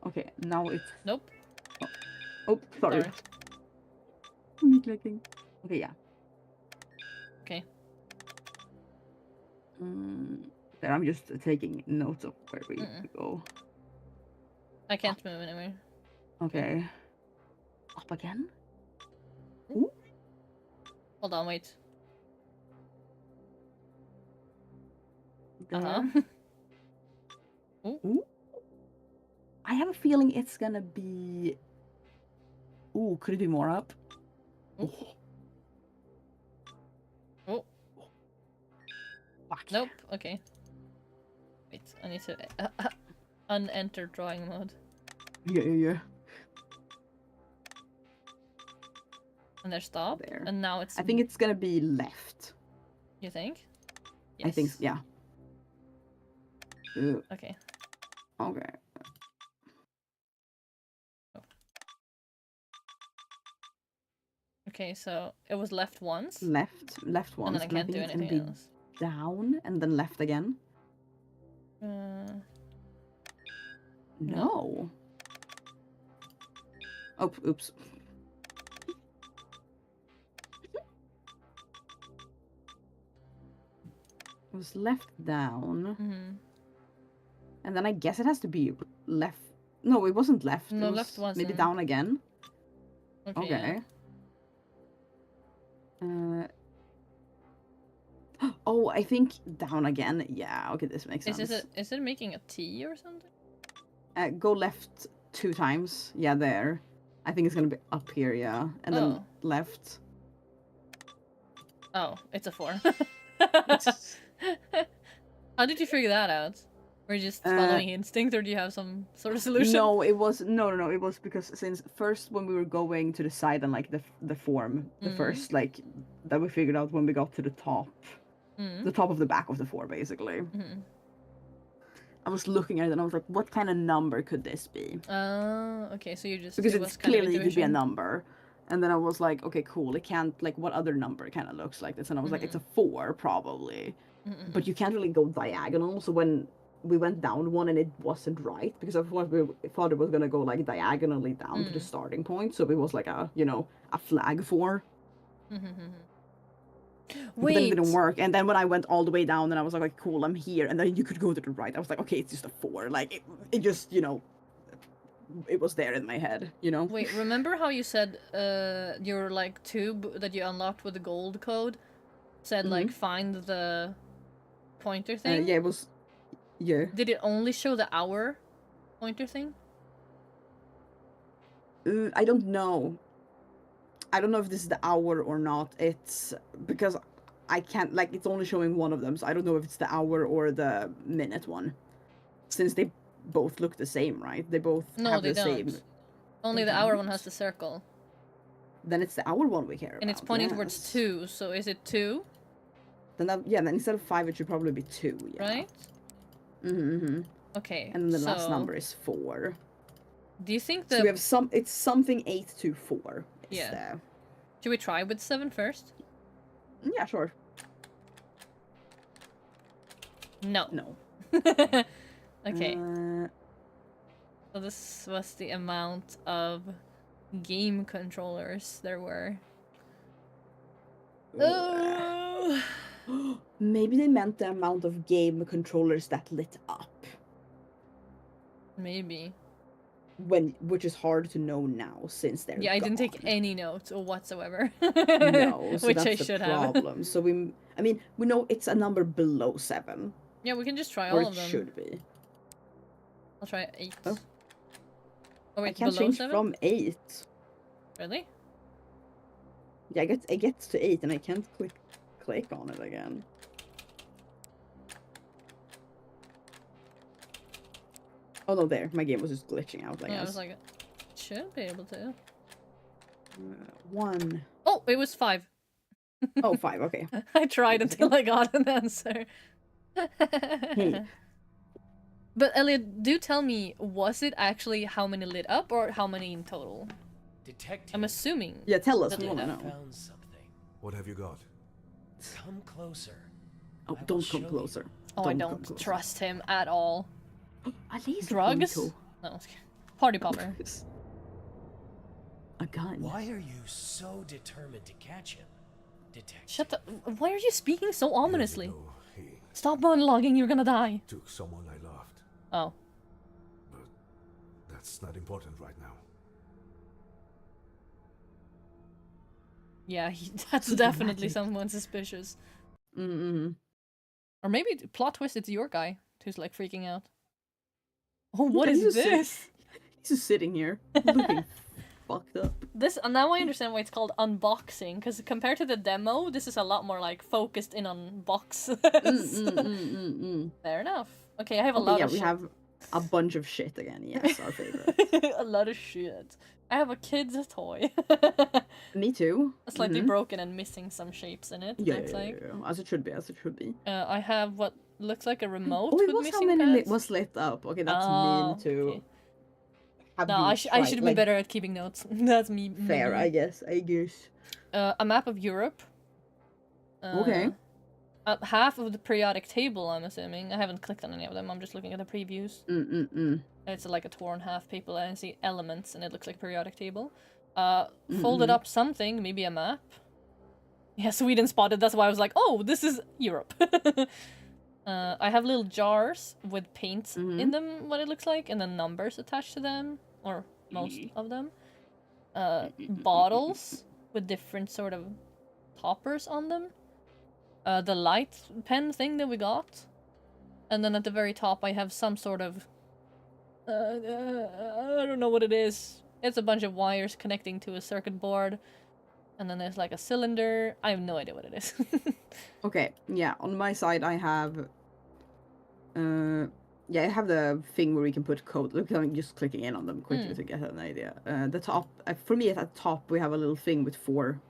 Okay, now it's. Nope. Oh, sorry. Sorry. Me clicking. Okay, yeah. Okay. Then I'm just taking notes of where we go. I can't move anywhere. Okay. Up again? Hold on, wait. There. Ooh. I have a feeling it's gonna be. Ooh, could it be more up? Ooh. Oh. Fuck. Nope. Okay. Wait, I need to unenter drawing mode. Yeah. And they're stopped. There. And now it's. I think it's gonna be left. You think? I think, yeah. Okay. Okay. Okay, so it was left once. Left once. And then I can't think do it's gonna anything be else. down and then left again. No. Oh, oops. It was left down. And then I guess it has to be left. No, it wasn't left. No, it was left wasn't. Maybe down again. Okay. Oh, I think down again. Yeah, okay, this makes sense. Is it making a T or something? Go left 2 times. Yeah, there. I think it's gonna be up here, yeah. And then left. Oh, it's a 4. How did you figure that out? Were you just following instinct, or do you have some sort of solution? No, it was no. It was because since first when we were going to the side and like the form, the first like that we figured out when we got to the top of the back of the 4, basically. I was looking at it and I was like, what kind of number could this be? Okay, so you just because it's clearly it could be a number, and then I was like, okay, cool. It can't like what other number kind of looks like this, and I was like, it's a 4 probably, but you can't really go diagonal. So when we went down one and it wasn't right because I thought it was gonna go like diagonally down to the starting point, so it was like a a flag 4. But then it didn't work, and then when I went all the way down, then I was like, cool, I'm here, and then you could go to the right. I was like, okay, it's just a 4. Like it just it was there in my head, Wait, remember how you said your like tube that you unlocked with the gold code said like find the pointer thing? Yeah, it was. Yeah. Did it only show the hour pointer thing? I don't know. I don't know if this is the hour or not. It's because I can't like it's only showing one of them, so I don't know if it's the hour or the minute one. Since they both look the same, right? They both have the same. Only the hour one has the circle. Then it's the hour one we care about. And it's pointing towards 2, so is it 2? Then then instead of 5 it should probably be 2, yeah. Right? Okay. And then the last number is 4. Do you think So we have it's something 8 to 4. Yeah. There. Should we try with 7 first? Yeah, sure. No. No. Okay. So this was the amount of game controllers there were. Oh. Maybe they meant the amount of game controllers that lit up. Maybe. Which is hard to know now since they're I didn't take gone. any notes or whatsoever. No, so which that's I the should problem. have. So we know it's a number below 7. Yeah, we can just try Or all of them. it should be. I'll try 8. Oh. Oh wait, I can't below change 7? from 8. Really? Yeah, it gets to 8 and I can't click on it again. Oh no, there. My game was just glitching out, I guess. I was like, it should be able to. 1. Oh, it was 5. Oh, 5, okay. I tried until I got an answer. Hey. But Elliot, do tell me, was it actually how many lit up or how many in total? Detective. I'm assuming. Yeah, tell us. that We lit want to up. know. Found something. What have you got? Come closer. Oh, I will don't show come you. closer. Oh, I come don't closer. trust him at all. At least Drugs? Cool. No, party popper. A gun. Why are you so determined to catch him, Detective? Shut the. Why are you speaking so ominously? You know, he Stop monologuing, you're gonna die. took someone I loved. Oh. But that's not important right now. Yeah, that's definitely someone suspicious. Or maybe plot twist, it's your guy who's like freaking out. Oh, what Yeah, is he's just this? He's just sitting here, looking fucked up. This now I understand why it's called unboxing, because compared to the demo, this is a lot more like focused in on box. Fair enough. Okay, I have a lot Yeah, of we shit. have A bunch of shit again. Yes, our favorite. A lot of shit. I have a kid's toy. Me too. Slightly broken and missing some shapes in it. Yeah, Looks like. as it should be. As it should be. I have what looks like a remote Oh, it with was how missing many pads. was lit up. Okay, that's mean to. Okay. Have No, I should have been better at keeping notes. That's me. Fair, me. I guess. A map of Europe. Okay. Half of the periodic table, I'm assuming. I haven't clicked on any of them. I'm just looking at the previews. It's like a torn half paper. I see elements, and it looks like periodic table. Folded up something, maybe a map. Yeah, Sweden spotted. That's why I was like, oh, this is Europe. I have little jars with paints in them, what it looks like, and then numbers attached to them, or most of them. Bottles with different sort of toppers on them. The light pen thing that we got. And then at the very top I have some sort of... I don't know what it is. It's a bunch of wires connecting to a circuit board. And then there's like a cylinder. I have no idea what it is. Okay, yeah, on my side I have... yeah, I have the thing where we can put code. Look, I'm just clicking in on them quickly to get an idea. The top, for me at the top we have a little thing with 4.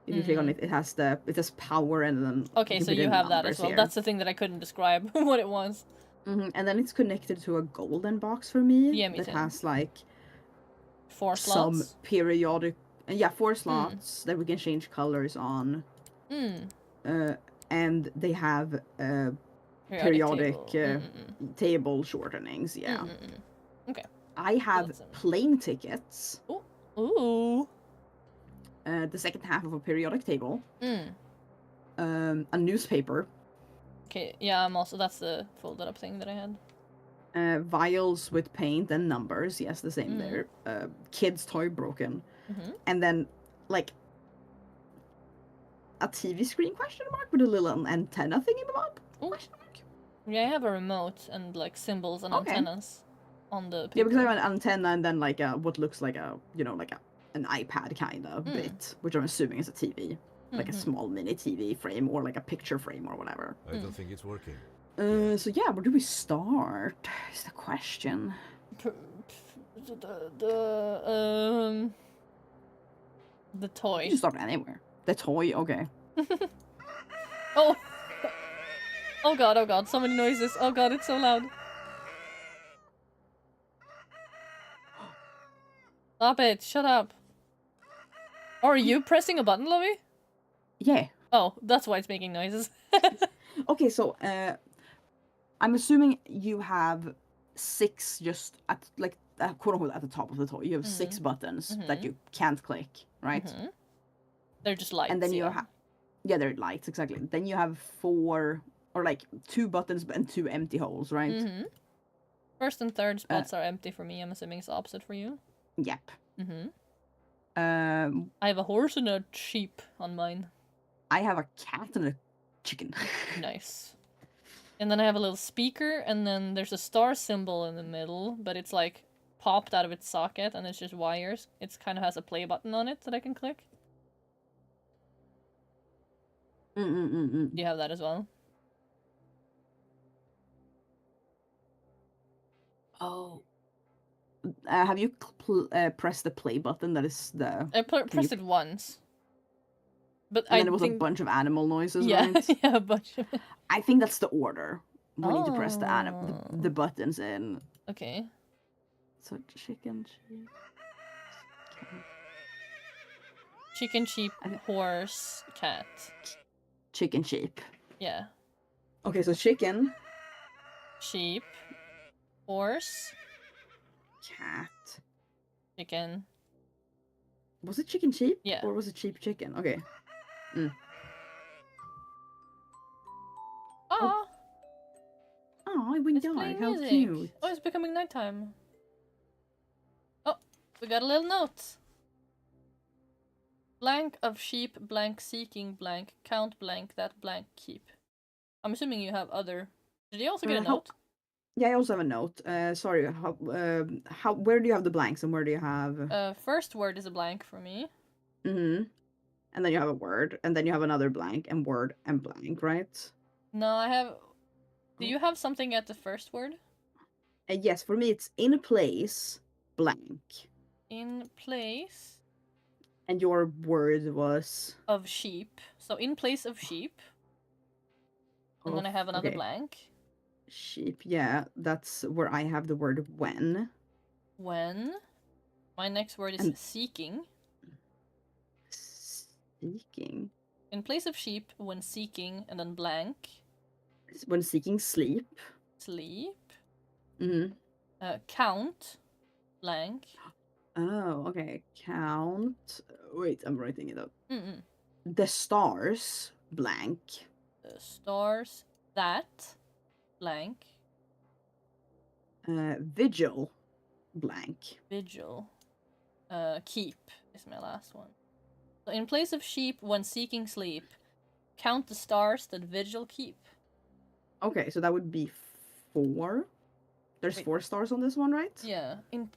If you click on it, it says power and then... Okay, so you have that as well. Here. That's the thing that I couldn't describe what it was. And then it's connected to a golden box for me. Yeah, me that too. has like 4 slots. some periodic... 4 slots that we can change colors on. And they have periodic table shortenings, yeah. Okay. I have plane tickets. Ooh. The second half of a periodic table. A newspaper. Okay, yeah, I'm also... That's the folded up thing that I had. Vials with paint and numbers. Yes, the same there. Kid's toy broken. And then, like, a TV screen question mark with a little antenna thingy bob? Question mark? Yeah, I have a remote and, like, symbols and antennas on the paper. Yeah, because I have an antenna and then, like, what looks like a, like an iPad kind of bit, which I'm assuming is a TV. Like a small mini TV frame or, like, a picture frame or whatever. I don't think it's working. So yeah, where do we start? Is the question. The toy. You can start anywhere. The toy, okay. Oh! Oh god, so many noises. Oh god, it's so loud. Stop it, shut up. Are you pressing a button, Lovi? Yeah. Oh, that's why it's making noises. Okay, so, I'm assuming you have 6 just at, like, quote unquote at the top of the toy. You have 6 buttons that you can't click, right? They're just lights. And then you have... Yeah, they're lights, exactly. Then you have 4, or like 2 buttons and 2 empty holes, right? First and third spots are empty for me. I'm assuming it's the opposite for you. Yep. I have a horse and a sheep on mine. I have a cat and a chicken. Nice. And then I have a little speaker, and then there's a star symbol in the middle, but it's like popped out of its socket, and it's just wires. It kind of has a play button on it that I can click. Do you have that as well? Oh. Have you pressed the play button? That is the... I pressed it once. But and then it was a bunch of animal noises, yeah, right? Yeah, a bunch of... I think that's the order. We need to press the buttons in. Okay. So, chicken, sheep... Chicken, sheep, horse, cat. Chicken, sheep. Yeah. Okay, so chicken. Sheep. Horse. Cat. Chicken. Was it chicken, sheep? Yeah. Or was it sheep, chicken? Okay. Oh, it went dark. How music. cute. Oh, it's becoming nighttime. Oh, we got a little note. Blank of sheep, blank seeking, blank, count blank, that blank keep. I'm assuming you have other... Did you also get a note? Yeah, I also have a note. Sorry, where do you have the blanks and where do you have... First word is a blank for me. And then you have a word, and then you have another blank, and word, and blank, right? No, I have... Do you have something at the first word? Yes, for me it's in place blank. In place And your word was of sheep. So in place of sheep. And then I have another okay. blank. Sheep, yeah, that's where I have the word when. When. My next word is And seeking. Seeking. In place of sheep, when seeking, and then blank. When seeking sleep. Sleep. Mm-hmm. Count. Blank. Oh, okay. Count. Wait, I'm writing it up. Mm-mm. The stars, blank. The stars. That. Blank. Vigil, blank. Vigil. Keep is my last one. So in place of sheep, when seeking sleep, count the stars that vigil keep. Okay, so that would be 4. There's Wait. 4 stars on this one, right? Yeah. In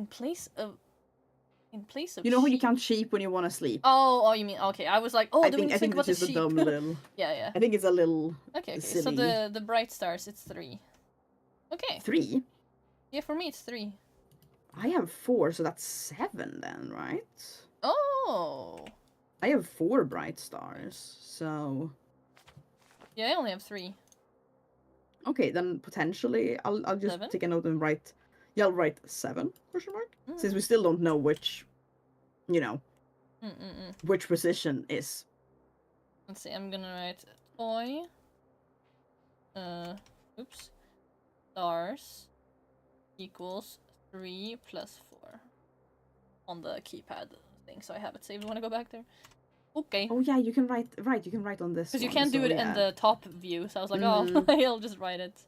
place of You know how you sheep. count sheep when you want to sleep? Oh, you mean okay? I was like, oh, I then we think need to think about it's the just a sheep. dumb little. Yeah. I think it's a little Okay. silly. So the bright stars, it's 3. Okay. 3. Yeah, for me it's 3. I have 4, so that's 7 then, right? Oh. I have 4 bright stars, so Yeah, I only have 3. okay, then potentially I'll just 7? take a note and write. Yeah, I'll write 7 question mark. Mm. Since we still don't know which, you know, Mm-mm-mm. which position is. Let's see. I'm gonna write toy. Oops. Stars equals 3 plus 4 on the keypad thing, so I have it saved. Want to go back there? Okay. Oh yeah, you can write You can write on this. Because you one, can't do so it yeah. in the top view, so I was like, oh, I'll just write it.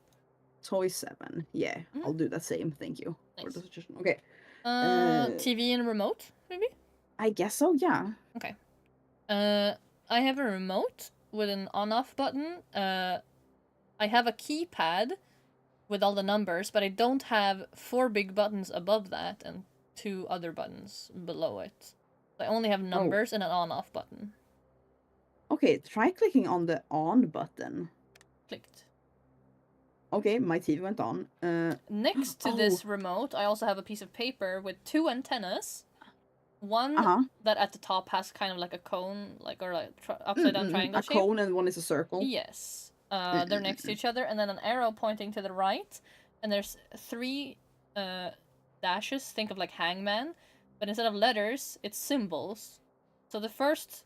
Toy 7. Yeah, I'll do that same. Thank you for Nice. the suggestion. Okay. TV and remote, maybe? I guess so. Yeah. Okay. I have a remote with an on-off button. I have a keypad with all the numbers, but I don't have 4 big buttons above that and 2 other buttons below it. I only have numbers and an on-off button. Okay, try clicking on the on button. Clicked. Okay, my TV went on. Next to this remote, I also have a piece of paper with 2 antennas. One that at the top has kind of like a cone, or like upside down triangle shape. A cone and one is a circle. Yes. They're next to each other, and then an arrow pointing to the right. And there's 3 dashes. Think of like hangman, but instead of letters, it's symbols. So the first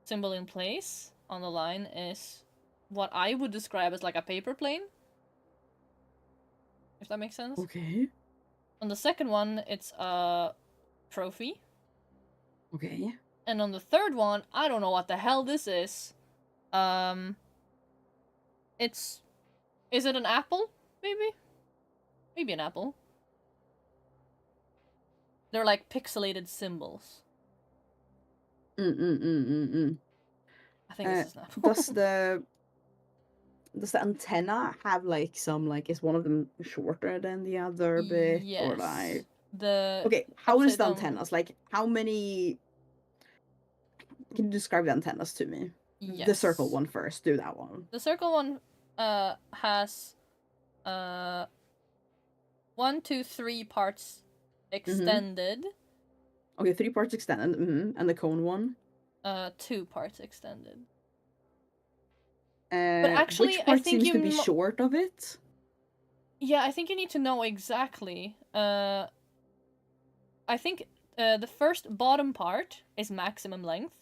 symbol in place on the line is what I would describe as like a paper plane. If that makes sense. Okay. On the second one, it's a trophy. Okay. And on the third one, I don't know what the hell this is. Is it an apple? Maybe? Maybe an apple. They're like pixelated symbols. I think this is an apple. Does the antenna have like some, like, is one of them shorter than the other bit? Yes. Or like The okay, how is the upside down- antennas? Like, how many? Can you describe the antennas to me? Yes. The circle one first. Do that one. The circle one has 1, 2, 3 parts extended. Okay, 3 parts extended. And the cone one? 2 parts extended. But actually, which part I think seems to be short of it? Yeah, I think you need to know exactly. I think the first bottom part is maximum length.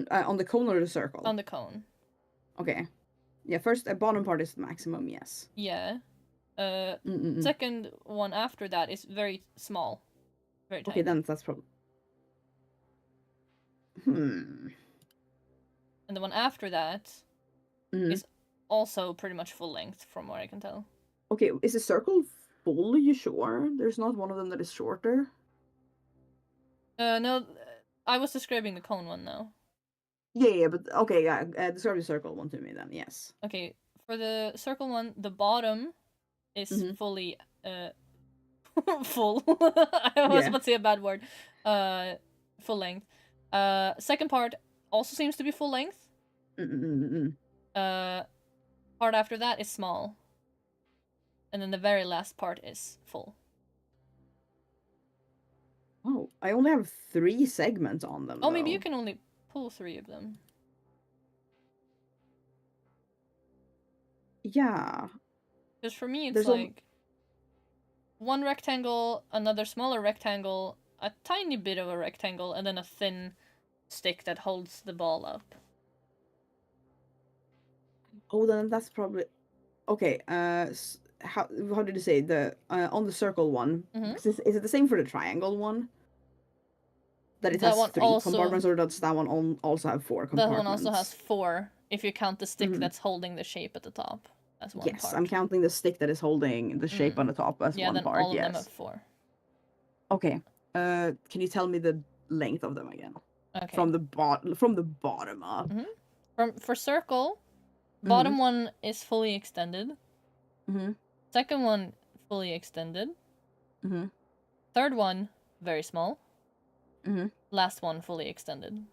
On the cone or the circle? On the cone. Okay. Yeah, first bottom part is maximum, yes. Yeah. Second one after that is very small. Very tiny. Okay, then that's probably... And the one after that is also pretty much full length, from what I can tell. Okay, is the circle full? Are you sure? There's not one of them that is shorter? No, I was describing the cone one now. Yeah, but okay, yeah. Describe the circle one to me then, yes. Okay, for the circle one, the bottom is fully full. I was about to say a bad word. Full length. Second part also seems to be full length. Part after that is small. and then the very last part is full. Oh, I only have 3 segments on them. Oh, maybe you though. can only pull 3 of them. Yeah. Because for me, it's There's like one rectangle, another smaller rectangle, a tiny bit of a rectangle, and then a thin stick that holds the ball up. Oh, then that's probably okay. How did you say the on the circle one? Mhm. Is it the same for the triangle one? That it That has one 3 also- compartments, or does that one also have 4 compartments? That one also has 4, if you count the stick Mhm. that's holding the shape at the top as one Yes, part. I'm counting the stick that is holding the shape on the top as Yeah, one then part. all of Yes. them have 4. Okay. Can you tell me the length of them again? Okay. From the bottom up. For circle, bottom one is fully extended. Mhm. Second one fully extended. Mhm. Third one very small. Mhm. Last one fully extended.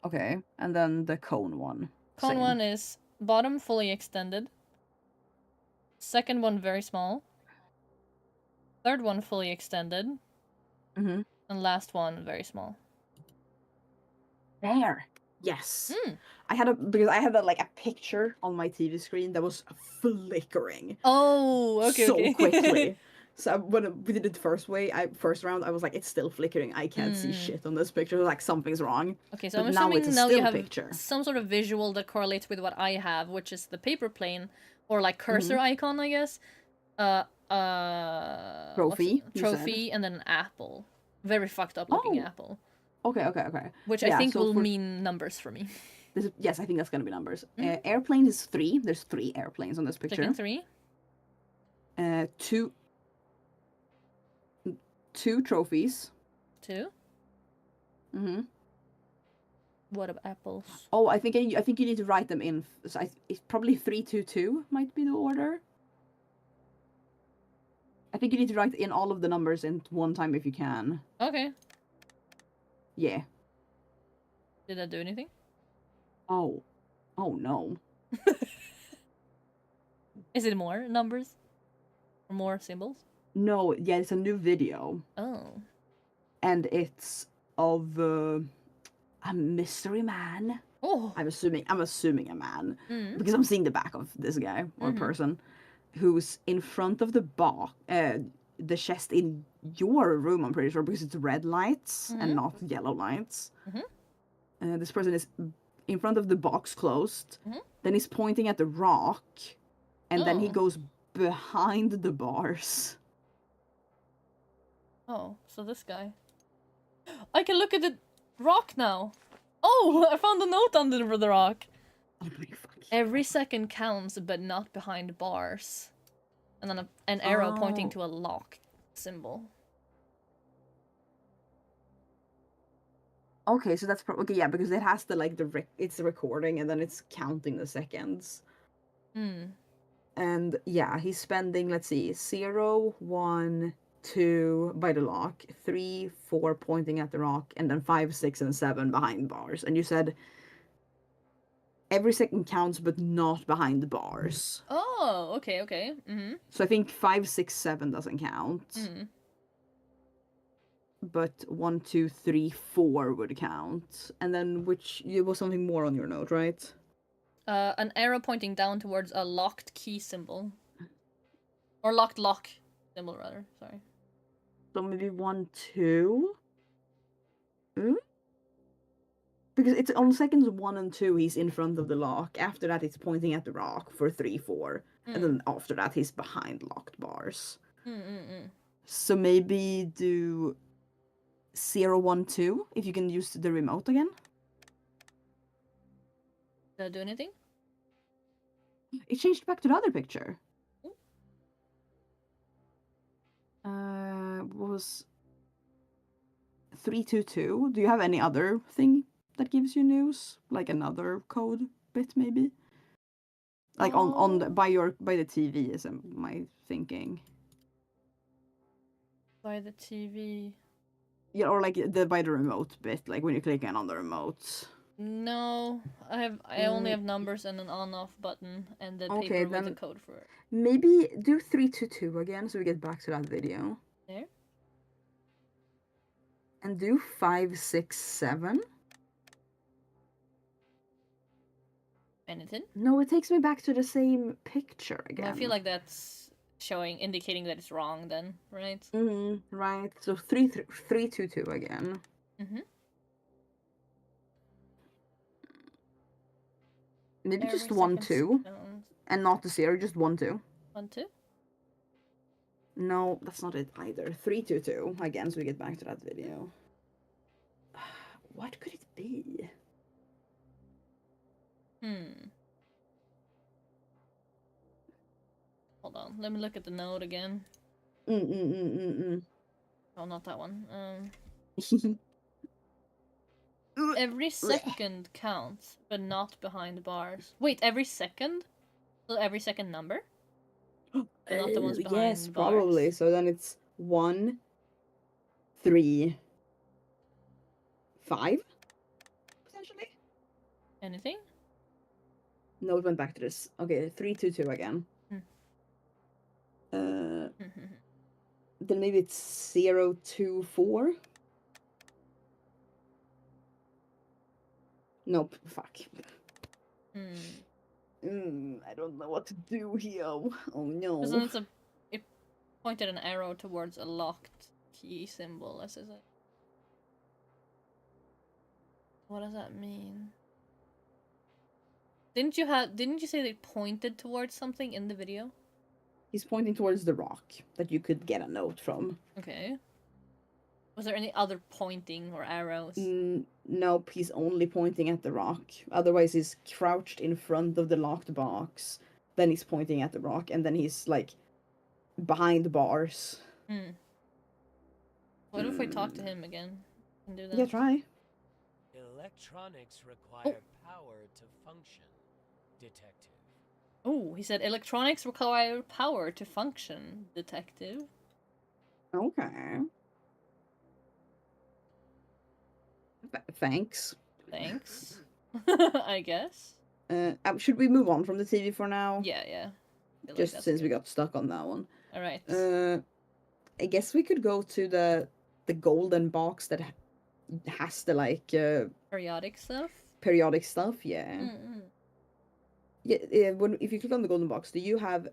Okay, and then the cone one. Cone Same. one is bottom fully extended. Second one very small. Third one fully extended. Mhm. And last one very small. There. Yes. Mm. Because I had a picture on my TV screen that was flickering. Oh, okay, so okay. quickly. So when we did it the first round, I was like, it's still flickering. I can't see shit on this picture. Like something's wrong. Okay, so but I'm now assuming it's a now still you have picture. some sort of visual that correlates with what I have, which is the paper plane, or like cursor icon, I guess. Trophy. Trophy, and then an apple. Very fucked up looking Oh. apple. Okay. Which Yeah, I think so will mean numbers for me. Yes, I think that's gonna be numbers. Airplane is 3. There's 3 airplanes on this picture. Taking 3. 2 trophies. 2. Mhm. What of apples? Oh, I think you need to write them in. So it's probably 3, 2, 2 might be the order. I think you need to write in all of the numbers in one time if you can. Okay. Yeah. Did that do anything? Oh no. Is it more numbers? Or more symbols? No, yeah, it's a new video. Oh. And it's of a mystery man. Oh. I'm assuming a man. Mm. Because I'm seeing the back of this guy or person who's in front of the chest in your room, I'm pretty sure, because it's red lights and not yellow lights. This person is in front of the box closed. Then he's pointing at the rock, and then he goes behind the bars. Oh, so this guy. I can look at the rock now. Oh, I found a note under the rock. Oh my fucking Every second counts, but not behind bars. And then an arrow pointing to a lock symbol. Okay, so that's okay. Yeah, because it has the it's recording and then it's counting the seconds. And yeah, he's spending, let's see, 0, 1, 2 by the lock, 3, 4 pointing at the rock, and then 5, 6, and 7 behind bars. And you said every second counts, but not behind the bars. Oh, okay. So I think 5, 6, 7 doesn't count. But 1, 2, 3, 4 would count. And then there was something more on your note, right? An arrow pointing down towards a locked key symbol. Or lock symbol, rather. Sorry. So maybe 1, 2? Because it's on seconds 1 and 2, he's in front of the lock. After that, it's pointing at the rock for 3, 4. And then after that, he's behind locked bars. So maybe do 0, 1, 2, if you can use the remote again. Did I do anything? It changed back to the other picture. What was 3, 2, 2? Do you have any other thing that gives you news? Like another code bit, maybe? Like by the TV is my thinking. By the TV. Yeah, or like by the remote bit, like when you click in on the remote. No, I only have numbers and an on-off button and the Okay, paper with the then code for it. maybe do 322 again so we get back to that video. There. And do 567. Anything? No, it takes me back to the same picture again. Well, I feel like that's indicating that it's wrong then, right? Right. So 322 again. Maybe Every just 1 second 2. counts. And not the 0, just 1 2. 1 2. No, that's not it either. 322 again, so we get back to that video. What could it be? Hold on. Let me look at the note again. Oh, not that one. Every second counts, but not behind bars. Wait, every second? So every second number? Not the ones behind yes, bars. probably. So then it's 1 3 5 potentially. Anything? No, it went back to this. Okay, 322 again. Then maybe it's 024. Nope. Fuck. I don't know what to do here. Oh no. Because then it pointed an arrow towards a locked key symbol, as is it. What does that mean? Didn't you say they pointed towards something in the video? He's pointing towards the rock that you could get a note from. Okay. Was there any other pointing or arrows? Nope, he's only pointing at the rock. Otherwise, he's crouched in front of the locked box. Then he's pointing at the rock, and then he's like behind bars. What if we talk to him again? Can do that. Yeah, try. Electronics require power to function, detective. Oh, he said electronics require power to function, detective. Okay. Thanks. Thanks. I guess. Should we move on from the TV for now? Yeah. Just since we got stuck on that one. Alright. I guess we could go to the golden box that has the like periodic stuff. Yeah. Yeah. If you click on the golden box, do you have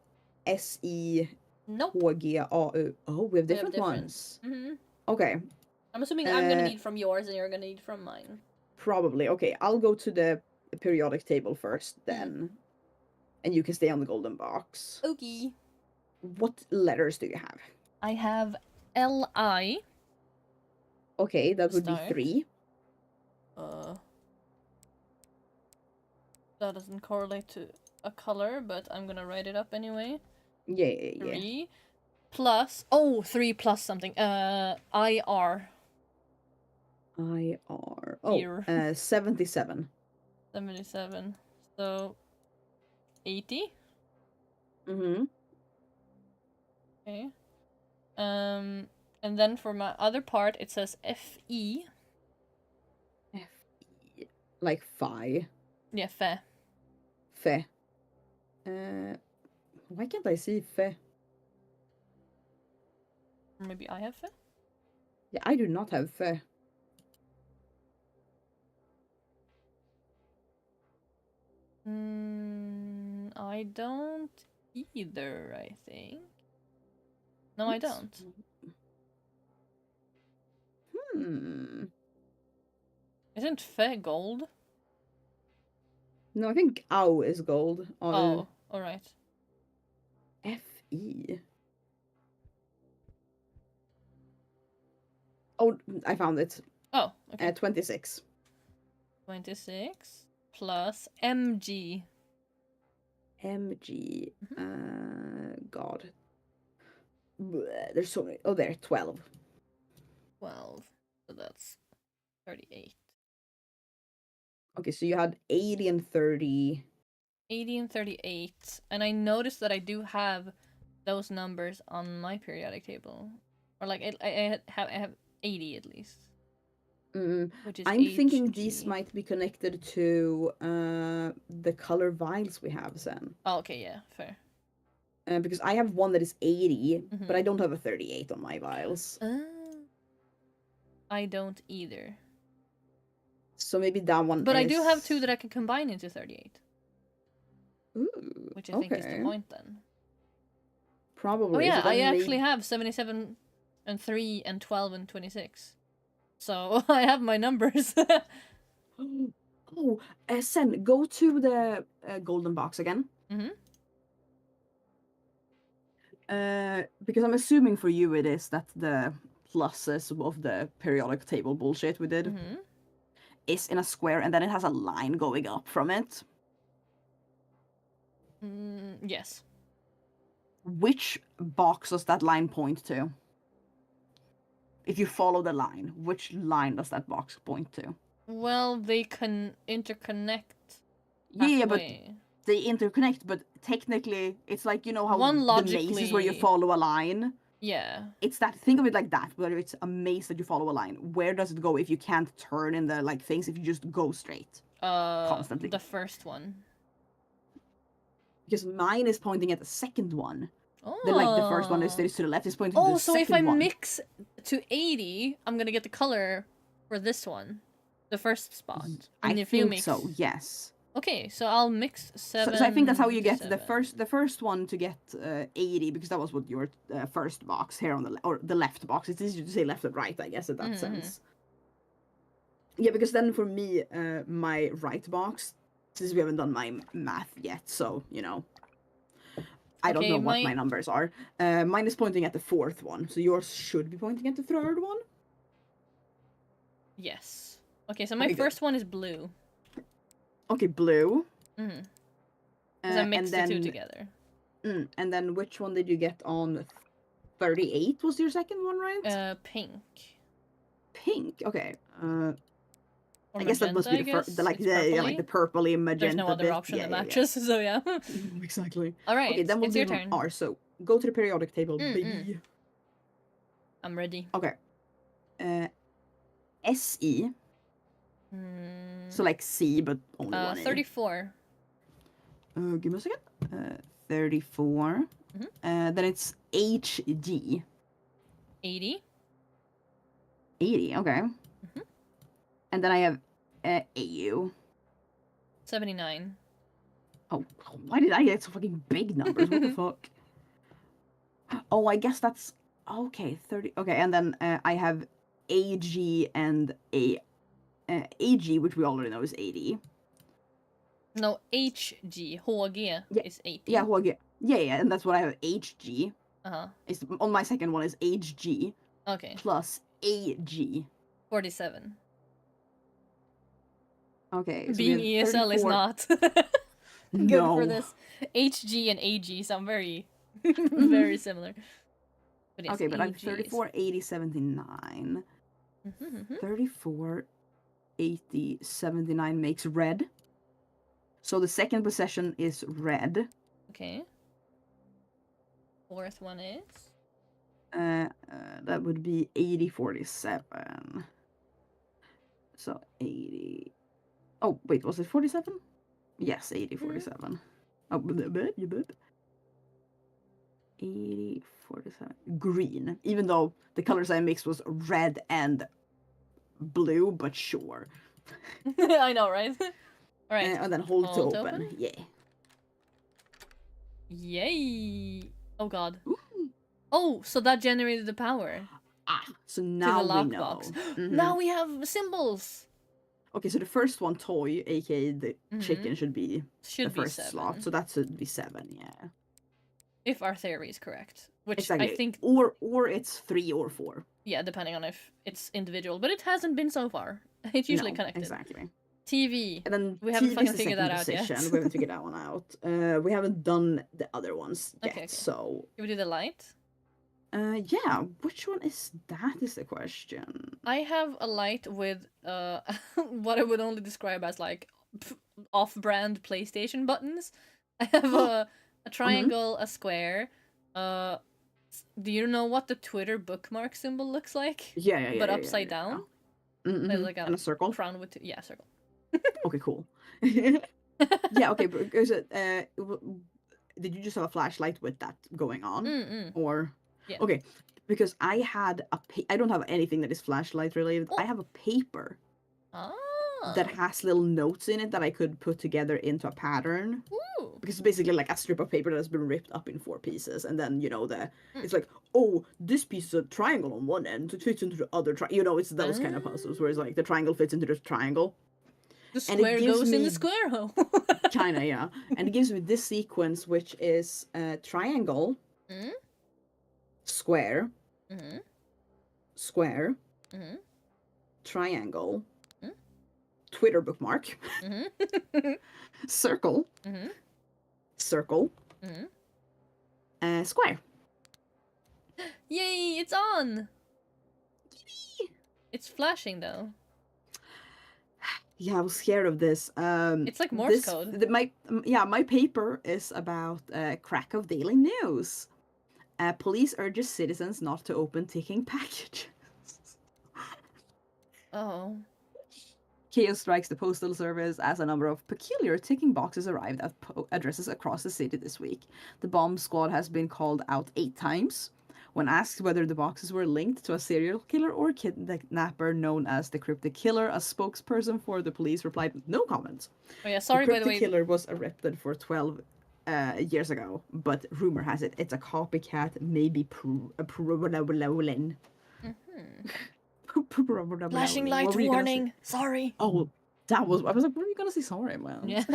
SE? Nope. HGAU? Oh, we have different ones. Okay. I'm assuming I'm gonna need from yours and you're gonna need from mine. Probably. Okay, I'll go to the periodic table first then. And you can stay on the golden box. Okay. What letters do you have? I have LI. Okay, that would Start. be 3. That doesn't correlate to a color, but I'm gonna write it up anyway. Yeah. 3 plus 3 plus something. IR. IR. Oh, Here. 77. 77. So 80. Okay. And then for my other part, it says FE. FE. Like Phi. Yeah, fe. Fe. Why can't I see Fe? Or maybe I have fe? Yeah, I do not have Fe. I don't either, I think. No, I don't. Isn't fe gold? No, I think AU is gold. Oh, alright. FE. Oh, I found it. Oh, okay. 26. 26 plus MG. MG. God. Bleh, there's so many. Oh, there, 12. 12. So that's 38. Okay, so you had 80 and 30. 80 and 38. And I noticed that I do have those numbers on my periodic table. Or like, I have 80 at least. which is I'm thinking these HG. might be connected to the color vials we have, Sen. Oh, okay, yeah, fair. Because I have one that is 80, but I Mhm. don't have a 38 on my vials. I don't either. So maybe that one But is... I do have 2 that I can combine into 38. Ooh, Which I think is the point then. Probably. Oh yeah, so I then actually have 77 and 3 and 12 and 26. So I have my numbers. Oh, Sen, go to the golden box again. Because I'm assuming for you it is that the pluses of the periodic table bullshit we did is in a square, and then it has a line going up from it. Yes. Which box does that line point to? If you follow the line, which line does that box point to? Well, they can interconnect. Yeah, but halfway. they interconnect, but technically it's like, you know how One the maze is where you logically- follow a line? Yeah. It's that, think of it like that, where it's a maze that you follow a line. Where does it go if you can't turn in the like things, if you just go straight? Constantly. The first one. Because mine is pointing at the second one. Oh. The first one is to the left, is pointing to the so second if I one. mix to 80, I'm gonna get the color for this one. The first spot. And I if you think mix... so, yes. Okay, so I'll mix 7. So I think that's how you get 7. the first one to get 80, because that was what your first box here on the left box. It's easier to say left and right, I guess, in that sense. Yeah, because then for me, my right box, since we haven't done my math yet, so you know, I don't know what my numbers are. Mine is pointing at the fourth one, so yours should be pointing at the third one. Yes. Okay, so my first one is blue. Okay, blue. Because I mixed the 2 together. And then which one did you get on 38? Was your second one, right? Pink. Pink. Okay. Or I guess that must be the first, like the purpley magenta. There's no other bit. option that Yeah. matches, so yeah. Exactly. All right. Okay, then we'll it's do your turn. R. So go to the periodic table, baby. I'm ready. Okay. SE. So like C, but only one. 34. Give me a second. 34. Then it's HG. 80. 80. Okay. And then I have AU. 79. Oh, why did I get so fucking big numbers? What the fuck? Oh, I guess that's okay. 30. Okay, and then I have AG and AG, which we already know is 80. No, HG. HG is 80. Yeah, HG. Yeah, and that's what I have. HG. It's on my second one is HG. Okay. Plus AG. 47. Okay. So being ESL is not good for this. HG and AG sound very, very similar. But yes, okay, but I'm AG 34, 80, 79. 34, 80, 79 makes red. So the second possession is red. Okay. Fourth one is? That would be 80, 47. So 80. Oh, wait, was it 47? Yes, 80, 47. Oh, you bet. 80, 47. Green. Even though the colors I mixed was red and blue, but sure. I know, right? Alright. And then hold to open. Yeah. Yay! Oh god. Ooh. Oh, so that generated the power. So now to the we know. lockbox. Now we have symbols! Okay, so the first one, toy, aka the chicken, should be the first 7. slot. So that should be 7, yeah. If our theory is correct. Which exactly. I think... Or it's 3 or 4. Yeah, depending on if it's individual. But it hasn't been so far. It's usually connected. Exactly. TV. And then we haven't fucking the figured that out position. yet. We haven't figured that one out. We haven't done the other ones yet, okay. so... Can we do the light? Yeah, which one is that is the question. I have a light with what I would only describe as like off-brand PlayStation buttons. I have a triangle, a square. Do you know what the Twitter bookmark symbol looks like? Yeah. But upside down? Mm-hmm. Like And a circle. crown with yeah, circle. Okay, cool. Yeah, okay, but is it, did you just have a flashlight with that going on? Or Yeah. okay, because I had I don't have anything that is flashlight related. I have a paper that has little notes in it that I could put together into a pattern. Ooh. Because it's basically like a strip of paper that has been ripped up in 4 pieces, and then it's like, oh, this piece is a triangle on one end, it fits into the other it's those kind of puzzles where it's like the triangle fits into the triangle. The square goes in the me square hole. China, yeah. And it gives me this sequence, which is triangle, square, square, triangle, Twitter bookmark, circle, circle, square. Yay, it's on! It's flashing though. Yeah, I was scared of this. It's like Morse code. My paper is about crack of daily news. Police urges citizens not to open ticking packages. Oh. Chaos strikes the postal service as a number of peculiar ticking boxes arrived at addresses across the city this week. The bomb squad has been called out 8 times. When asked whether the boxes were linked to a serial killer or kidnapper known as the Cryptic Killer, a spokesperson for the police replied with no comment. Oh yeah, sorry by the way. The Cryptic Killer was arrested for 12 years ago, but rumor has it it's a copycat, maybe Flashing light warning. Sorry. Oh, I was like, what are you gonna say sorry, man? Yeah.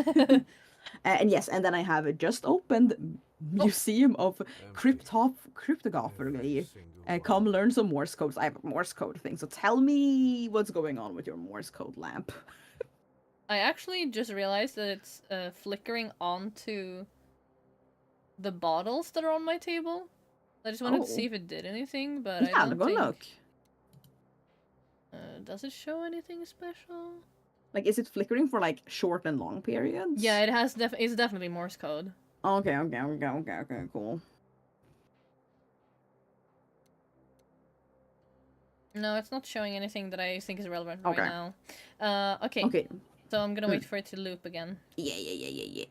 And yes, and then I have just opened Museum of Cryptography. Come learn some Morse codes. I have a Morse code thing, so tell me what's going on with your Morse code lamp. I actually just realized that it's flickering onto the bottles that are on my table. I just wanted to see if it did anything, but I don't think... look. Does it show anything special? Like, is it flickering for like short and long periods? Yeah, it has. It's definitely Morse code. Okay, cool. No, it's not showing anything that I think is relevant right now. Okay. So I'm gonna wait for it to loop again. Yeah.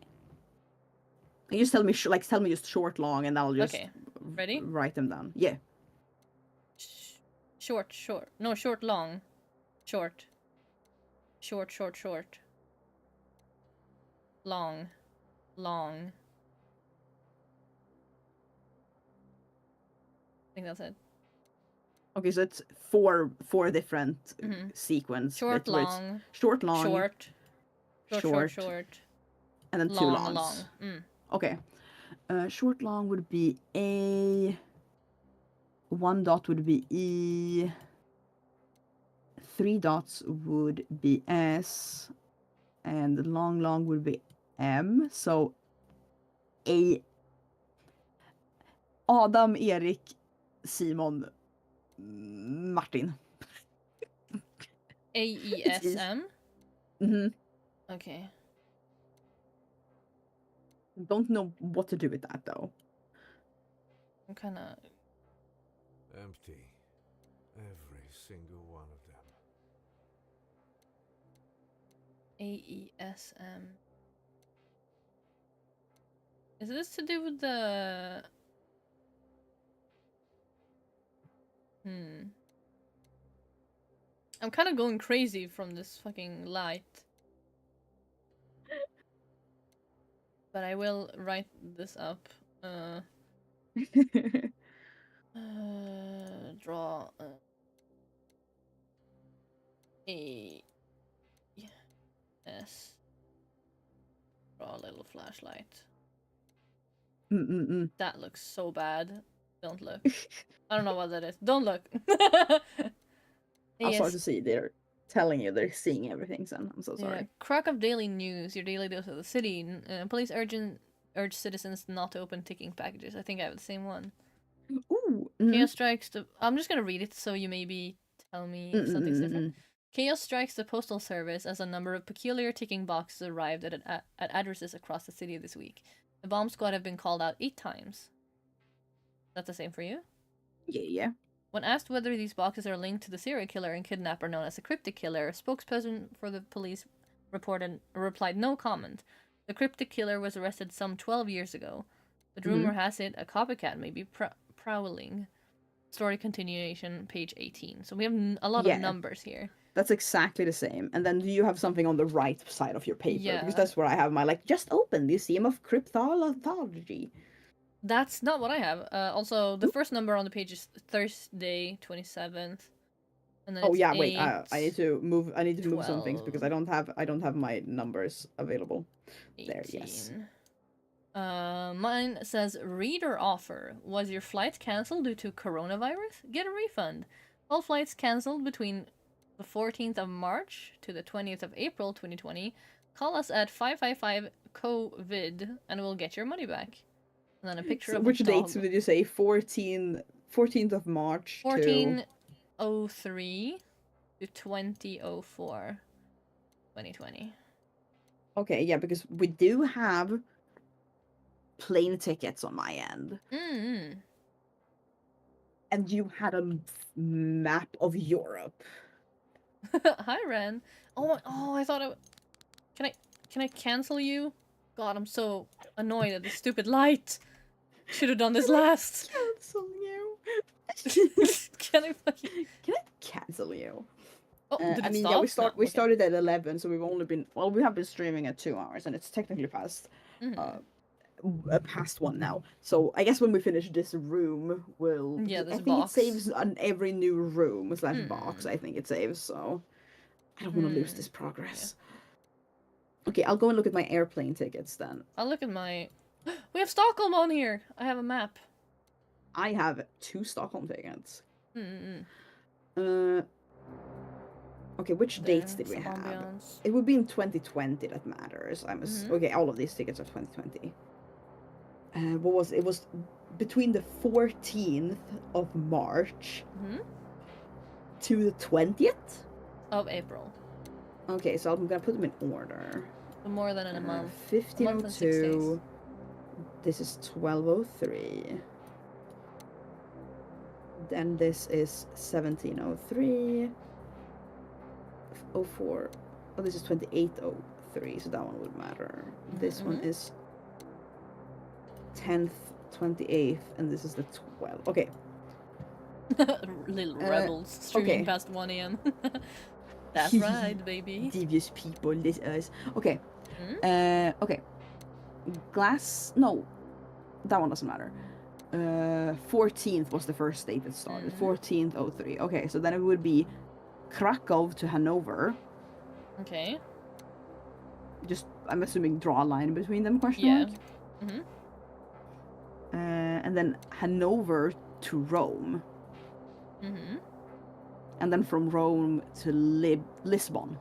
And just tell me, tell me just short, long, and I'll just ready? Write them down. Yeah. Short. No, short, long. Short. Long. I think that's it. Okay, so it's four different sequence. Short, long. Short, long. Short. And then two longs. Long. Okay. Short, long would be A. 1 dot would be E. 3 dots would be S. And long would be M. So A. Adam, Erik, Simon, Martin. AESM? Okay. Don't know what to do with that though. I'm kinda... Empty. Every single one of them. AESM. Is this to do with the... I'm kind of going crazy from this fucking light. But I will write this up. Draw A S. Draw a little flashlight. That looks so bad. Don't look. I don't know what that is. Don't look. I'll start to see they're telling you they're seeing everything, son. I'm so sorry. Crack of daily news, your daily dose of the city. Police urge citizens not to open ticking packages. I think I have the same one. Ooh. Chaos strikes the... I'm just gonna read it so you maybe tell me if something's different. Chaos strikes the postal service as a number of peculiar ticking boxes arrived at addresses across the city this week. The bomb squad have been called out 8 times. That's the same for you? Yeah. When asked whether these boxes are linked to the serial killer and kidnapper known as the Cryptic Killer, a spokesperson for the police replied no comment. The Cryptic Killer was arrested some 12 years ago. But rumor has it a copycat may be prowling. Story continuation, page 18. So we have a lot of numbers here. That's exactly the same. And then you have something on the right side of your paper. Yeah. Because that's where I have my, like, just open Museum of Cryptology. That's not what I have. Also, the first number on the page is Thursday, 27th. And then Oh it's yeah, wait. 8, I need to move. I need to move some things 12, because I don't have my numbers available. 18. There, yes. Mine says reader offer. Was your flight cancelled due to coronavirus? Get a refund. All flights cancelled between the 14th of March to the 20th of April 2020. Call us at 555-COVID and we'll get your money back. And then a picture of which a dog. dates did you say? 14th of March 1403 to 2004 2020. Okay, yeah, because we do have plane tickets on my end. And you had a map of Europe. Hi, Ren. Oh, I thought it. Can I cancel you? God, I'm so annoyed at the stupid light. Should have done this last. Cancel you. Can I cancel you? Oh, did it I mean, stop? yeah, No, we okay. started at 11, so we've only been we have been streaming at 2 hours, and it's technically past past 1 now. So I guess when we finish this room, we'll. Yeah, I there's a think box. it saves on every new room / box. I think it saves. So I don't want to lose this progress. Yeah. Okay, I'll go and look at my airplane tickets then. I'll look at my. We have Stockholm on here. I have a map. I have 2 Stockholm tickets. Okay, which dates did we have? Ambiance. It would be in 2020 that matters. Okay, all of these tickets are 2020. What was it? Was between the 14th of March to the 20th of April. Okay, so I'm gonna put them in order. More than in a month. 1502. This is 1203. Then this is 1703. 04. Oh, this is 2803, so that one would matter. This one is 10th, 28th, and this is the 12th. Okay. Little rebels streaming past 1 a.m. That's right, baby. Devious people, this us. Okay. Okay. Glass. No, that one doesn't matter. 14th was the first date that started. 14th03. Okay, so then it would be Krakow to Hanover. Okay. Just, I'm assuming draw a line between them, question mark? And then Hanover to Rome. And then from Rome to Lisbon.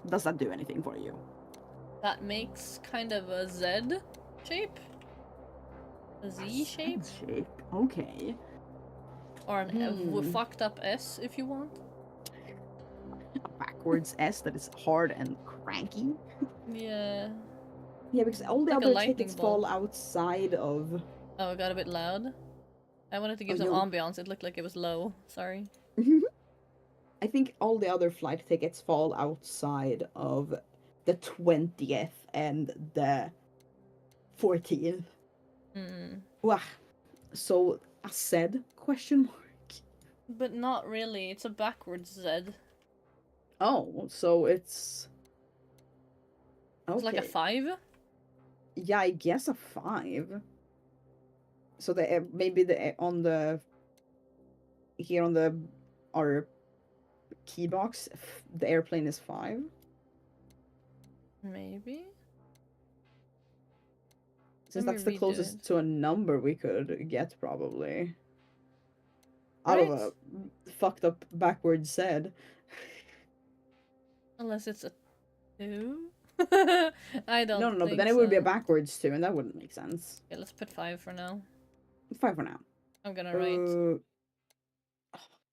Does that do anything for you? That makes kind of a Z shape? A Z shape? Okay. Or a fucked up S if you want. A backwards S that is hard and cranky. Yeah. Yeah, because all the Like other tickets fall outside of... Oh, it got a bit loud. I wanted to give some ambiance. It looked like it was low. Sorry. I think all the other flight tickets fall outside of the 20th and the 14th. Wow. So, a Z? Question mark. But not really. It's a backwards Z. Oh, so it's... Okay. It's like a 5? Yeah, I guess a 5. So maybe on the here on our key box, the airplane is 5. Maybe. Since that's the closest to a number we could get, probably. Right? Out of a fucked up backwards Z. Unless it's a 2? I don't No, think but then it would be a backwards 2, and that wouldn't make sense. Okay, let's put 5 for now. 5 for now. I'm gonna write...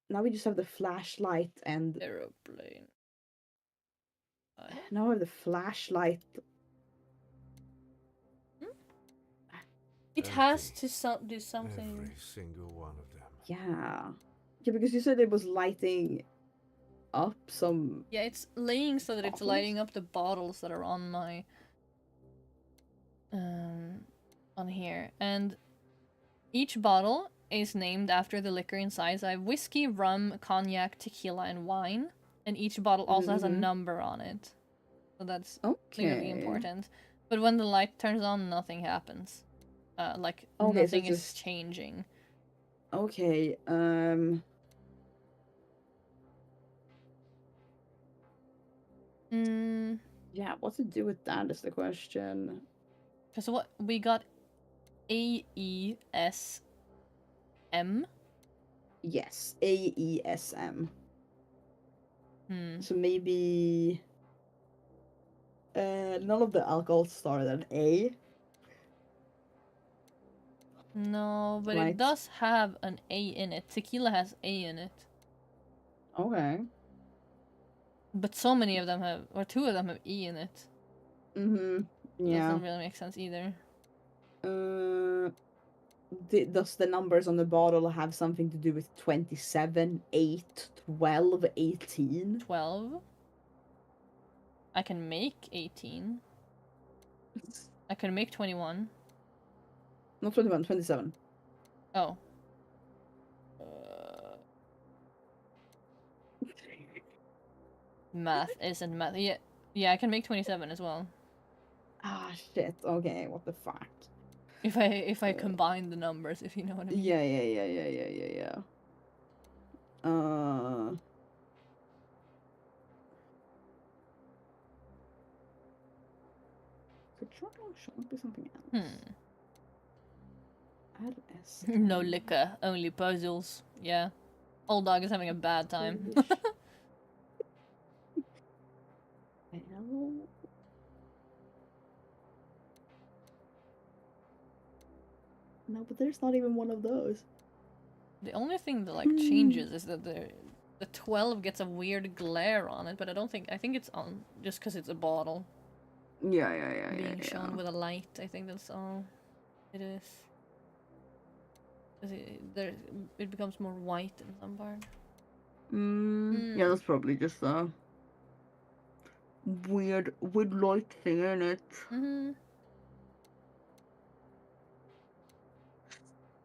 Now we just have the flashlight and... Aeroplane. Now we have the flashlight. It has to do something. Every single one of them. Yeah. Yeah, because you said it was lighting up some... Yeah, it's laying so that it's bottles? lighting up the bottles that are on my on here, and each bottle is named after the liquor inside. So I have whiskey, rum, cognac, tequila, and wine, and each bottle also has a number on it. So that's clearly important. But when the light turns on, nothing happens. Like Okay, nothing so is just... changing. Okay, yeah, what to do with that is the question. Because what we got AESM. Yes, AESM. Hmm. So maybe none of the alcohols started at A. No, but Right. it does have an A in it. Tequila has A in it. Okay. But so many of them have, or two of them have E in it. Mm-hmm. Yeah. Doesn't really make sense either. Does the numbers on the bottle have something to do with 27, 8, 12, 18? 12. I can make 18. I can make 21. Not 21, 27. Oh. Math isn't math. Yeah, I can make 27 as well. Ah, shit. Okay, what the fuck? If I combine the numbers, if you know what I mean. Yeah. Could shouldn't be something else. RS. No liquor, only puzzles. Yeah. Old dog is having a bad time. Well, no, but there's not even one of those. The only thing that like changes is that the 12 gets a weird glare on it, but I think it's on just because it's a bottle Yeah. being shown with a light. I think that's all it is. 'Cause it becomes more white in some part. Yeah, that's probably just a weird light thing in it.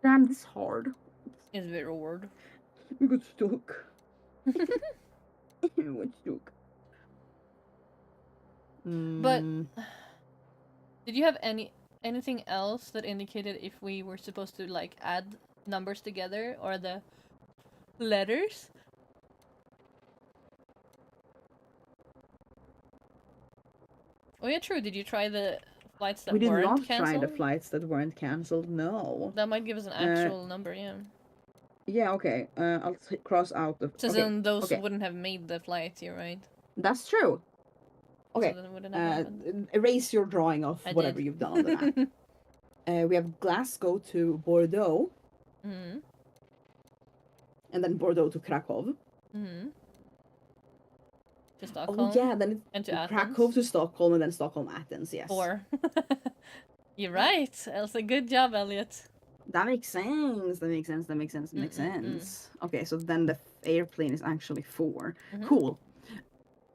Damn, this is hard. It's very weird. We got stuck. We got stuck. But did you have anything else that indicated if we were supposed to like add numbers together or the letters? Oh yeah, true. Did you try the flights that we did weren't not cancelled? try the flights that weren't cancelled. No. That might give us an actual number, yeah. Yeah. Okay. I'll cross out the. So Okay. then those okay. wouldn't have made the flight, you're right. That's true. Okay. So then it wouldn't have happened. Erase your drawing of I whatever did. you've done on the map. We have Glasgow to Bordeaux. And then Bordeaux to Krakow. To Stockholm. Oh yeah, then and to Krakow Athens. to Stockholm and then Stockholm Athens. Yes. 4. You're right. Elsa, good job, Elliot. That makes sense. That makes sense. Okay, so then the airplane is actually 4. Cool.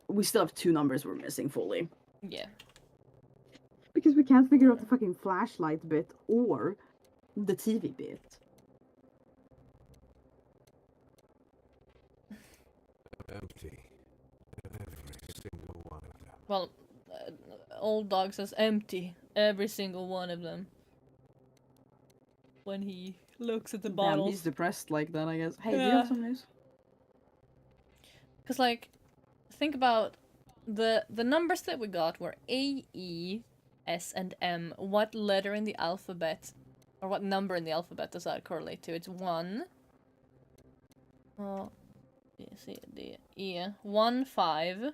We still have 2 numbers we're missing fully. Yeah. Because we can't figure out the fucking flashlight bit or the TV bit. Empty. Every single one of them. Well, old dog says empty. Every single one of them. When he looks at the bottles. Damn, he's depressed like that, I guess. Hey, do you Yeah. have some news? Because, like, think about the numbers that we got were A, E, S, and M. What letter in the alphabet, or what number in the alphabet does that correlate to? It's 1. Oh, B, C, D, E. 1, 5.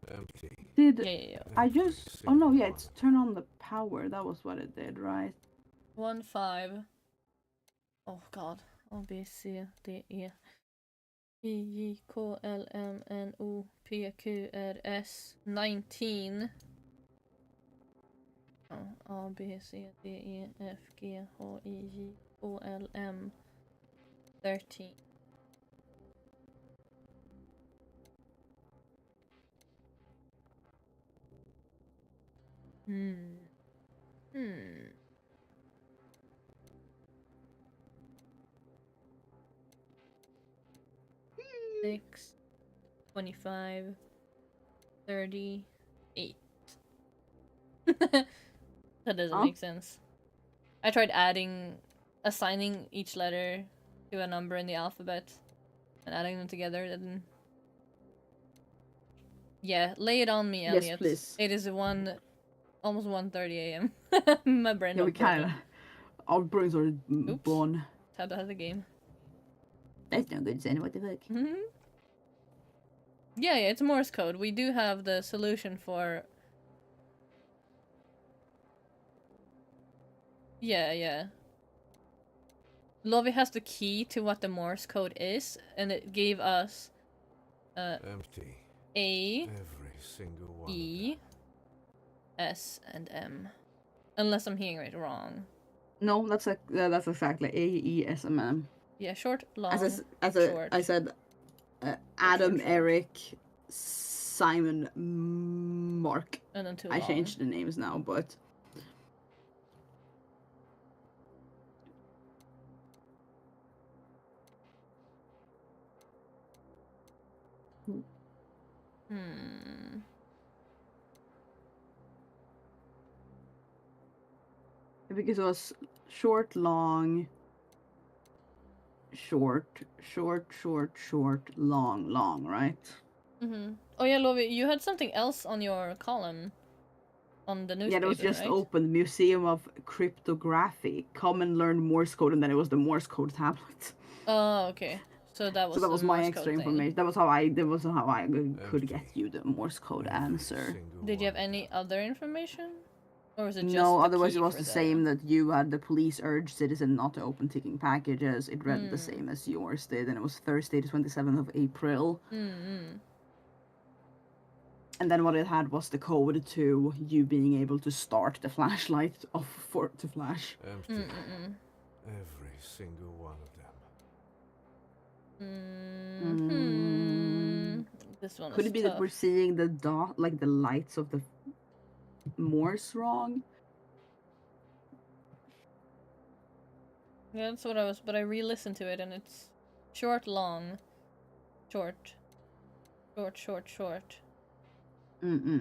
Empty. Yeah. I just... Oh no, yeah, it's turn on the power. That was what it did, right? 1, 5. Oh god. A, B, C, D, E. E, J, K, L, M, N, O, P, Q, R, S. 19. Oh, A, B, C, D, E, F, G, H, I, J, K, L, M. 13. Hmm. 6, 25, 38. That doesn't make sense. I tried assigning each letter to a number in the alphabet and adding them together. Then, yeah, lay it on me, Elliot. Yes, please. It is almost 1:30 a.m. My brain Yeah, we not broken. kind of. Our brains are Oops. blown. Tab out of the game. That's no good, Zen. What the fuck? Yeah, it's Morse code. We do have the solution for. Yeah. Lovi has the key to what the Morse code is, and it gave us Empty. A, Every single one. E, S, and M. Unless I'm hearing it wrong. No, that's exactly AESMM. Yeah, short, long, short. I said Adam, short. Eric, Simon, Mark. And then too I long. changed the names now, but. Because it was short, long, short, long, right? Oh yeah, Lovi, you had something else on your column on the newspaper, yeah, it was just right? open. Museum of Cryptography. Come and learn Morse code, and then it was the Morse code tablet. Oh, okay. So that was my Morse extra code information. thing. That was how I could get you the Morse code answer. Did you have any other information? Or was it just no, the otherwise key it was for the same that you had. The police urged citizen not to open ticking packages. It read the same as yours did, and it was Thursday the 27th of April. And then what it had was the code to you being able to start the flashlight to flash. Empty. Every single one of them. This one Could is it be tough. that we're seeing the dot, like the lights of the Morse wrong? Yeah, that's what I was, but I re-listened to it and it's short, long, short. Oh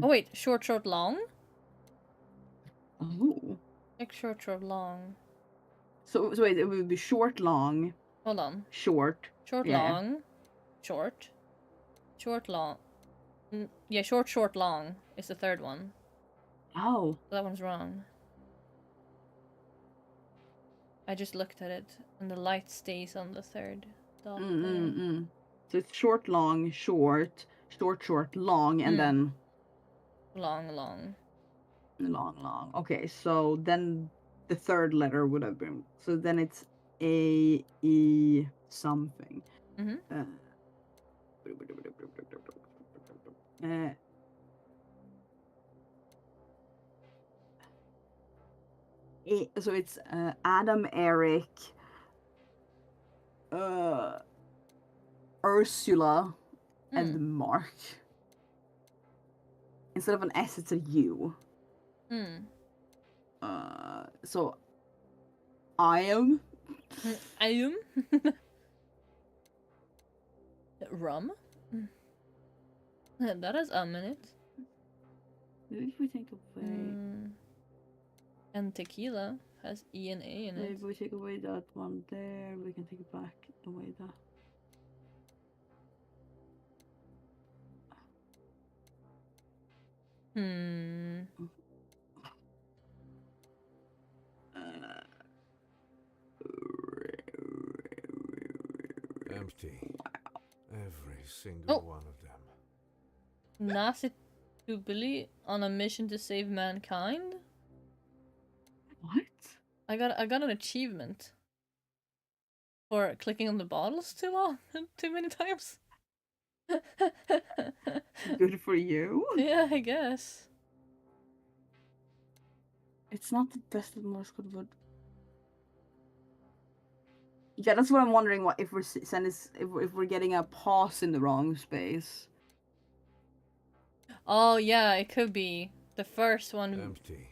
wait, short, long? Oh. Like short, long. So wait, it would be short, long. Hold on. Short. Short, yeah. long. Short, long. Yeah, short, long is the third one. Oh. That one's wrong. I just looked at it, and the light stays on the third dot there. So it's short, long, short, long, and then... Long. Long. Okay, so then the third letter would have been... So then it's A, E, something. So it's Adam, Eric, Ursula, and Mark. Instead of an S, it's a U. So I am. Rum? That has in it. Maybe if we take away. And tequila has E and A in it. Maybe we take away that one there, we can take it back away that. Empty. Every single one of them. Nasi Tubili on a mission to save mankind? What? I got an achievement for clicking on the bottles too long, too many times. Good for you. Yeah, I guess. It's not the best of Morse code, but Yeah, that's what I'm wondering. What if we're if we're getting a pause in the wrong space? Oh yeah, it could be the first one. Empty.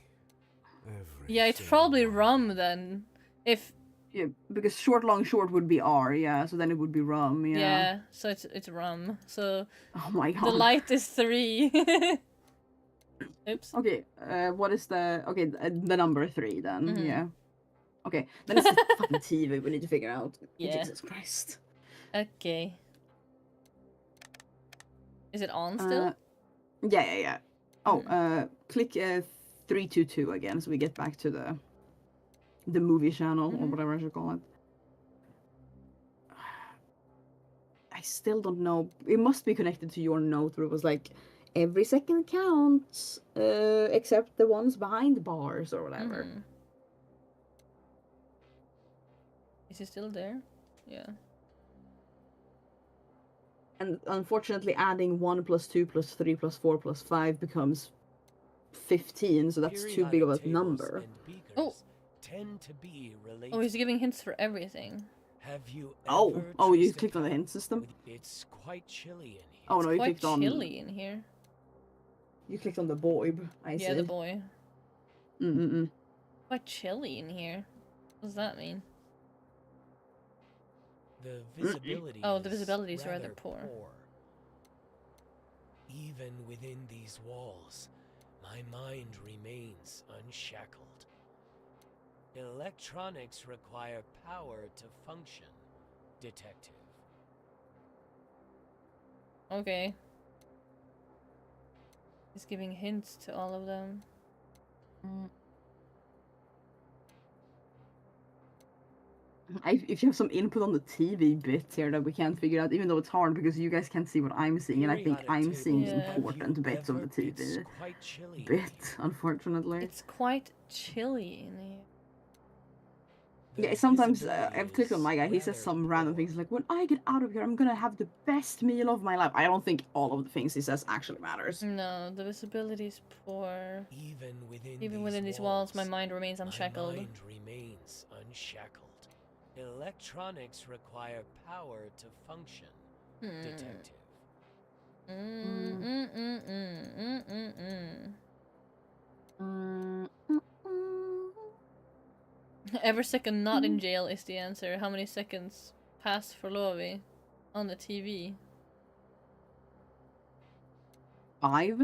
Every Yeah, it's single probably one. rum then. If Yeah, because short, long, short would be R. Yeah, so then it would be rum. Yeah. yeah, so it's rum. So Oh my god. the light is 3. Oops. Okay. What is the the number 3 then? Mhm. Yeah. Okay. Then it's the fucking TV we need to figure out. Yeah. Jesus Christ. Okay. Is it on still? Yeah. Oh, click 322 again, so we get back to the movie channel or whatever I should call it. I still don't know. It must be connected to your note where it was like every second counts, except the ones behind bars or whatever. Is he still there? Yeah. And unfortunately, adding 1 plus 2 plus 3 plus 4 plus 5 becomes 15, so that's too big of a Periodic number. tables and beakers Oh. tend to be related. Oh, he's giving hints for everything. Have you Oh, ever you traced a clicked on the path hint system? with- It's quite chilly in here. Oh no, you Quite clicked on. chilly in here. You clicked on the boy. I see. Yeah, the boy. Mm. Quite chilly in here. What does that mean? The visibility. Oh, the is visibility is rather rather poor. Even within these walls, my mind remains unshackled. Electronics require power to function, detective. Okay. He's giving hints to all of them. If you have some input on the TV bit here that we can't figure out, even though it's hard because you guys can't see what I'm seeing, and I think Periodic I'm seeing tables, Yeah. important have you bits of the ever- TV It's quite chilly in bit, here. unfortunately. It's quite chilly in here. The Yeah, sometimes visibility I've clicked on is my guy. He says rather some random poor. things like, "When I get out of here, I'm gonna have the best meal of my life." I don't think all of the things he says actually matters. No, the visibility is poor. Even within these walls, my mind remains unshackled. My mind remains unshackled. Electronics require power to function, detective. Every second not in jail is the answer. How many seconds pass for Lovi on the TV? 5.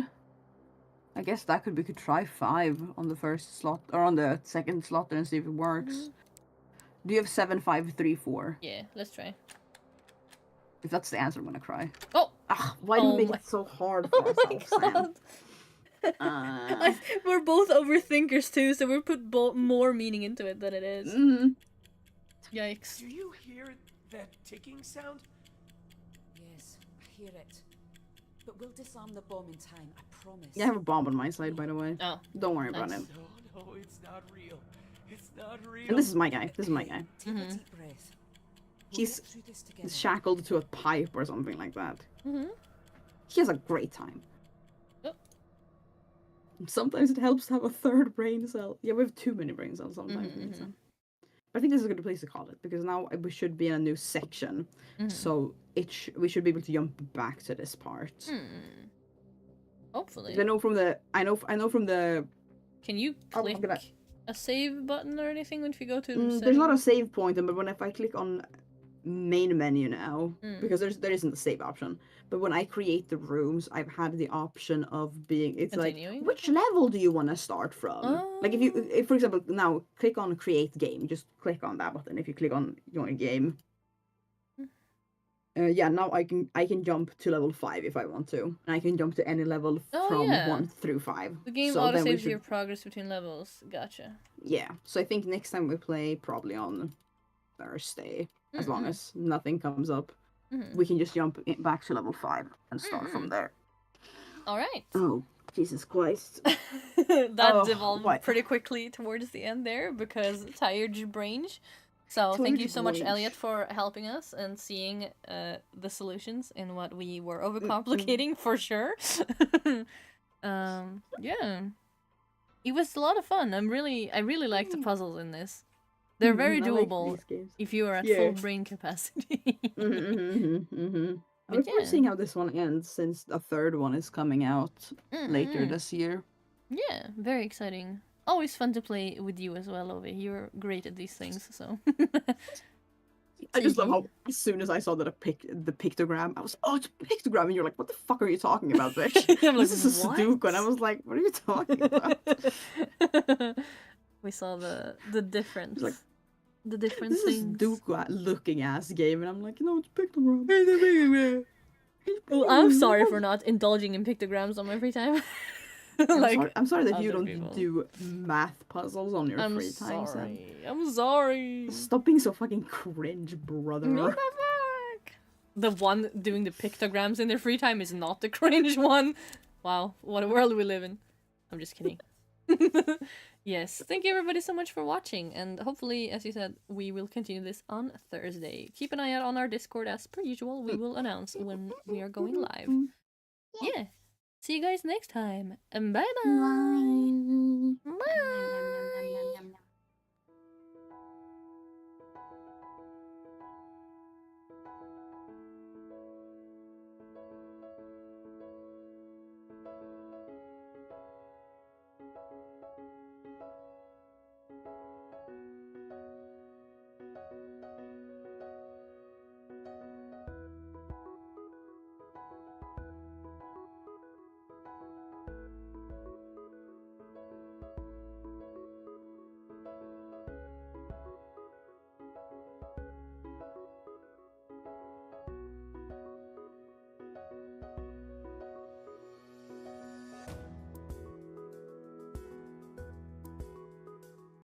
I guess that we could try 5 on the first slot or on the second slot and see if it works. Do you have 7, 5, 3, 4? Yeah, let's try. If that's the answer, I'm gonna cry. Oh! Why do Oh we make my- it so hard for Oh my ourselves, Sam? god! We're both overthinkers too, so we put more meaning into it than it is. Yikes. Do you hear that ticking sound? Yes, I hear it. But we'll disarm the bomb in time, I promise. Yeah, I have a bomb on my side, by the way. Oh. Don't worry about Nice. it. No, it's not real. It's not real. And this is my guy. This is my guy. Take a deep breath. We'll He's get through this together. shackled to a pipe or something like that. Mm-hmm. He has a great time. Oh. Sometimes it helps to have a third brain cell. Yeah, we have too many brain cells sometimes. But I think this is a good place to call it because now we should be in a new section, so we should be able to jump back to this part. Hopefully. I know from the Can you Oh, I'm click gonna- a save button or anything if you go to there's not a save point, but when if I click on main menu now, Mm. because there isn't a save option, but when I create the rooms, I've had the option of being Continuing? like which level do you want to start from? Like if for example now click on create game, just click on that button. If you click on join game, yeah, now I can jump to level 5 if I want to, and I can jump to any level from 1 through 5. The game So then we auto-saves should- your progress between levels. Gotcha. Yeah, so I think next time we play, probably on Thursday, as long as nothing comes up, we can just jump back to level 5 and start from there. Alright. Oh, Jesus Christ. That Oh, devolved what? pretty quickly towards the end there because tired your brain. So thank you so much, brain. Elliot, for helping us and seeing the solutions in what we were overcomplicating for sure. Yeah. It was a lot of fun. I really liked the puzzles in this. They're very I like doable these games. if you are at Yeah. full brain capacity. I'm But looking forward to yeah. seeing how this one ends, since a third one is coming out later Mm-mm. this year. Yeah, very exciting. Always fun to play with you as well, Lovi. You're great at these things, so. I just love Tiki. how as soon as I saw the pictogram, I was, oh, it's a pictogram, and you're like, what the fuck are you talking about, bitch? I'm like, This is a Sudoku, and I was like, what are you talking about? We saw the difference. Like, the different this is things. Sudoku looking ass game, and I'm like, no, it's pictogram. Well, I'm sorry for not indulging in pictograms on my free time. I'm sorry that you other don't people. do math puzzles on your free time. Sam. I'm sorry. Stop being so fucking cringe, brother. Me the fuck. The one doing the pictograms in their free time is not the cringe one. Wow, what a world we live in. I'm just kidding. Yes, thank you everybody so much for watching, and hopefully, as you said, we will continue this on Thursday. Keep an eye out on our Discord as per usual. We will announce when we are going live. Yeah. See you guys next time. And bye-bye. Bye.